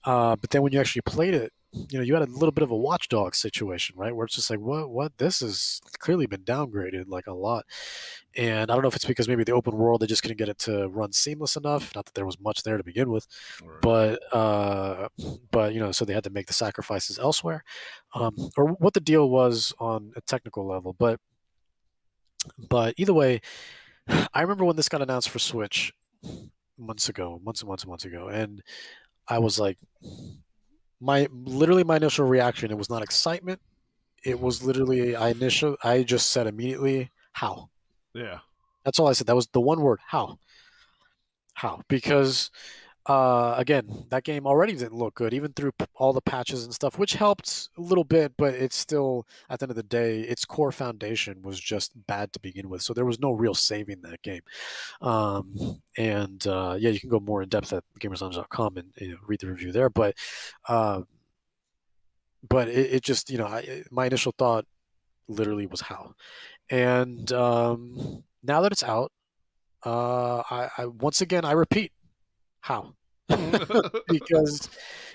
But then when you actually played it, you had a little bit of a watchdog situation, right? Where it's just like, what? This has clearly been downgraded like a lot. And I don't know if it's because maybe the open world, they just couldn't get it to run seamless enough. Not that there was much there to begin with, Right. but so they had to make the sacrifices elsewhere, or what the deal was on a technical level. But either way, I remember when this got announced for Switch months and months ago, and I was like, my initial reaction, it was not excitement. It was literally, I just said immediately, how? Yeah. That's all I said. That was the one word, how? Because Again, that game already didn't look good, even through all the patches and stuff, which helped a little bit, but it's still, at the end of the day, its core foundation was just bad to begin with. So there was no real saving that game. Yeah, you can go more in depth at gamerslounge.com and read the review there. Uh, but it just, my initial thought literally was how. And now that it's out, I once again I repeat, how? Because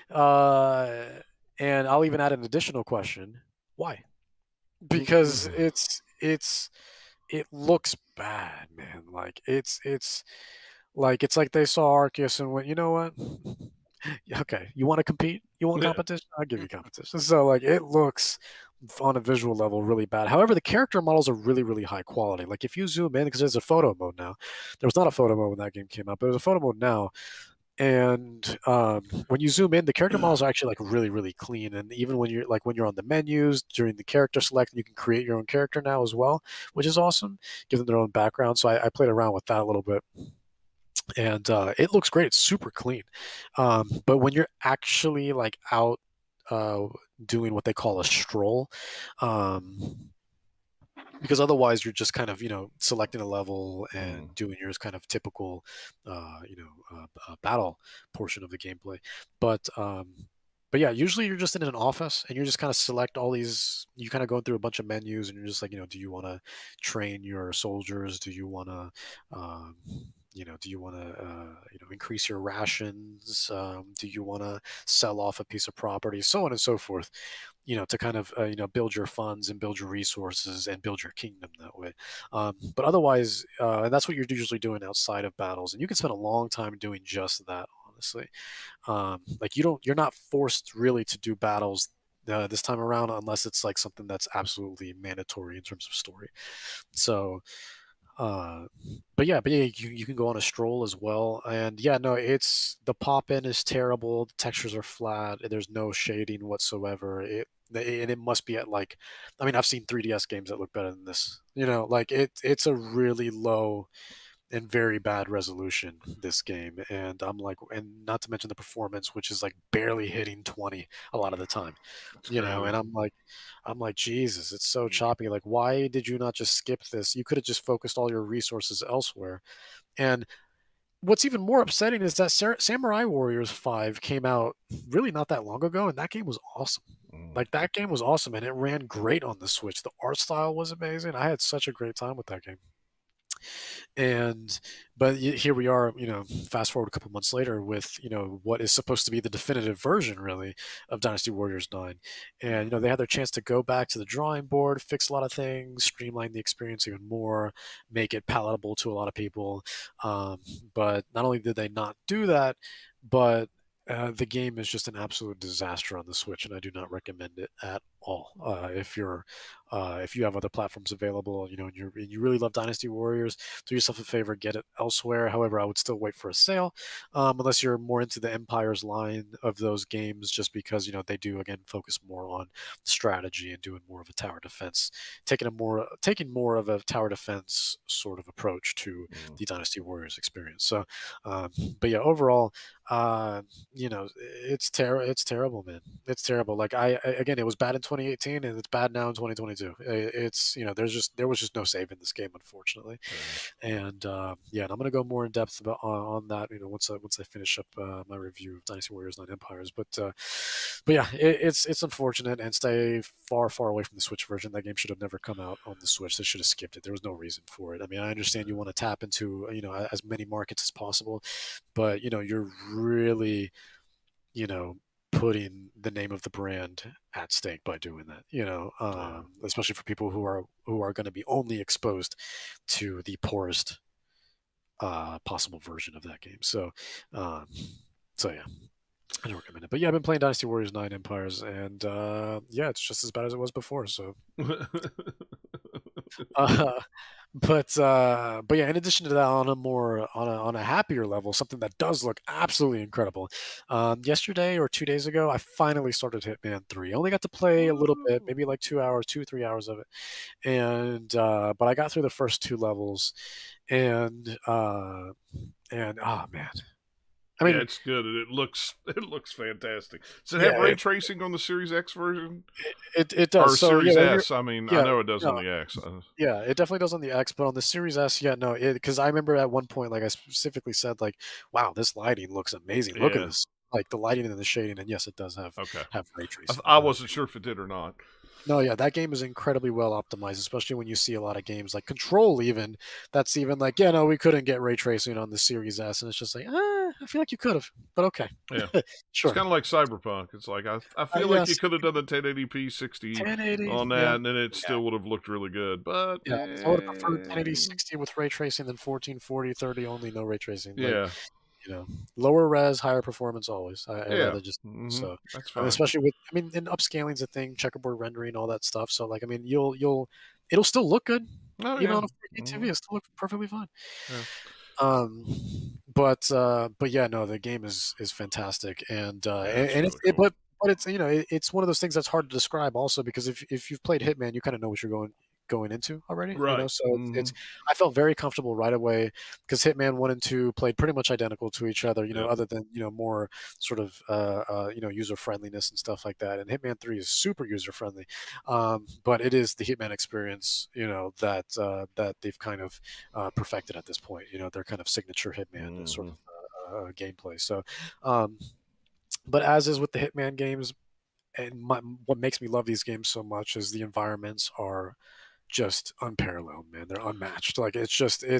and I'll even add an additional question: why? Because it looks bad, man. Like it's like they saw Arceus and went, you know what? Yeah, okay, you want to compete? You want Yeah. competition? I'll give you competition. So like it looks on a visual level really bad. However, the character models are really, really high quality. Like if you zoom in, because there's a photo mode now. There was not a photo mode when that game came out, but there's a photo mode now. And when you zoom in, the character models are actually like really, really clean. And even when you're on the menus during the character select, you can create your own character now as well, which is awesome. Give them their own background. So I played around with that a little bit, and it looks great. It's super clean. But when you're actually like out doing what they call a stroll, because otherwise you're just kind of selecting a level and doing your kind of typical battle portion of the gameplay. But yeah, usually you're just in an office and you're just kind of select all these. You kind of go through a bunch of menus and you're just like, do you want to train your soldiers? Do you want to do you want to increase your rations? Do you want to sell off a piece of property? So on and so forth, to kind of build your funds and build your resources and build your kingdom that way. But otherwise, and that's what you're usually doing outside of battles, and you can spend a long time doing just that, honestly. Like you're not forced really to do battles this time around unless it's like something that's absolutely mandatory in terms of story. So uh, but yeah, you can go on a stroll as well, and yeah, no, it's the pop in is terrible. The textures are flat. There's no shading whatsoever. And it must be at like, I mean, I've seen 3DS games that look better than this. Like it's a really low and very bad resolution, this game, and I'm like, and not to mention the performance, which is like barely hitting 20 a lot of the time. And I'm like, Jesus, it's so choppy. Like, why did you not just skip this? You could have just focused all your resources elsewhere. And what's even more upsetting is that Samurai Warriors 5 came out really not that long ago, and that game was awesome. Like that game was awesome, and it ran great on the Switch. The art style was amazing. I had such a great time with that game. But here we are, fast forward a couple months later with what is supposed to be the definitive version, really, of Dynasty Warriors 9. And they had their chance to go back to the drawing board, fix a lot of things, streamline the experience even more, make it palatable to a lot of people. But not only did they not do that, but the game is just an absolute disaster on the Switch, and I do not recommend it at all. If you have other platforms available, and you really love Dynasty Warriors, do yourself a favor, get it elsewhere. However, I would still wait for a sale, unless you're more into the Empires line of those games, just because they do again focus more on strategy and doing more of a tower defense, taking more of a tower defense sort of approach to the Dynasty Warriors experience. So, but yeah, overall, it's terrible, man. It's terrible. Like again, it was bad in 2018 and it's bad now in 2022. It's there was just no saving this game, unfortunately. And yeah, and I'm gonna go more in depth on that once I finish up my review of Dynasty Warriors 9 Empires. But yeah, it's unfortunate, and stay far away from the Switch version. That game should have never come out on the Switch. They should have skipped it. There was no reason for it. I mean, I understand you want to tap into as many markets as possible, but you're really putting the name of the brand at stake by doing that. Especially for people who are going to be only exposed to the poorest possible version of that game. So yeah, I don't recommend it. But yeah, I've been playing Dynasty Warriors 9 Empires, and yeah, it's just as bad as it was before. So but yeah, in addition to that, on a happier level, something that does look absolutely incredible. Yesterday or 2 days ago, I finally started Hitman 3. I only got to play a little bit, maybe like 2 3 hours of it, and but I got through the first two levels, and oh man, I mean, it's good, and it looks fantastic. Does it have ray tracing on the Series X version? It does. Or So Series S? I mean, I know it does on no, the X. yeah, it definitely does on the X, but on the Series S, no, because I remember at one point, like I specifically said, like, wow, this lighting looks amazing. Look at Yeah. this, like the lighting and the shading, and yes, it does have ray tracing. I wasn't sure if it did or not. No, yeah, that game is incredibly well optimized, especially when you see a lot of games like Control, even that's even like, yeah, no, we couldn't get ray tracing on the Series S, and it's just like, I feel like you could have, but okay, Yeah, sure. It's kind of like CyberPunk. It's like I feel like you could have done the 1080p 60 1080 on that, and then it still would have looked really good. But I would have preferred 1080 60 with ray tracing than 1440 30 only, no ray tracing. Yeah. Like, lower res, higher performance always. I'd rather just so that's fine. especially with and upscaling's a thing, checkerboard rendering, all that stuff. So like it'll still look good. Even on a 4K TV, it'll still look perfectly fine. Yeah. But yeah, no, the game is fantastic, and it's really cool. But it's it's one of those things that's hard to describe also, because if you've played Hitman, you kind of know what you're going into already, right? So it's I felt very comfortable right away, because Hitman 1 and 2 played pretty much identical to each other, other than more sort of user friendliness and stuff like that. And Hitman 3 is super user friendly, but it is the Hitman experience, that they've kind of perfected at this point. Their kind of signature Hitman sort of gameplay. So, but as is with the Hitman games, and what makes me love these games so much is the environments are just unparalleled, man. They're unmatched. Like especially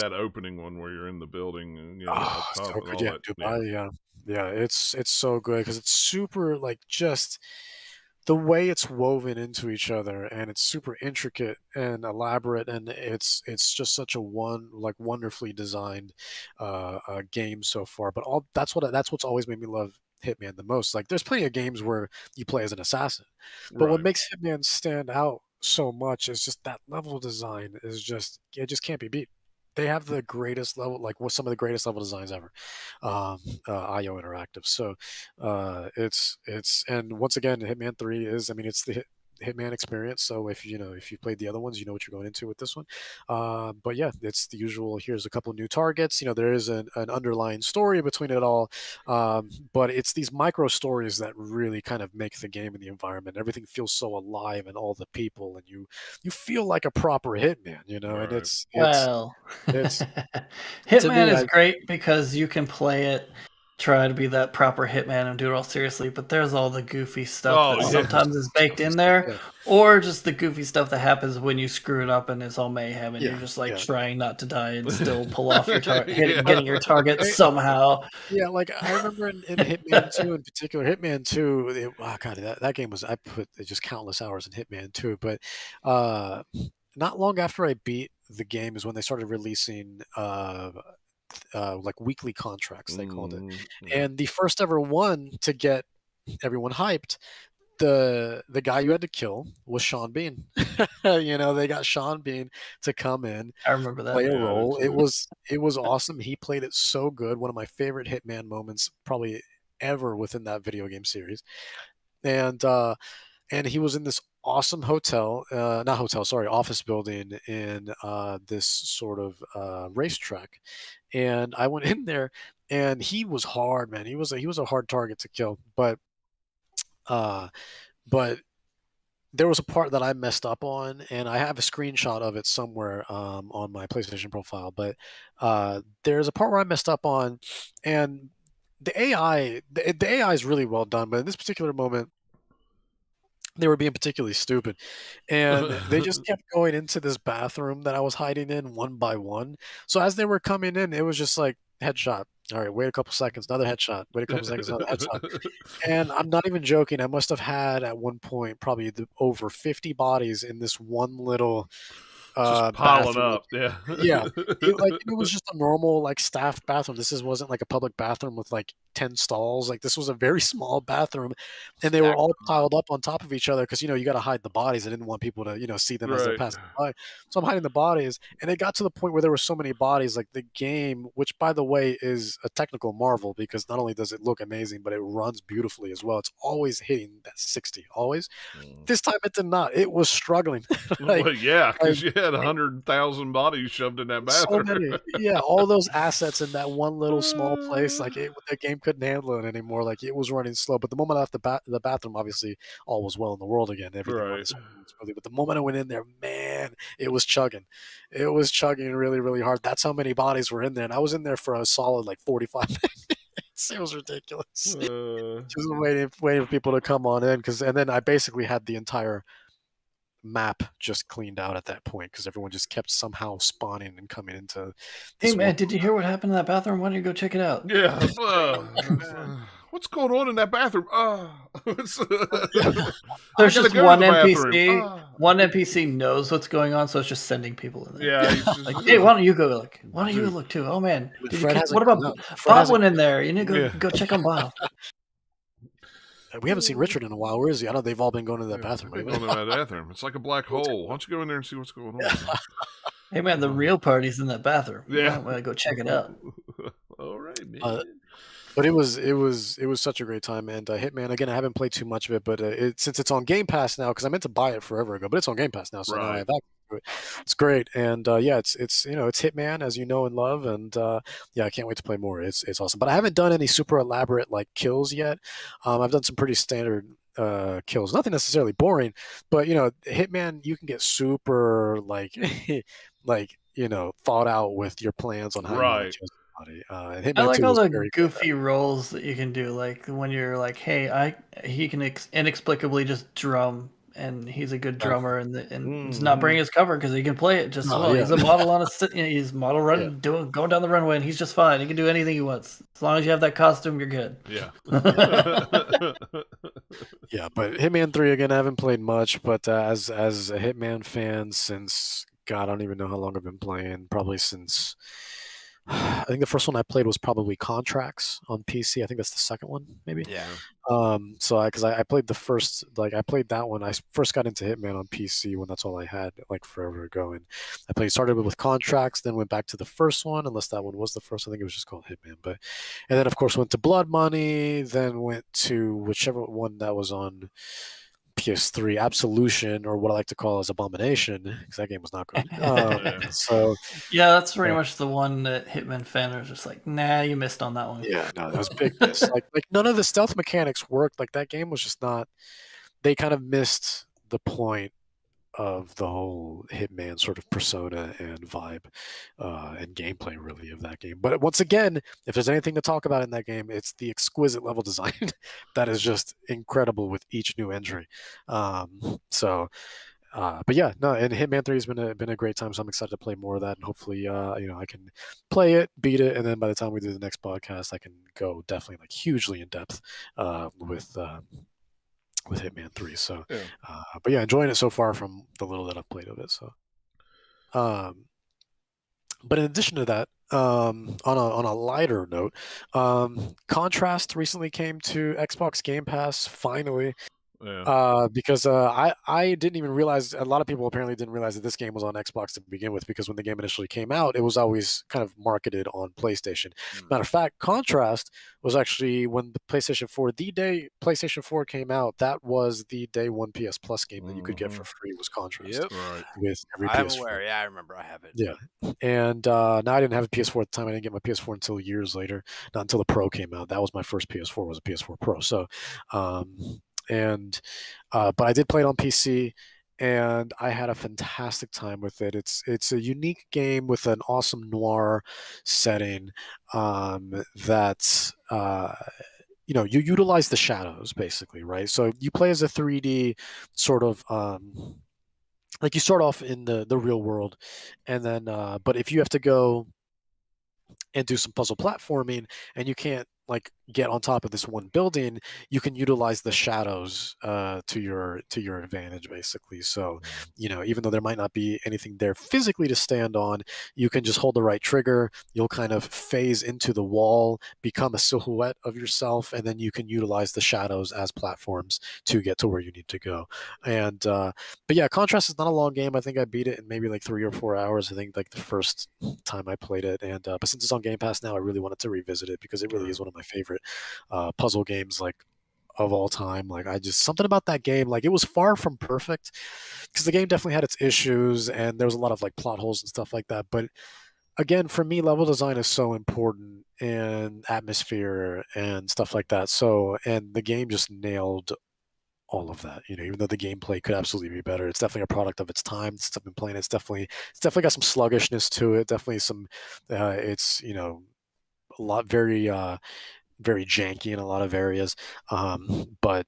that opening one where you're in the building and up top so and good. all Yeah, that. Dubai, yeah. It's so good because it's super, like, just the way it's woven into each other, and it's super intricate and elaborate, and it's just such a wonderfully designed game so far. But that's what's always made me love Hitman the most. Like, there's plenty of games where you play as an assassin, but what makes Hitman stand out so much is just that level design it just can't be beat. They have the greatest level, like some of the greatest level designs ever, IO Interactive. So it's and once again, Hitman 3 is, it's the Hitman experience. So if you played the other ones, you know what you're going into with this one. But yeah, it's the usual. Here's a couple new targets. There is an underlying story between it all, but it's these micro stories that really kind of make the game and the environment. Everything feels so alive, and all the people, and you feel like a proper Hitman. And it's Hitman is great because you can play it, try to be that proper Hitman and do it all seriously, but there's all the goofy stuff that sometimes is baked in there, or just the goofy stuff that happens when you screw it up and it's all mayhem, and you're just like trying not to die and still pull off your getting your target somehow. Yeah, like I remember in Hitman 2 in particular, Hitman 2, God, that game was, I put just countless hours in Hitman 2, but not long after I beat the game is when they started releasing like weekly contracts, they called it. And the first ever one to get everyone hyped, the guy you had to kill was Sean Bean. They got Sean Bean to come in. I remember that. Play a role. It was awesome. He played it so good. One of my favorite Hitman moments probably ever within that video game series. And he was in this awesome office building in this sort of racetrack. And I went in there, and he was hard, man. He was a hard target to kill. But there was a part that I messed up on, and I have a screenshot of it somewhere on my PlayStation profile. But there's a part where I messed up on, and the AI is really well done. But in this particular moment, they were being particularly stupid, and they just kept going into this bathroom that I was hiding in one by one. So as they were coming in, it was just like, headshot. All right, wait a couple seconds, another headshot. Wait a couple seconds, another headshot. And I'm not even joking. I must have had at one point probably over 50 bodies in this one little just piling bathroom. up. Yeah. It was just a normal, like, staff bathroom. Wasn't like a public bathroom with like 10 stalls. Like this was a very small bathroom, and they were all piled up on top of each other because you got to hide the bodies. I didn't want people to see them as they're passing by. So I'm hiding the bodies, and it got to the point where there were so many bodies. Like the game, which by the way is a technical marvel because not only does it look amazing, but it runs beautifully as well. It's always hitting that 60, always. This time it did not. It was struggling. Well, yeah, because you had 100,000 bodies shoved in that bathroom. So many, yeah, all those assets in that one little small place. Like the game couldn't handle it anymore. Like it was running slow. But the moment I left the bathroom, obviously all was well in the world again. Everything running smoothly. But the moment I went in there, man, it was chugging. It was chugging really, really hard. That's how many bodies were in there, and I was in there for a solid like 45 minutes. It was ridiculous. Just waiting for people to come on in, and then I basically had the entire map just cleaned out at that point because everyone just kept somehow spawning and coming into. Hey man, did you hear what happened in that bathroom? Why don't you go check it out? Yeah. What's going on in that bathroom? There's just one NPC. One NPC knows what's going on, so it's just sending people in there. Yeah. Like, hey, why don't you go look? Why don't you look too? Oh man, what about Bob went in there? You need to go check on Bob. We haven't seen Richard in a while. Where is he? I know they've all been going to that bathroom. Going to that bathroom. It's like a black hole. Why don't you go in there and see what's going on? Hey man, the real party's in that bathroom. Yeah, I'm gonna go check it out. All right, man. But it was such a great time. And Hitman, again, I haven't played too much of it, but since it's on Game Pass now, because I meant to buy it forever ago, but it's on Game Pass now, so now I have access to it. It's great, and it's Hitman, as you know and love, and I can't wait to play more. It's awesome. But I haven't done any super elaborate like kills yet. I've done some pretty standard kills, nothing necessarily boring, but Hitman, you can get super like thought out with your plans on how you want to kill somebody. I like all the goofy roles that you can do, like when you're like, hey, he can inexplicably just drum, and he's a good drummer, and he's not bringing his cover because he can play it just well. Yeah. He's a model on he's model running, going down the runway, and he's just fine. He can do anything he wants as long as you have that costume. You're good. Yeah. Yeah, but Hitman 3 again, I haven't played much, but as a Hitman fan since God, I don't even know how long I've been playing. Probably since I think the first one I played was probably Contracts on PC. I think that's the second one, maybe. Yeah. So I played the first, I played that one. I first got into Hitman on PC when that's all I had, like forever ago. And I started with Contracts, then went back to the first one, unless that one was the first. I think it was just called Hitman. And then of course went to Blood Money, then went to whichever one that was on PS3, Absolution, or what I like to call as Abomination, because that game was not good. So yeah, that's pretty much the one that Hitman fans are just like, nah, you missed on that one. Yeah, no, that was big miss. like none of the stealth mechanics worked. Like that game was just not. They kind of missed the point of the whole Hitman sort of persona and vibe and gameplay really of that game. But once again, if there's anything to talk about in that game, it's the exquisite level design that is just incredible with each new entry. But yeah, no, and Hitman 3 has been a great time, so I'm excited to play more of that, and hopefully I can play it, beat it, and then by the time we do the next podcast, I can go definitely like hugely in depth with Hitman 3. So but yeah, enjoying it so far from the little that I've played of it. So but in addition to that, on a lighter note, Contrast recently came to Xbox Game Pass finally. Because I didn't even realize, a lot of people apparently didn't realize that this game was on Xbox to begin with, because when the game initially came out, it was always kind of marketed on PlayStation. Matter of fact, Contrast was actually when the the day PlayStation 4 came out, that was the day one PS Plus game that you could get for free was Contrast. Right. With every I'm PS4. aware. Yeah, I remember. I have it. Yeah. And now I didn't have a PS4 at the time. I didn't get my PS4 until years later, not until the Pro came out. That was my first PS4, was a PS4 Pro. So but I did play it on PC, and I had a fantastic time with it. It's a unique game with an awesome noir setting that you utilize the shadows basically, right? So you play as a 3D sort of like you start off in the real world, and then but if you have to go and do some puzzle platforming, and you can't like get on top of this one building, you can utilize the shadows to your advantage, basically. So, even though there might not be anything there physically to stand on, you can just hold the right trigger. You'll kind of phase into the wall, become a silhouette of yourself, and then you can utilize the shadows as platforms to get to where you need to go. And but yeah, Contrast is not a long game. I think I beat it in maybe like 3 or 4 hours. I think like the first time I played it, and but since it's on Game Pass now, I really wanted to revisit it because it really is one of my favorite puzzle games, like of all time. Like I just something about that game, like it was far from perfect because the game definitely had its issues and there was a lot of like plot holes and stuff like that. But again, for me, level design is so important and atmosphere and stuff like that. So, and the game just nailed all of that. Even though the gameplay could absolutely be better, it's definitely a product of its time. Since I've been playing, it's definitely got some sluggishness to it. Definitely some, it's a lot very janky in a lot of areas. But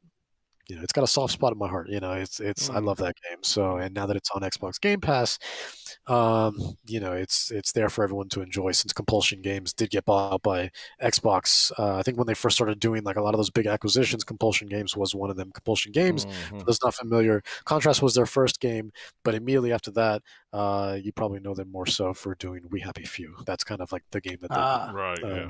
it's got a soft spot in my heart. It's I love that game. So, and now that it's on Xbox Game Pass, it's there for everyone to enjoy. Since Compulsion Games did get bought out by Xbox, I think when they first started doing like a lot of those big acquisitions, Compulsion Games was one of them. Compulsion Games, for those not familiar, Contrast was their first game, but immediately after that, you probably know them more so for doing We Happy Few. That's kind of like the game that they right.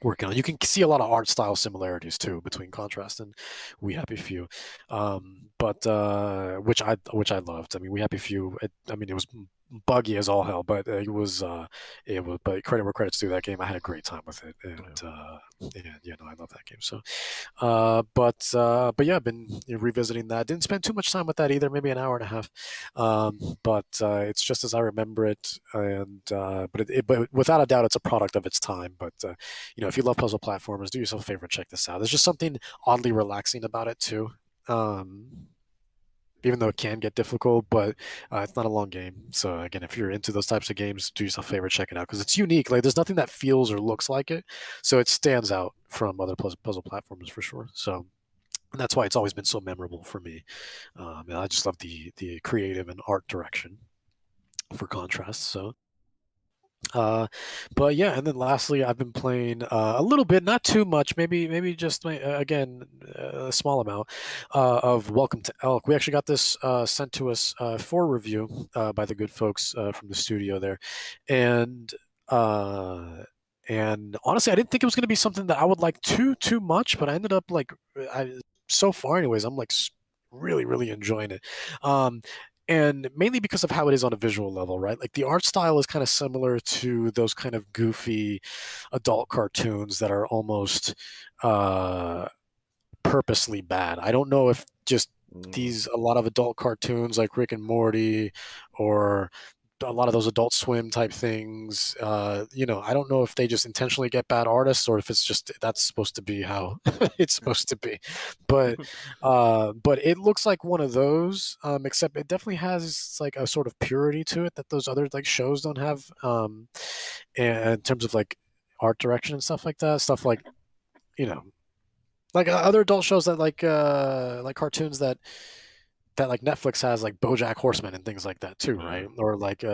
working on. You can see a lot of art style similarities too between Contrast and We Happy Few, but which I loved. I mean, We Happy Few. It was buggy as all hell, but it was. But credit where credit's due. That game, I had a great time with it, and I love that game. So, but yeah, I've been revisiting that. Didn't spend too much time with that either. Maybe an hour and a half, but it's just as I remember it, and but without a doubt, it's a product of its time. But if you love puzzle platformers, do yourself a favor and check this out. There's just something oddly relaxing about it too. Even though it can get difficult, but it's not a long game. So again, if you're into those types of games, do yourself a favor, check it out because it's unique. Like there's nothing that feels or looks like it, so it stands out from other puzzle platformers for sure. So and that's why it's always been so memorable for me. And I just love the creative and art direction for Contrast. So uh, but yeah, and then lastly, I've been playing a little bit, not too much, maybe just again a small amount of Welcome to Elk. We actually got this sent to us for review by the good folks from the studio there, and uh, and honestly, I didn't think it was going to be something that I would like too much, but I ended up like so far, anyways, I'm like really really enjoying it. Um, and mainly because of how it is on a visual level, right? Like the art style is kind of similar to those kind of goofy adult cartoons that are almost uh, purposely bad. I don't know if just a lot of adult cartoons like Rick and Morty or a lot of those Adult Swim type things, I don't know if they just intentionally get bad artists or if it's just that's supposed to be how it's supposed to be. But but it looks like one of those, except it definitely has like a sort of purity to it that those other like shows don't have, in terms of like art direction and stuff like that. Stuff like you know like other adult shows that like cartoons that like Netflix has, like BoJack Horseman and things like that too, right? Or like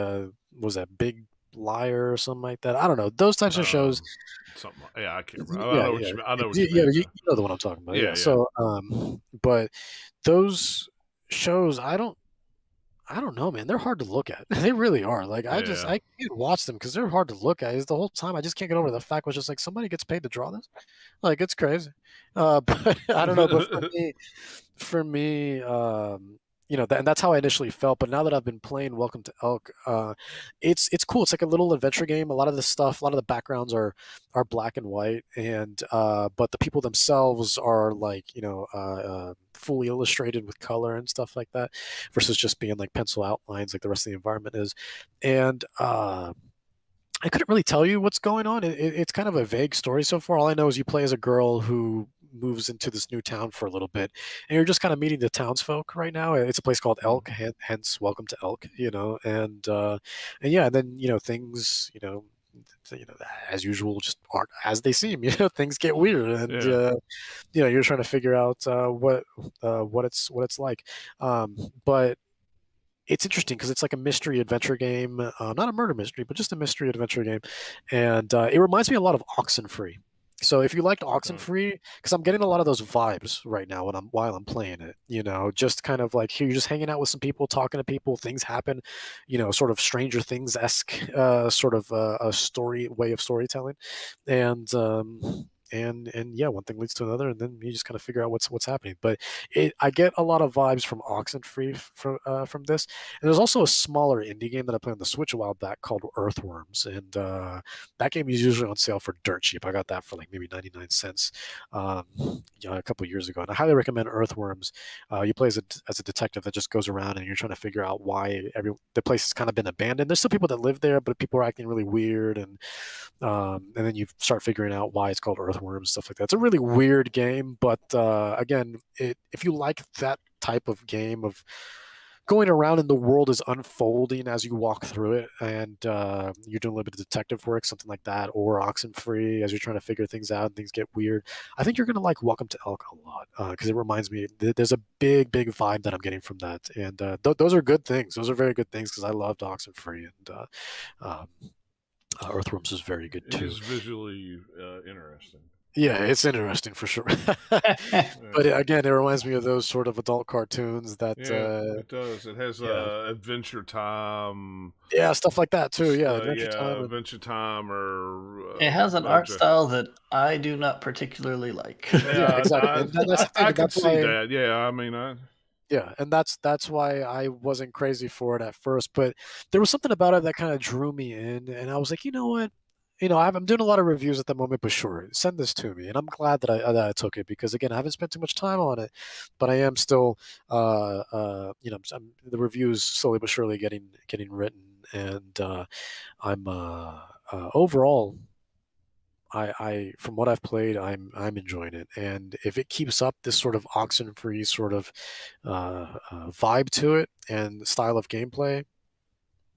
was that Big Liar or something like that? I don't know. Those types of shows. Something. I can't remember. I know what you yeah, mean. you know the one I'm talking about. Yeah. So, but those shows, I don't know, man. They're hard to look at. They really are. Like I can't watch them because they're hard to look at. It's the whole time I just can't get over the fact was just like somebody gets paid to draw this. Like it's crazy. But I don't know. But for me, and that's how I initially felt. But now that I've been playing Welcome to Elk, it's cool. It's like a little adventure game. A lot of the stuff, a lot of the backgrounds are black and white, and but the people themselves are like fully illustrated with color and stuff like that, versus just being like pencil outlines like the rest of the environment is, and I couldn't really tell you what's going on. It's kind of a vague story so far. All I know is you play as a girl who moves into this new town for a little bit, and you're just kind of meeting the townsfolk right now. It's a place called Elk, hence Welcome to Elk, and yeah, and then things, as usual, just aren't as they seem. Things get weird, and you're trying to figure out what it's like. But it's interesting because it's like a mystery adventure game, not a murder mystery, but just a mystery adventure game, and it reminds me a lot of Oxenfree. So if you liked Okay. Oxenfree, because I'm getting a lot of those vibes right now while I'm playing it, just kind of like here you're just hanging out with some people, talking to people, things happen, sort of Stranger Things esque, sort of a way of storytelling, and and yeah, one thing leads to another, and then you just kind of figure out what's happening. But I get a lot of vibes from Oxenfree from this, and there's also a smaller indie game that I played on the Switch a while back called Earthworms, and that game is usually on sale for dirt cheap. I got that for like maybe 99 cents a couple years ago. And I highly recommend Earthworms. You play as a detective that just goes around and you're trying to figure out why the place has kind of been abandoned. There's still people that live there, but people are acting really weird. And then you start figuring out why it's called Earthworms, stuff like that. It's a really weird game, but again, if you like that type of game of going around and the world is unfolding as you walk through it, and you're doing a little bit of detective work, something like that, or Oxenfree as you're trying to figure things out and things get weird, I think you're going to like Welcome to Elk a lot, because it reminds me, there's a big vibe that I'm getting from that, and those are good things. Those are very good things, because I loved Oxenfree, and um, Earthworms is very good It too. is visually interesting. Yeah, it's interesting for sure. But again, it reminds me of those sort of adult cartoons that it does. It has Adventure Time. Yeah, stuff like that too. Yeah, Adventure Time. Adventure Time, or it has an art style that I do not particularly like. Yeah, exactly. That's the thing. I could see that. Yeah, I mean, yeah, and that's why I wasn't crazy for it at first, but there was something about it that kind of drew me in, and I was like, you know what? I'm doing a lot of reviews at the moment, but sure, send this to me, and I'm glad that I took it, because again, I haven't spent too much time on it, but I am still, the reviews slowly but surely getting written, and I'm overall, I from what I've played, I'm enjoying it, and if it keeps up this sort of Oxenfree sort of vibe to it and style of gameplay,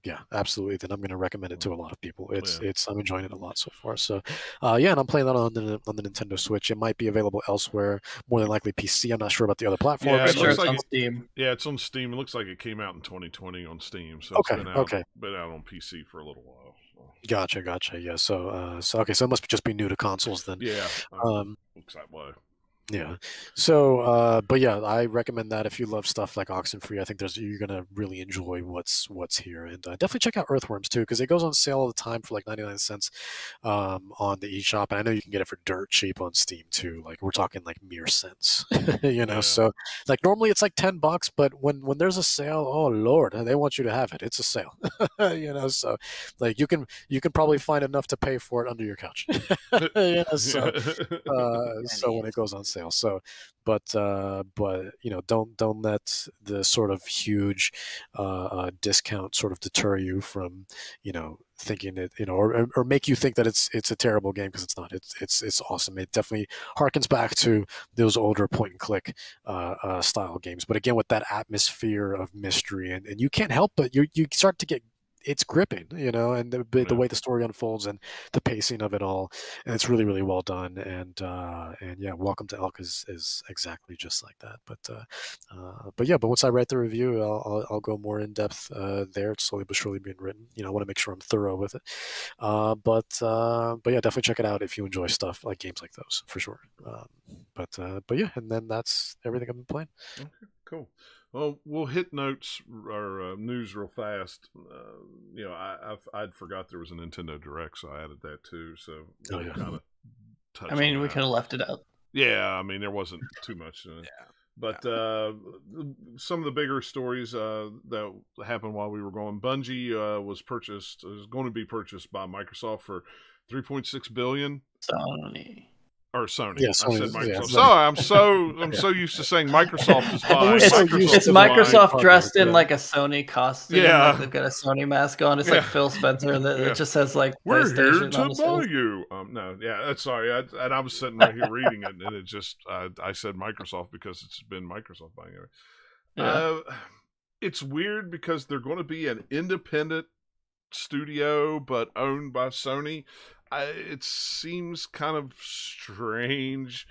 yeah, absolutely. Then I'm going to recommend it to a lot of people. I'm enjoying it a lot so far. So, yeah, and I'm playing that on the Nintendo Switch. It might be available elsewhere, more than likely PC. I'm not sure about the other platforms. Yeah, it looks like on Steam. Yeah, it's on Steam. It looks like it came out in 2020 on Steam, so okay, it's been out on PC for a little while. So. Gotcha. Yeah. So okay, so it must just be new to consoles then. Yeah. Looks that way. Yeah. So, but yeah, I recommend that if you love stuff like Oxenfree. I think you're gonna really enjoy what's here, and definitely check out Earthworms too, because it goes on sale all the time for like 99 cents on the eShop, and I know you can get it for dirt cheap on Steam too. Like we're talking like mere cents, So like normally it's like $10, but when there's a sale, oh Lord, they want you to have it. It's a sale, So like you can probably find enough to pay for it under your couch, So when it goes on sale. So, but don't let the sort of huge discount sort of deter you from thinking that or make you think that it's a terrible game, because it's not. It's awesome. It definitely harkens back to those older point and click style games, but again with that atmosphere of mystery, and you can't help but you start to get, it's gripping, and the way the story unfolds and the pacing of it all, and it's really, really well done. And yeah, Welcome to Elk is exactly just like that. But once I write the review, I'll go more in depth there. It's slowly but surely being written. I want to make sure I'm thorough with it. But yeah, definitely check it out if you enjoy stuff like games like those, for sure. But yeah, and then that's everything I've been playing. Okay, cool. Well, we'll hit notes or news real fast. I'd forgot there was a Nintendo Direct, so I added that too. So kind of touch. I mean, we could have left it out. Yeah, I mean, there wasn't too much in it. Yeah. But some of the bigger stories that happened while we were going, Bungie is going to be purchased by Microsoft for $3.6 billion. Sony. Or Sony. Yeah, Sony. I said Microsoft. Yeah, Sorry, I'm so used to saying Microsoft is buying. It's Microsoft dressed in like a Sony costume. Yeah. Like they've got a Sony mask on. It's like Phil Spencer. It just says like we're here PlayStation to buy you. No, yeah, sorry. I was sitting right here reading it, and it just I said Microsoft because it's been Microsoft buying it. Yeah. It's weird because they're going to be an independent studio, but owned by Sony. It seems kind of strange.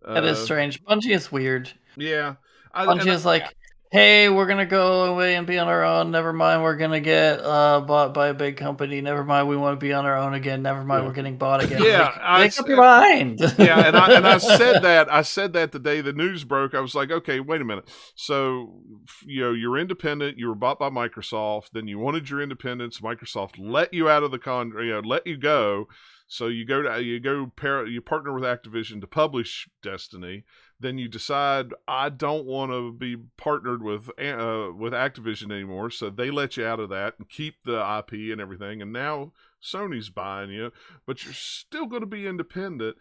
That is strange. Bungie is weird. Yeah. Bungie is like, hey, we're gonna go away and be on our own. Never mind, we're gonna get bought by a big company. Never mind, we want to be on our own again. Never mind, we're getting bought again. Make up your mind. Yeah, and I said that. I said that the day the news broke. I was like, okay, wait a minute. So, you're independent. You were bought by Microsoft. Then you wanted your independence. Microsoft let you out of the let you go. So you partner with Activision to publish Destiny. Then you decide I don't want to be partnered with Activision anymore. So they let you out of that and keep the IP and everything. And now Sony's buying you, but you're still going to be independent.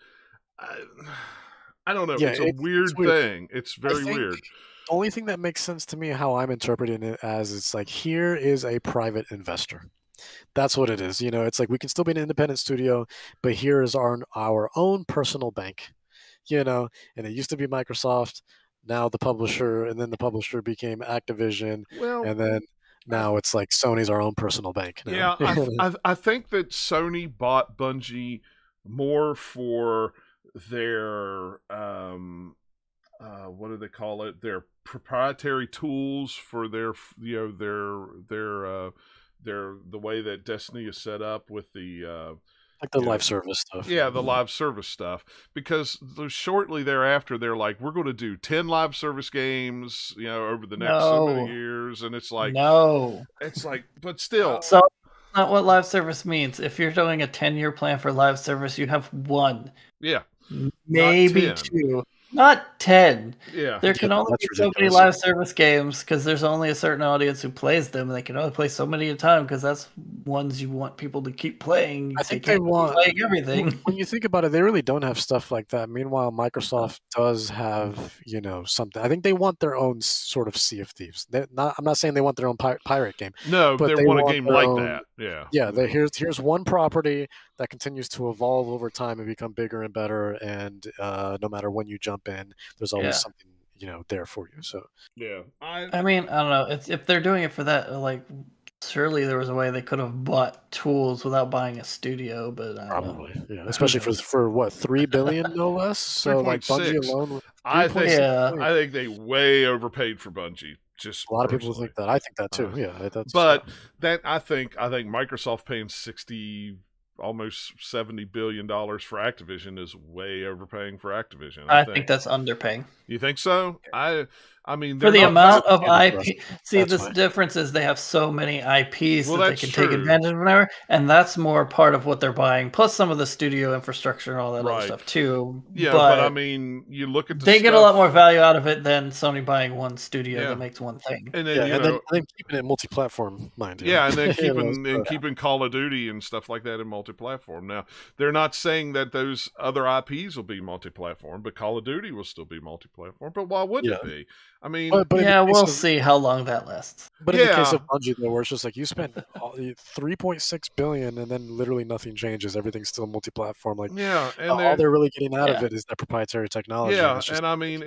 I don't know. Yeah, it's a weird thing. It's very weird. The only thing that makes sense to me, how I'm interpreting it as, it's like, here is a private investor. That's what it is. It's like we can still be an independent studio, but here is our own personal bank. And it used to be Microsoft, now the publisher, and then the publisher became Activision, and then now it's like Sony's our own personal bank now. Yeah, I think that Sony bought Bungie more for their what do they call it? Their proprietary tools for their the way that Destiny is set up with the like the live service stuff. Yeah, the live service stuff. Because shortly thereafter, they're like, we're going to do 10 live service games, over the next so many years. And it's like, it's like, but still. So that's not what live service means. If you're doing a 10-year plan for live service, you have one. Yeah. Maybe two. Not 10. Yeah. There can only be so many live service games because there's only a certain audience who plays them. They can only play so many at a time because that's ones you want people to keep playing. I think they want playing everything. When you think about it, they really don't have stuff like that. Meanwhile, Microsoft does have, something. I think they want their own sort of Sea of Thieves. I'm not saying they want their own pirate game. No, but they want a game like that. Yeah. Yeah. Here's one property that continues to evolve over time and become bigger and better. And no matter when you jump in, there's always something there for you. So yeah, I mean, I don't know. If they're doing it for that, like, surely there was a way they could have bought tools without buying a studio, but probably, especially for what, $3 billion no less. So like Bungie alone, I think they way overpaid for Bungie. Just a lot of people think that. I think that too. I think Microsoft paying almost $70 billion for Activision is way overpaying for Activision. I think that's underpaying. You think so? I mean, for the amount of IP. See, this difference is they have so many IPs that they can take advantage of whenever, and that's more part of what they're buying. Plus some of the studio infrastructure and all that other stuff too. Yeah, but I mean, you look at they get a lot more value out of it than Sony buying one studio that makes one thing. And then, then keeping it multi-platform, mind you. Yeah, and then keeping Call of Duty and stuff like that in multi-platform. Now, they're not saying that those other IPs will be multi-platform, but Call of Duty will still be multi-platform. But why wouldn't it be? I mean, but we'll see how long that lasts. But in the case of Bungie, though, where it's just like you spent $3.6 billion and then literally nothing changes, everything's still multi-platform. Like, and all they're really getting out of it is that proprietary technology. Yeah, and I mean,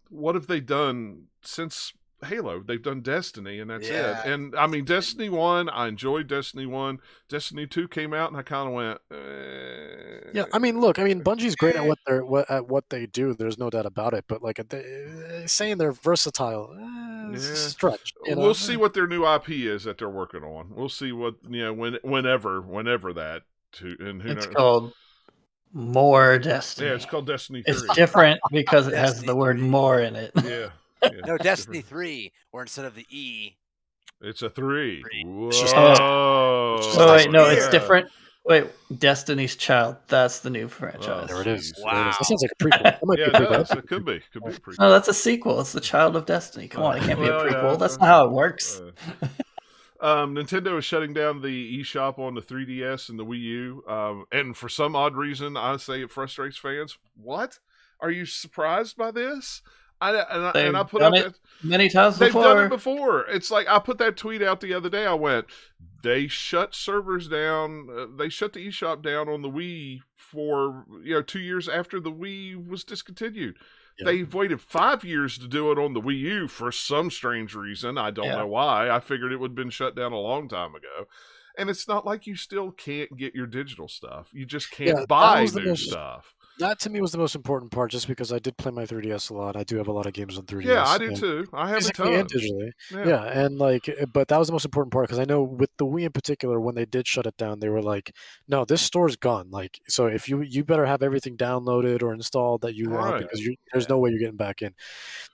what have they done since Halo? They've done Destiny, and that's it. And I mean, Destiny 1, I enjoyed Destiny 1. Destiny 2 came out, and I kind of went, Yeah, I mean, look, Bungie's great at what they do. There's no doubt about it. But like saying they're versatile, stretch. We'll see what their new IP is that they're working on. We'll see what whenever that. And who knows? It's called More Destiny. Yeah, it's called Destiny 3. It's different because it has the word more in it. Yeah. No, Destiny 3, where instead of the E, it's a 3. Whoa. Wait, no, it's different. Wait, Destiny's Child. That's the new franchise. There it is. Wow. That sounds like a prequel. That might be a prequel. It could be a prequel. No, that's a sequel. It's the Child of Destiny. Come on, it can't be a prequel. That's not how it works. Nintendo is shutting down the eShop on the 3DS and the Wii U. And for some odd reason, I say it frustrates fans. What? Are you surprised by this? I put out that many times before. They've done it before. It's like I put that tweet out the other day. I went, they shut servers down. They shut the eShop down on the Wii for 2 years after the Wii was discontinued. Yeah. They've waited 5 years to do it on the Wii U for some strange reason. I don't know why. I figured it would have been shut down a long time ago. And it's not like you still can't get your digital stuff. You just can't buy new stuff. That to me was the most important part, just because I did play my 3DS a lot. I do have a lot of games on 3DS. Yeah, I do too. I have a Physically and ton. digitally. Yeah. Yeah, and but that was the most important part, because I know with the Wii in particular, when they did shut it down, they were like, "No, this store's gone. Like, so if you better have everything downloaded or installed that you want, Right. because there's no way you're getting back in."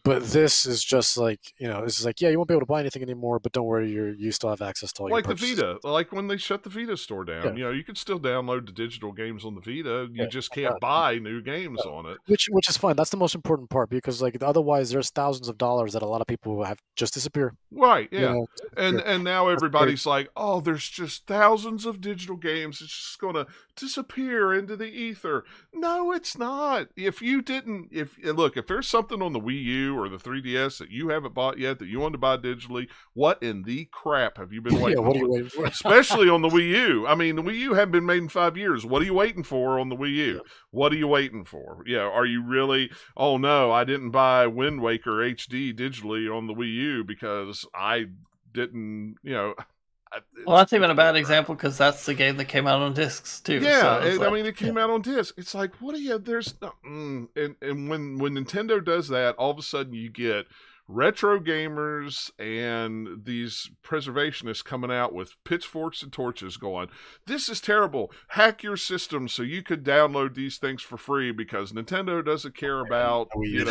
But this is just like, this is like, yeah, you won't be able to buy anything anymore, but don't worry, you still have access to all your Like the purchases. Vita, like when they shut the Vita store down, Yeah. you can still download the digital games on the Vita. You Yeah. just Oh, can't God. buy new games Yeah. on it. Which is fine. That's the most important part, because like otherwise there's thousands of dollars that a lot of people have just disappear. Right, You yeah. know, disappear. And now That's very everybody's like, "Oh, there's just thousands of digital games. It's just going to disappear into the ether." No, it's not. If there's something on the Wii U or the 3DS that you haven't bought yet that you want to buy digitally, what in the crap have you been yeah, waiting what are for? you waiting for? Especially on the Wii U. I mean, the Wii U hadn't been made in 5 years. What are you waiting for on the Wii U? Yeah. What are you waiting for? Yeah, are you really, "Oh no, I didn't buy Wind Waker HD digitally on the Wii U because I didn't, Well, that's even a bad example, because that's the game that came out on discs too. Yeah, So I mean, it came out on disc. It's like, what do you? There's no, and when Nintendo does that, all of a sudden you get retro gamers and these preservationists coming out with pitchforks and torches, going, "This is terrible. Hack your system so you could download these things for free because Nintendo doesn't care about Taking your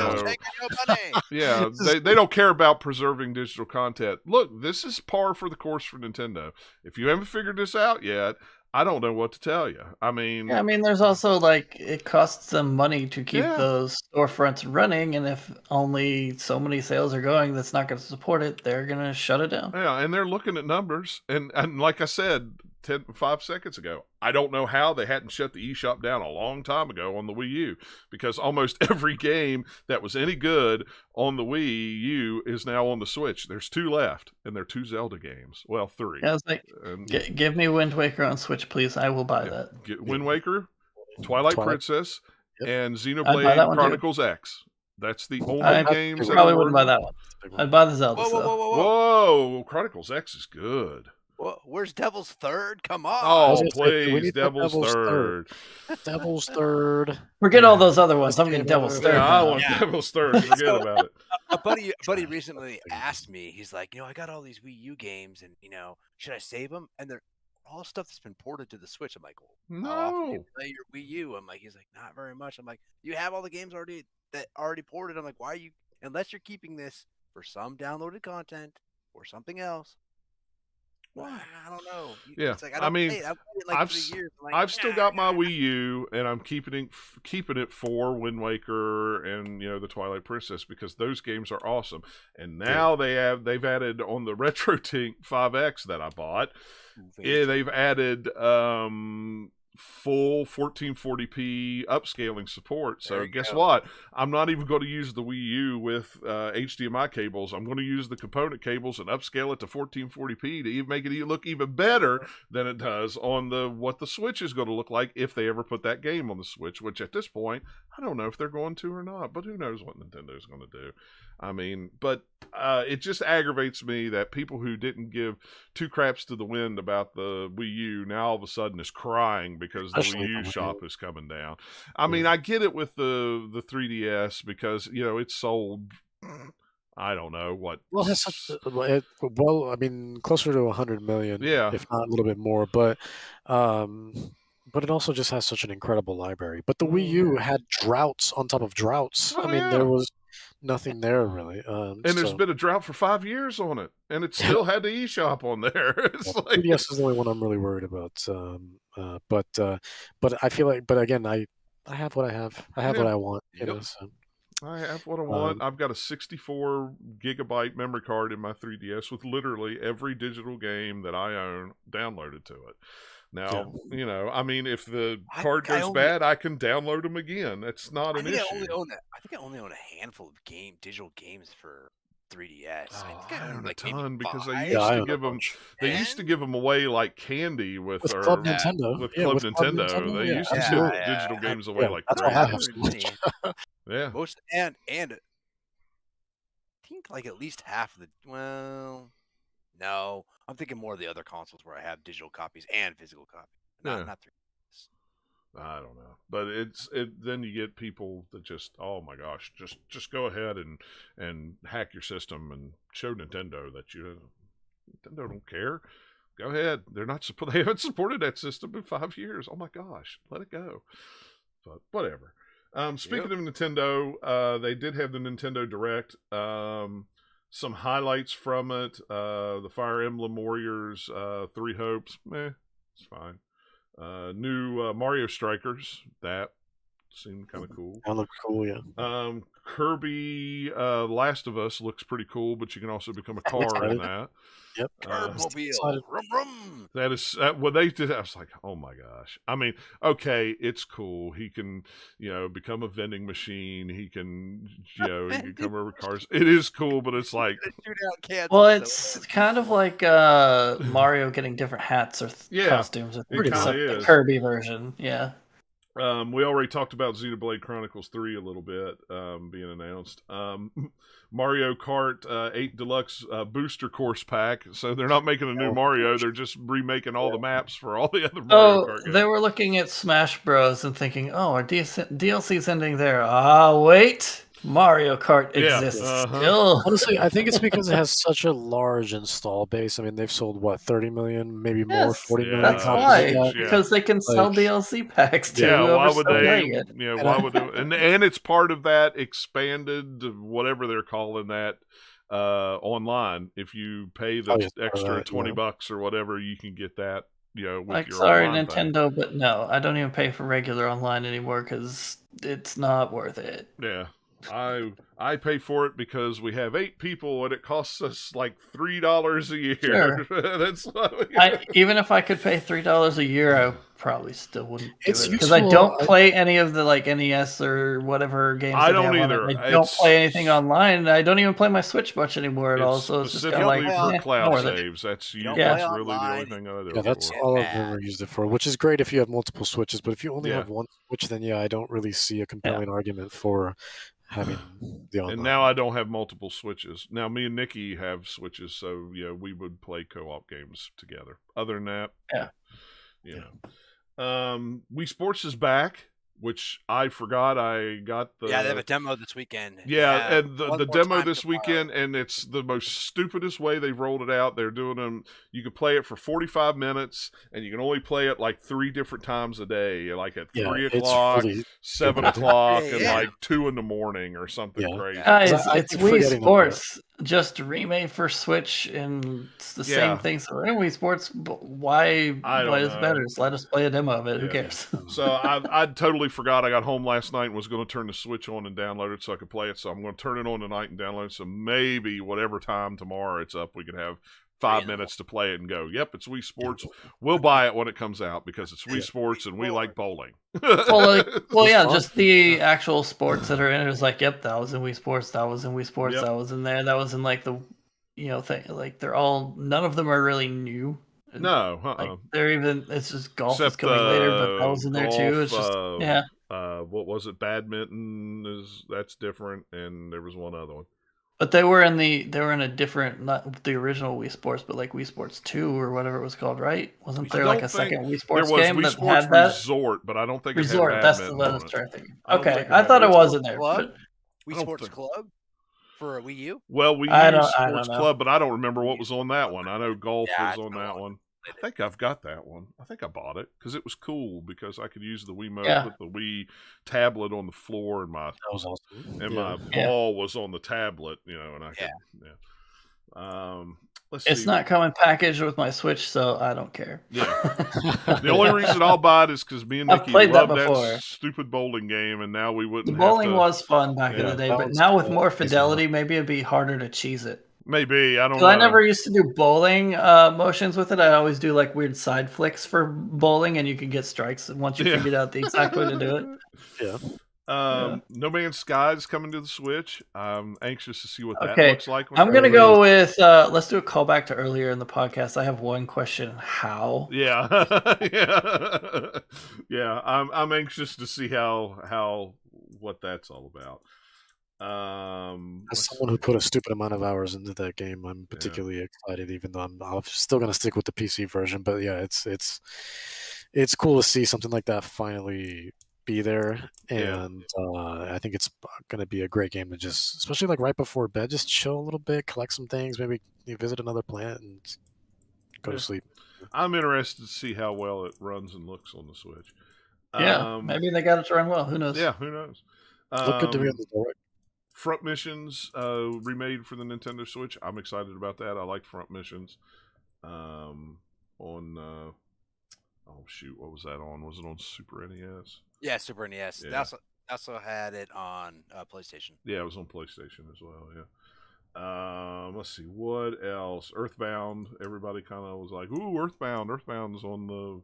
money. Yeah, they don't care about preserving digital content. Look, this is par for the course for Nintendo. If you haven't figured this out yet, I don't know what to tell you. I mean, yeah, I mean, there's also it costs them money to keep those storefronts running, and if only so many sales are going, that's not going to support it. They're going to shut it down. yeah, and they're looking at numbers, and like I said 5 seconds ago, I don't know how they hadn't shut the eShop down a long time ago on the Wii U, because almost every game that was any good on the Wii U is now on the Switch. There's 2 left, and they're 2 Zelda games. Well, 3. Yeah, I was like, give me Wind Waker on Switch, please. I will buy that. Wind Waker, Twilight Princess, and I'd buy that Xenoblade one, Chronicles X. That's the only games. I probably wouldn't buy that one. I'd buy the Zelda. Whoa, Chronicles X is good. Well, where's Devil's Third? Come on. Oh, please, Devil's Third. Devil's Third. Forget all those other ones. I'm getting Devil's Third. Yeah, I want Devil's Third. Forget about it. A buddy recently asked me, he's like, I got all these Wii U games, and should I save them? And they're all stuff that's been ported to the Switch. I'm like, well, how often do you play your Wii U? I'm like, he's like, not very much. I'm like, you have all the games already ported. I'm like, why are you, unless you're keeping this for some downloaded content or something else? Well, I don't know. Yeah, it's like, I've still got my Wii U, and I'm keeping it for Wind Waker and the Twilight Princess, because those games are awesome. And now they've added on the RetroTink 5X that I bought. They've added full 1440p upscaling support. So guess what? I'm not even going to use the Wii U with HDMI cables. I'm going to use the component cables and upscale it to 1440p to even make it look even better than it does on what the Switch is going to look like if they ever put that game on the Switch, which at this point, I don't know if they're going to or not, but who knows what Nintendo's going to do. I mean, but it just aggravates me that people who didn't give 2 craps to the wind about the Wii U now all of a sudden is crying because the Wii U shop is coming down. I mean, I get it with the 3DS because, it's sold, I don't know what. Well, it has I mean, closer to 100 million, if not a little bit more, but it also just has such an incredible library. But the Wii U had droughts on top of droughts. There was nothing there really. And there's been a drought for 5 years on it, and it still had the eShop on there. It's like, 3DS is the only one I'm really worried about. But I feel like, but again, I have what I have. I have what I want. So. I have what I want. I've got a 64 gigabyte memory card in my 3DS with literally every digital game that I own downloaded to it. Now, I mean, if the card goes bad, I can download them again. It's not an issue. I think I only own a handful of digital games for 3DS. I own a ton because they used to give them. They used to give them away like candy with Club Nintendo. With Club Nintendo, they used to give digital games away like crazy. I have so much. Yeah. Most and I think like at least half of the. Well, no, I'm thinking more of the other consoles where I have digital copies and physical copies. Not 3DS. I don't know, but then you get people that just, oh my gosh, just go ahead and hack your system and show Nintendo that Nintendo don't care. Go ahead. They haven't supported that system in 5 years. Oh my gosh, let it go. But whatever. Speaking of Nintendo, they did have the Nintendo Direct. Some highlights from it. The Fire Emblem Warriors, Three Hopes. It's fine. New Mario Strikers. That seemed kind of cool. That looked cool, yeah. Kirby Last of Us looks pretty cool, but you can also become a car in that. Yep. Mobile. Rum rum. That is what they did. I was like, oh my gosh. I mean, okay, it's cool. He can, become a vending machine. He can, he can come over cars. It is cool, but it's like, well, it's kind of like Mario getting different hats or costumes. It's the Kirby version. Yeah. We already talked about Xenoblade Chronicles 3 a little bit being announced. Mario Kart 8 Deluxe Booster Course Pack. So they're not making a new Mario. They're just remaking all the maps for all the other Mario Kart games. They were looking at Smash Bros. And thinking, our DLC's ending there. Wait. Mario Kart exists still. Honestly, I think it's because it has such a large install base. I mean, they've sold, 30 million, maybe more, 40 million. That's why, because they can sell DLC packs to why would they? Yeah, why would they? And it's part of that expanded, whatever they're calling that, online. If you pay the extra $20 or whatever, you can get that. With your sorry, Nintendo, but no, I don't even pay for regular online anymore because it's not worth it. Yeah. I pay for it because we have 8 people and it costs us like $3 a year. Sure. That's even if I could pay $3 a year, I probably still wouldn't do it because I don't play any of the NES or whatever games. I don't either. I don't play anything online. I don't even play my Switch much anymore at all. So it's just kind of like for cloud saves. That's really the only thing I do. Yeah, that's all I've ever used it for. Which is great if you have multiple Switches, but if you only have one Switch, then I don't really see a compelling argument for having the online. And now I don't have multiple Switches. Now me and Nikki have Switches, so we would play co-op games together. Other than that, Wii Sports is back, which I forgot I got the... Yeah, they have a demo this weekend. Yeah, and the demo this weekend, and it's the most stupidest way they've rolled it out. They're doing them... You can play it for 45 minutes, and you can only play it 3 different times a day, like at 3 o'clock, really 7 o'clock, and 2 in the morning or something crazy. It's Wii Sports, just remade for Switch, and it's the same thing. So Wii Sports, why is it better? Just let us play a demo of it. Who cares? So I totally forgot. I got home last night and was going to turn the Switch on and download it so I could play it. So I'm going to turn it on tonight and download it. So maybe whatever time tomorrow it's up, we can have 5 minutes to play it and go, yep, it's Wii Sports. We'll buy it when it comes out because it's Wii Sports and we like bowling. Just the actual sports that are in it is yep, that was in Wii Sports, that was in Wii Sports, that was in there, that was in the thing. They're all, none of them are really new. No, they're even. It's just golf is coming later, but that was in there too. It's just what was it? Badminton that's different, and there was one other one. But they were in a different, not the original Wii Sports, but Wii Sports 2 or whatever it was called, right? Wasn't there a second Wii Sports game Wii that Sports had that? Resort, but I don't think Resort. It had That's the one I was trying to think. Okay, I thought it was in there. Wii Sports Club for a Wii U. Well, Wii U Sports Club, but I don't remember what was on that one. I know golf was on that one. I think I've got that one. I think I bought it because it was cool because I could use the Wiimote, put the Wii tablet on the floor, and my my ball was on the tablet, and I could. It's not coming packaged with my Switch, so I don't care. Yeah. The only reason I'll buy it is because me and Nikki loved that stupid bowling game, and now we wouldn't. The bowling was fun back in the day, but now with more fidelity, maybe it'd be harder to cheese it. Maybe, I don't know. I never used to do bowling motions with it. I always do weird side flicks for bowling, and you can get strikes once you figured out the exact way to do it. No Man's Sky is coming to the Switch. I'm anxious to see what that looks like. I'm going to go with, let's do a callback to earlier in the podcast. I have one question. How? Yeah. I'm anxious to see what that's all about. As someone who put a stupid amount of hours into that game, I'm particularly excited. Even though I'm still going to stick with the PC version, but it's it's cool to see something like that finally be there, Yeah. and I think it's going to be a great game to just, especially like right before bed, just chill a little bit, collect some things, maybe you visit another planet and go to sleep. I'm interested to see how well it runs and looks on the Switch. Yeah, maybe they got it to run well. Who knows? Yeah, who knows? Look good to me on the direct. Front Missions remade for the Nintendo Switch. I'm excited about that. I like Front Missions. On oh shoot, what was that on? Was it on Super NES? Yeah, Super NES. Yeah. They also had it on PlayStation. Yeah, it was on PlayStation as well. Yeah. Let's see what else. Earthbound. Everybody kind of was like, "Ooh, Earthbound! Earthbound's on the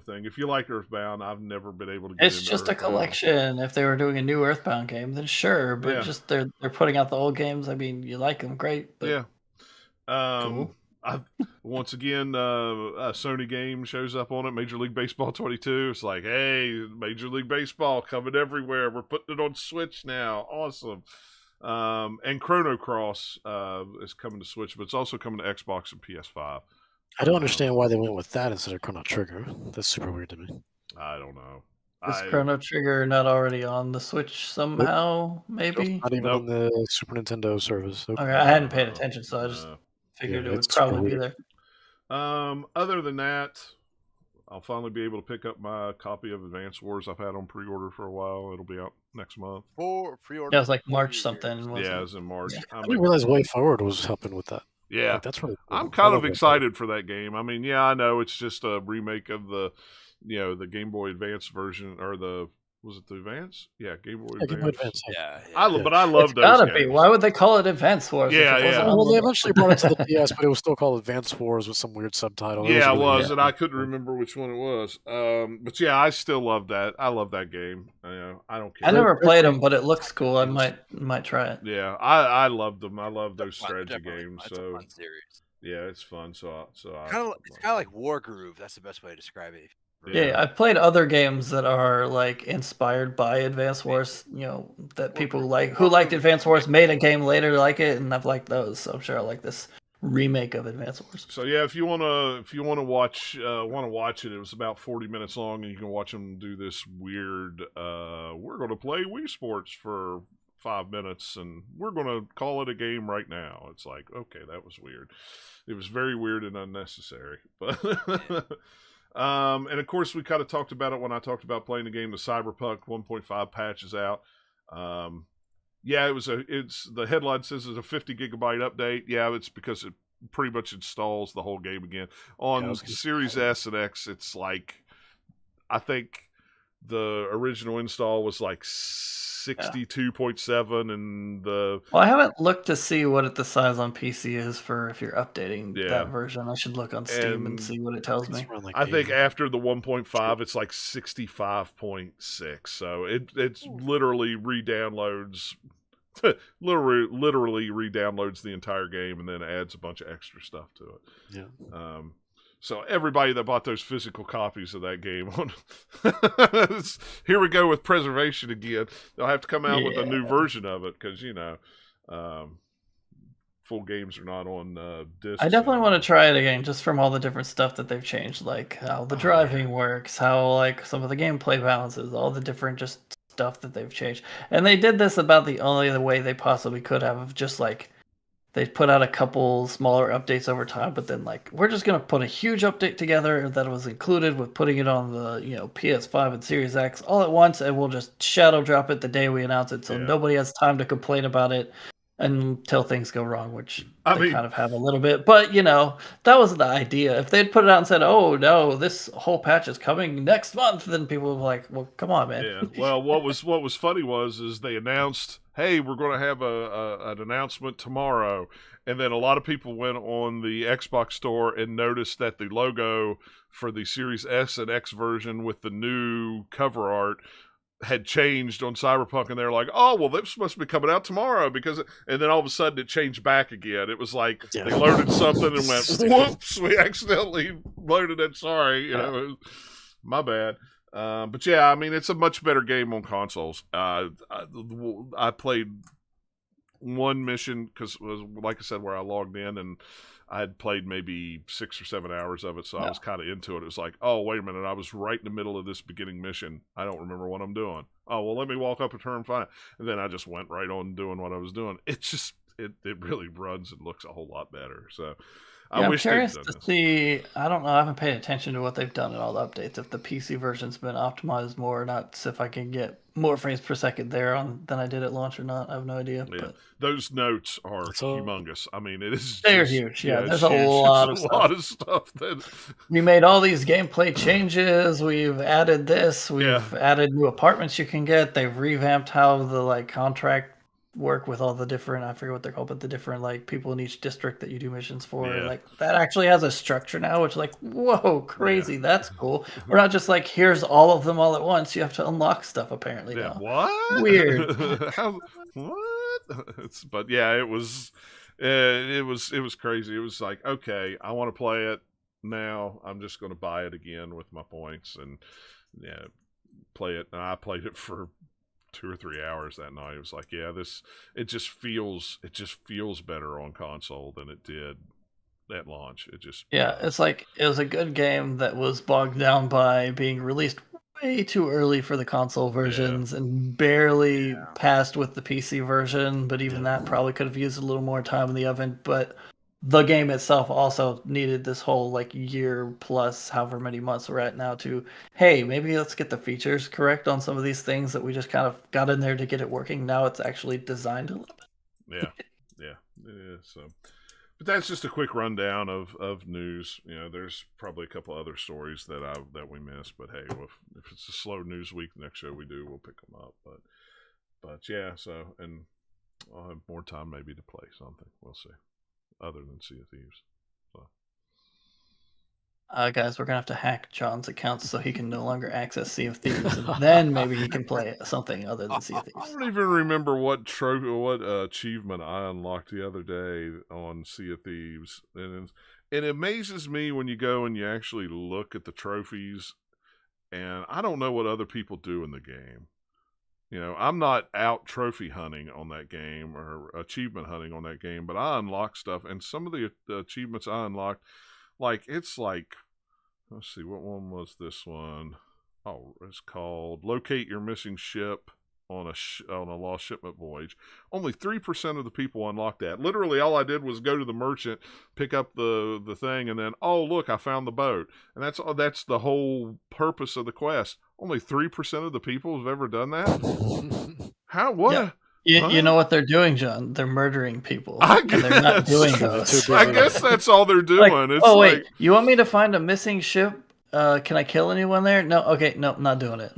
thing." If you like Earthbound, I've never been able to get It's into just a Earthbound. collection. If they were doing a new Earthbound game, then sure. But just they're putting out the old games. I mean, you like them, great. But yeah. cool. Once again, a Sony game shows up on it. Major League Baseball 22. It's like, hey, Major League Baseball coming everywhere. We're putting it on Switch now. Awesome. And Chrono Cross is coming to Switch, but it's also coming to Xbox and PS5. I don't understand why they went with that instead of Chrono Trigger. That's super weird to me. I don't know. Is Chrono Trigger not already on the Switch somehow? Maybe not even on the Super Nintendo service. Okay, I hadn't paid attention, so I just figured it would probably be there. Other than that, I'll finally be able to pick up my copy of Advance Wars I've had on pre-order for a while. It'll be out next month. For pre-order. Yeah, it was like March something. Yeah, it was in March. Yeah. I didn't realize Way Forward was helping with that. Yeah, like, that's really cool. I'm kind of excited for that game. I mean, yeah, I know it's just a remake of the Game Boy Advance version, or was it the Advance? Yeah, Game Boy Advance. Game Boy Advance. Yeah. But I love those gotta games. be. Why would they call it Advance Wars? Yeah. Well, they eventually brought it to the DS, but it was still called Advance Wars with some weird subtitle. Yeah, it was, and I couldn't remember which one it was. But yeah, I still love that. I love that game. I don't care. I never played them, but it looks cool. I might try it. Yeah, I love them. I love those strategy games. It's a fun series. Yeah, it's fun. So it's kind of like War Groove. That's the best way to describe it. Yeah, I've played other games that are like inspired by Advance Wars. That people who liked Advance Wars made a game later like it, and I've liked those. So I'm sure I like this remake of Advance Wars. So yeah, if you wanna watch it, it was about 40 minutes long, and you can watch them do this weird. We're gonna play Wii Sports for 5 minutes, and we're gonna call it a game right now. It's like, okay, that was weird. It was very weird and unnecessary, but. And of course, we kind of talked about it when I talked about playing the game. The CyberPunk 1.5 patch is out. Yeah, it's the headline says it's a 50 gigabyte update. Yeah, it's because it pretty much installs the whole game again. On Series S and X, it's like, I think the original install was like 62.7, and I haven't looked to see what the size on PC is for if you're updating that version. I should look on Steam and see what it tells me. I think after the 1.5, it's like 65.6. So it's literally re-downloads. literally re-downloads the entire game and then adds a bunch of extra stuff to it. Yeah. So everybody that bought those physical copies of that game, here we go with preservation again. They'll have to come out with a new version of it because full games are not on disc. I definitely want to try it again, just from all the different stuff that they've changed, like how the driving works, how like some of the gameplay balances, all the different just stuff that they've changed. And they did this about the only way they possibly could have, of just like. They put out a couple smaller updates over time, but then like we're just gonna put a huge update together that was included with putting it on the PS5 and Series X all at once, and we'll just shadow drop it the day we announce it, so nobody has time to complain about it until things go wrong, which they kind of have a little bit. But that was the idea. If they'd put it out and said, "Oh no, this whole patch is coming next month," then people would be like, "Well, come on, man." Yeah. Well, what was funny is they announced, "Hey, we're going to have an announcement tomorrow," and then a lot of people went on the Xbox store and noticed that the logo for the Series S and X version with the new cover art had changed on Cyberpunk, and they're like, "Oh, well, this must be coming out tomorrow," and then all of a sudden it changed back again. It was like they loaded something and went, "Whoops, we accidentally loaded it. Sorry, my bad." But yeah, I mean, it's a much better game on consoles. I played one mission because, like I said, where I logged in, and I had played maybe 6 or 7 hours of it, so I was kind of into it. It was like, oh, wait a minute, I was right in the middle of this beginning mission. I don't remember what I'm doing. Oh, well, let me walk up and turn and find it. And then I just went right on doing what I was doing. It's just, it really runs and looks a whole lot better. So I wish I'm curious they'd to done this. see. I don't know. I haven't paid attention to what they've done in all the updates. If the PC version's been optimized more or not, if I can get more frames per second there than I did at launch or not. I have no idea. Yeah, But those notes are humongous. I mean, it is they're just, huge. Yeah, it's there's a huge. lot It's of a lot of stuff that we made all these gameplay changes. We've added this. We've added new apartments you can get. They've revamped how the contract work with all the different, I forget what they're called, but the different people in each district that you do missions for. Yeah. That actually has a structure now, which whoa, crazy. That's cool. We're not just here's all of them all at once. You have to unlock stuff apparently now. What? Weird. What? But yeah, it was crazy. It was like, okay, I want to play it now. I'm just going to buy it again with my points and play it. And I played it for 2 or 3 hours that night. It was like, yeah, it just feels better on console than it did at launch. It's like it was a good game that was bogged down by being released way too early for the console versions and barely passed with the PC version, but even that probably could have used a little more time in the oven. But the game itself also needed this whole year plus however many months we're at now to, hey, maybe let's get the features correct on some of these things that we just kind of got in there to get it working. Now it's actually designed a little bit. Yeah. So, but that's just a quick rundown of news. There's probably a couple other stories that we missed, but hey, if it's a slow news week, the next show we do, we'll pick them up. But yeah, so, and I'll have more time maybe to play something. We'll see. Other than Sea of Thieves. So. Guys, we're gonna have to hack John's accounts so he can no longer access Sea of Thieves, and then maybe he can play something other than Sea of Thieves. I don't even remember what achievement I unlocked the other day on Sea of Thieves, and it amazes me when you go and you actually look at the trophies, and I don't know what other people do in the game. I'm not out trophy hunting on that game or achievement hunting on that game, but I unlock stuff, and some of the achievements I unlocked, let's see, what one was this one? Oh, it's called Locate Your Missing Ship on a Lost Shipment Voyage. Only 3% of the people unlocked that. Literally, all I did was go to the merchant, pick up the thing, and then, oh, look, I found the boat. And that's the whole purpose of the quest. Only 3% of the people have ever done that? How? What? Yeah. You know what they're doing, John? They're murdering people. I guess. And they're not doing those. I guess that's all they're doing. It's wait, you want me to find a missing ship? Can I kill anyone there? No, okay, no, not doing it.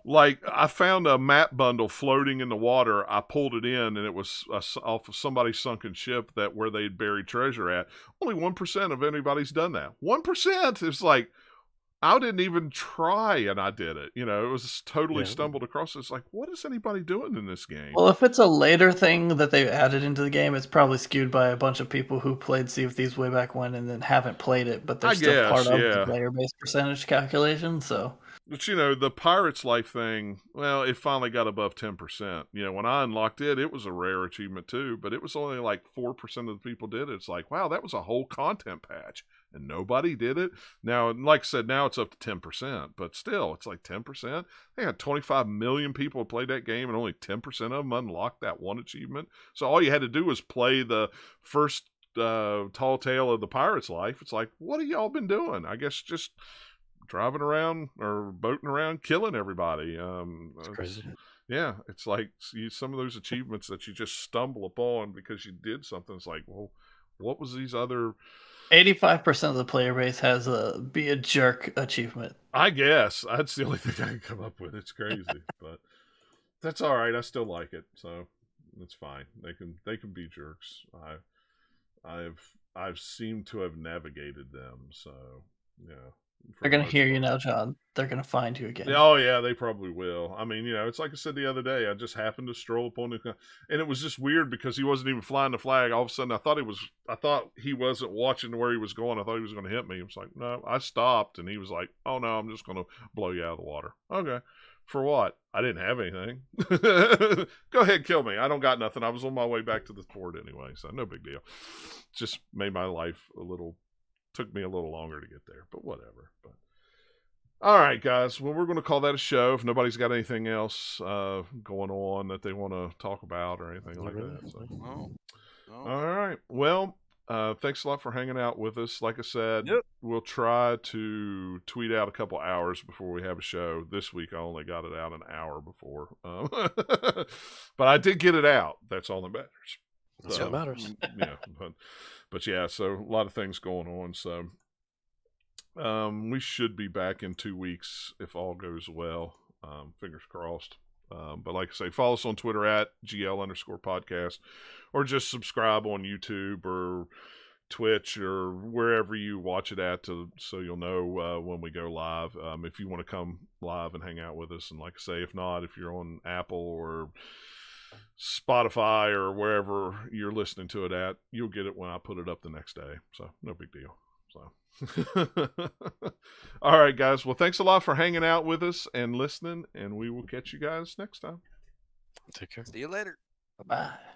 I found a map bundle floating in the water. I pulled it in, and it was off of somebody's sunken ship where they'd buried treasure at. Only 1% of anybody's done that. 1%. It's like, I didn't even try, and I did it. It was totally stumbled across. It's like, what is anybody doing in this game? Well, if it's a later thing that they've added into the game, it's probably skewed by a bunch of people who played Sea of Thieves way back when and then haven't played it, but they're still part of the player-based percentage calculation. So, but the Pirate's Life thing, well, it finally got above 10%. When I unlocked it, it was a rare achievement too, but it was only 4% of the people did it. It's like, wow, that was a whole content patch. And nobody did it. Now, like I said, now it's up to 10%, but still, it's like 10%. They had 25 million people played that game, and only 10% of them unlocked that one achievement. So all you had to do was play the first tall tale of the Pirate's Life. It's like, what have y'all been doing? I guess just driving around or boating around, killing everybody. It's crazy. Yeah, it's like some of those achievements that you just stumble upon because you did something. It's like, well, what was these other... 85% of the player base has a be a jerk achievement. I guess that's the only thing I can come up with. It's crazy, but that's all right. I still like it, so it's fine. They can be jerks. I've seemed to have navigated them, so yeah. They're gonna hear you now, John. they're gonna find you again. Oh yeah, they probably will. I mean, it's like I said the other day. I just happened to stroll upon him, and it was just weird because he wasn't even flying the flag. All of a sudden, I thought he wasn't watching where he was going. I thought he was going to hit me. It was like, no, I stopped, and he was like, oh no, I'm just going to blow you out of the water. Okay, for what? I didn't have anything. Go ahead, kill me. I don't got nothing. I was on my way back to the port anyway, so no big deal. Just made my life took me a little longer to get there, but whatever. But all right, guys. Well, we're going to call that a show. If nobody's got anything else going on that they want to talk about or anything like that. So. No. All right. Well, thanks a lot for hanging out with us. Like I said, We'll try to tweet out a couple hours before we have a show. This week, I only got it out an hour before. But I did get it out. That's all that matters. That's what matters. Yeah. But yeah, so a lot of things going on. So we should be back in 2 weeks if all goes well. Fingers crossed. But like I say, follow us on Twitter at GL_podcast, or just subscribe on YouTube or Twitch or wherever you watch it at so you'll know when we go live. If you want to come live and hang out with us. And like I say, if not, if you're on Apple or Spotify or wherever you're listening to it at, you'll get it when I put it up the next day. So no big deal. So all right, guys. Well, thanks a lot for hanging out with us and listening, and we will catch you guys next time. Take care. See you later. Bye-bye.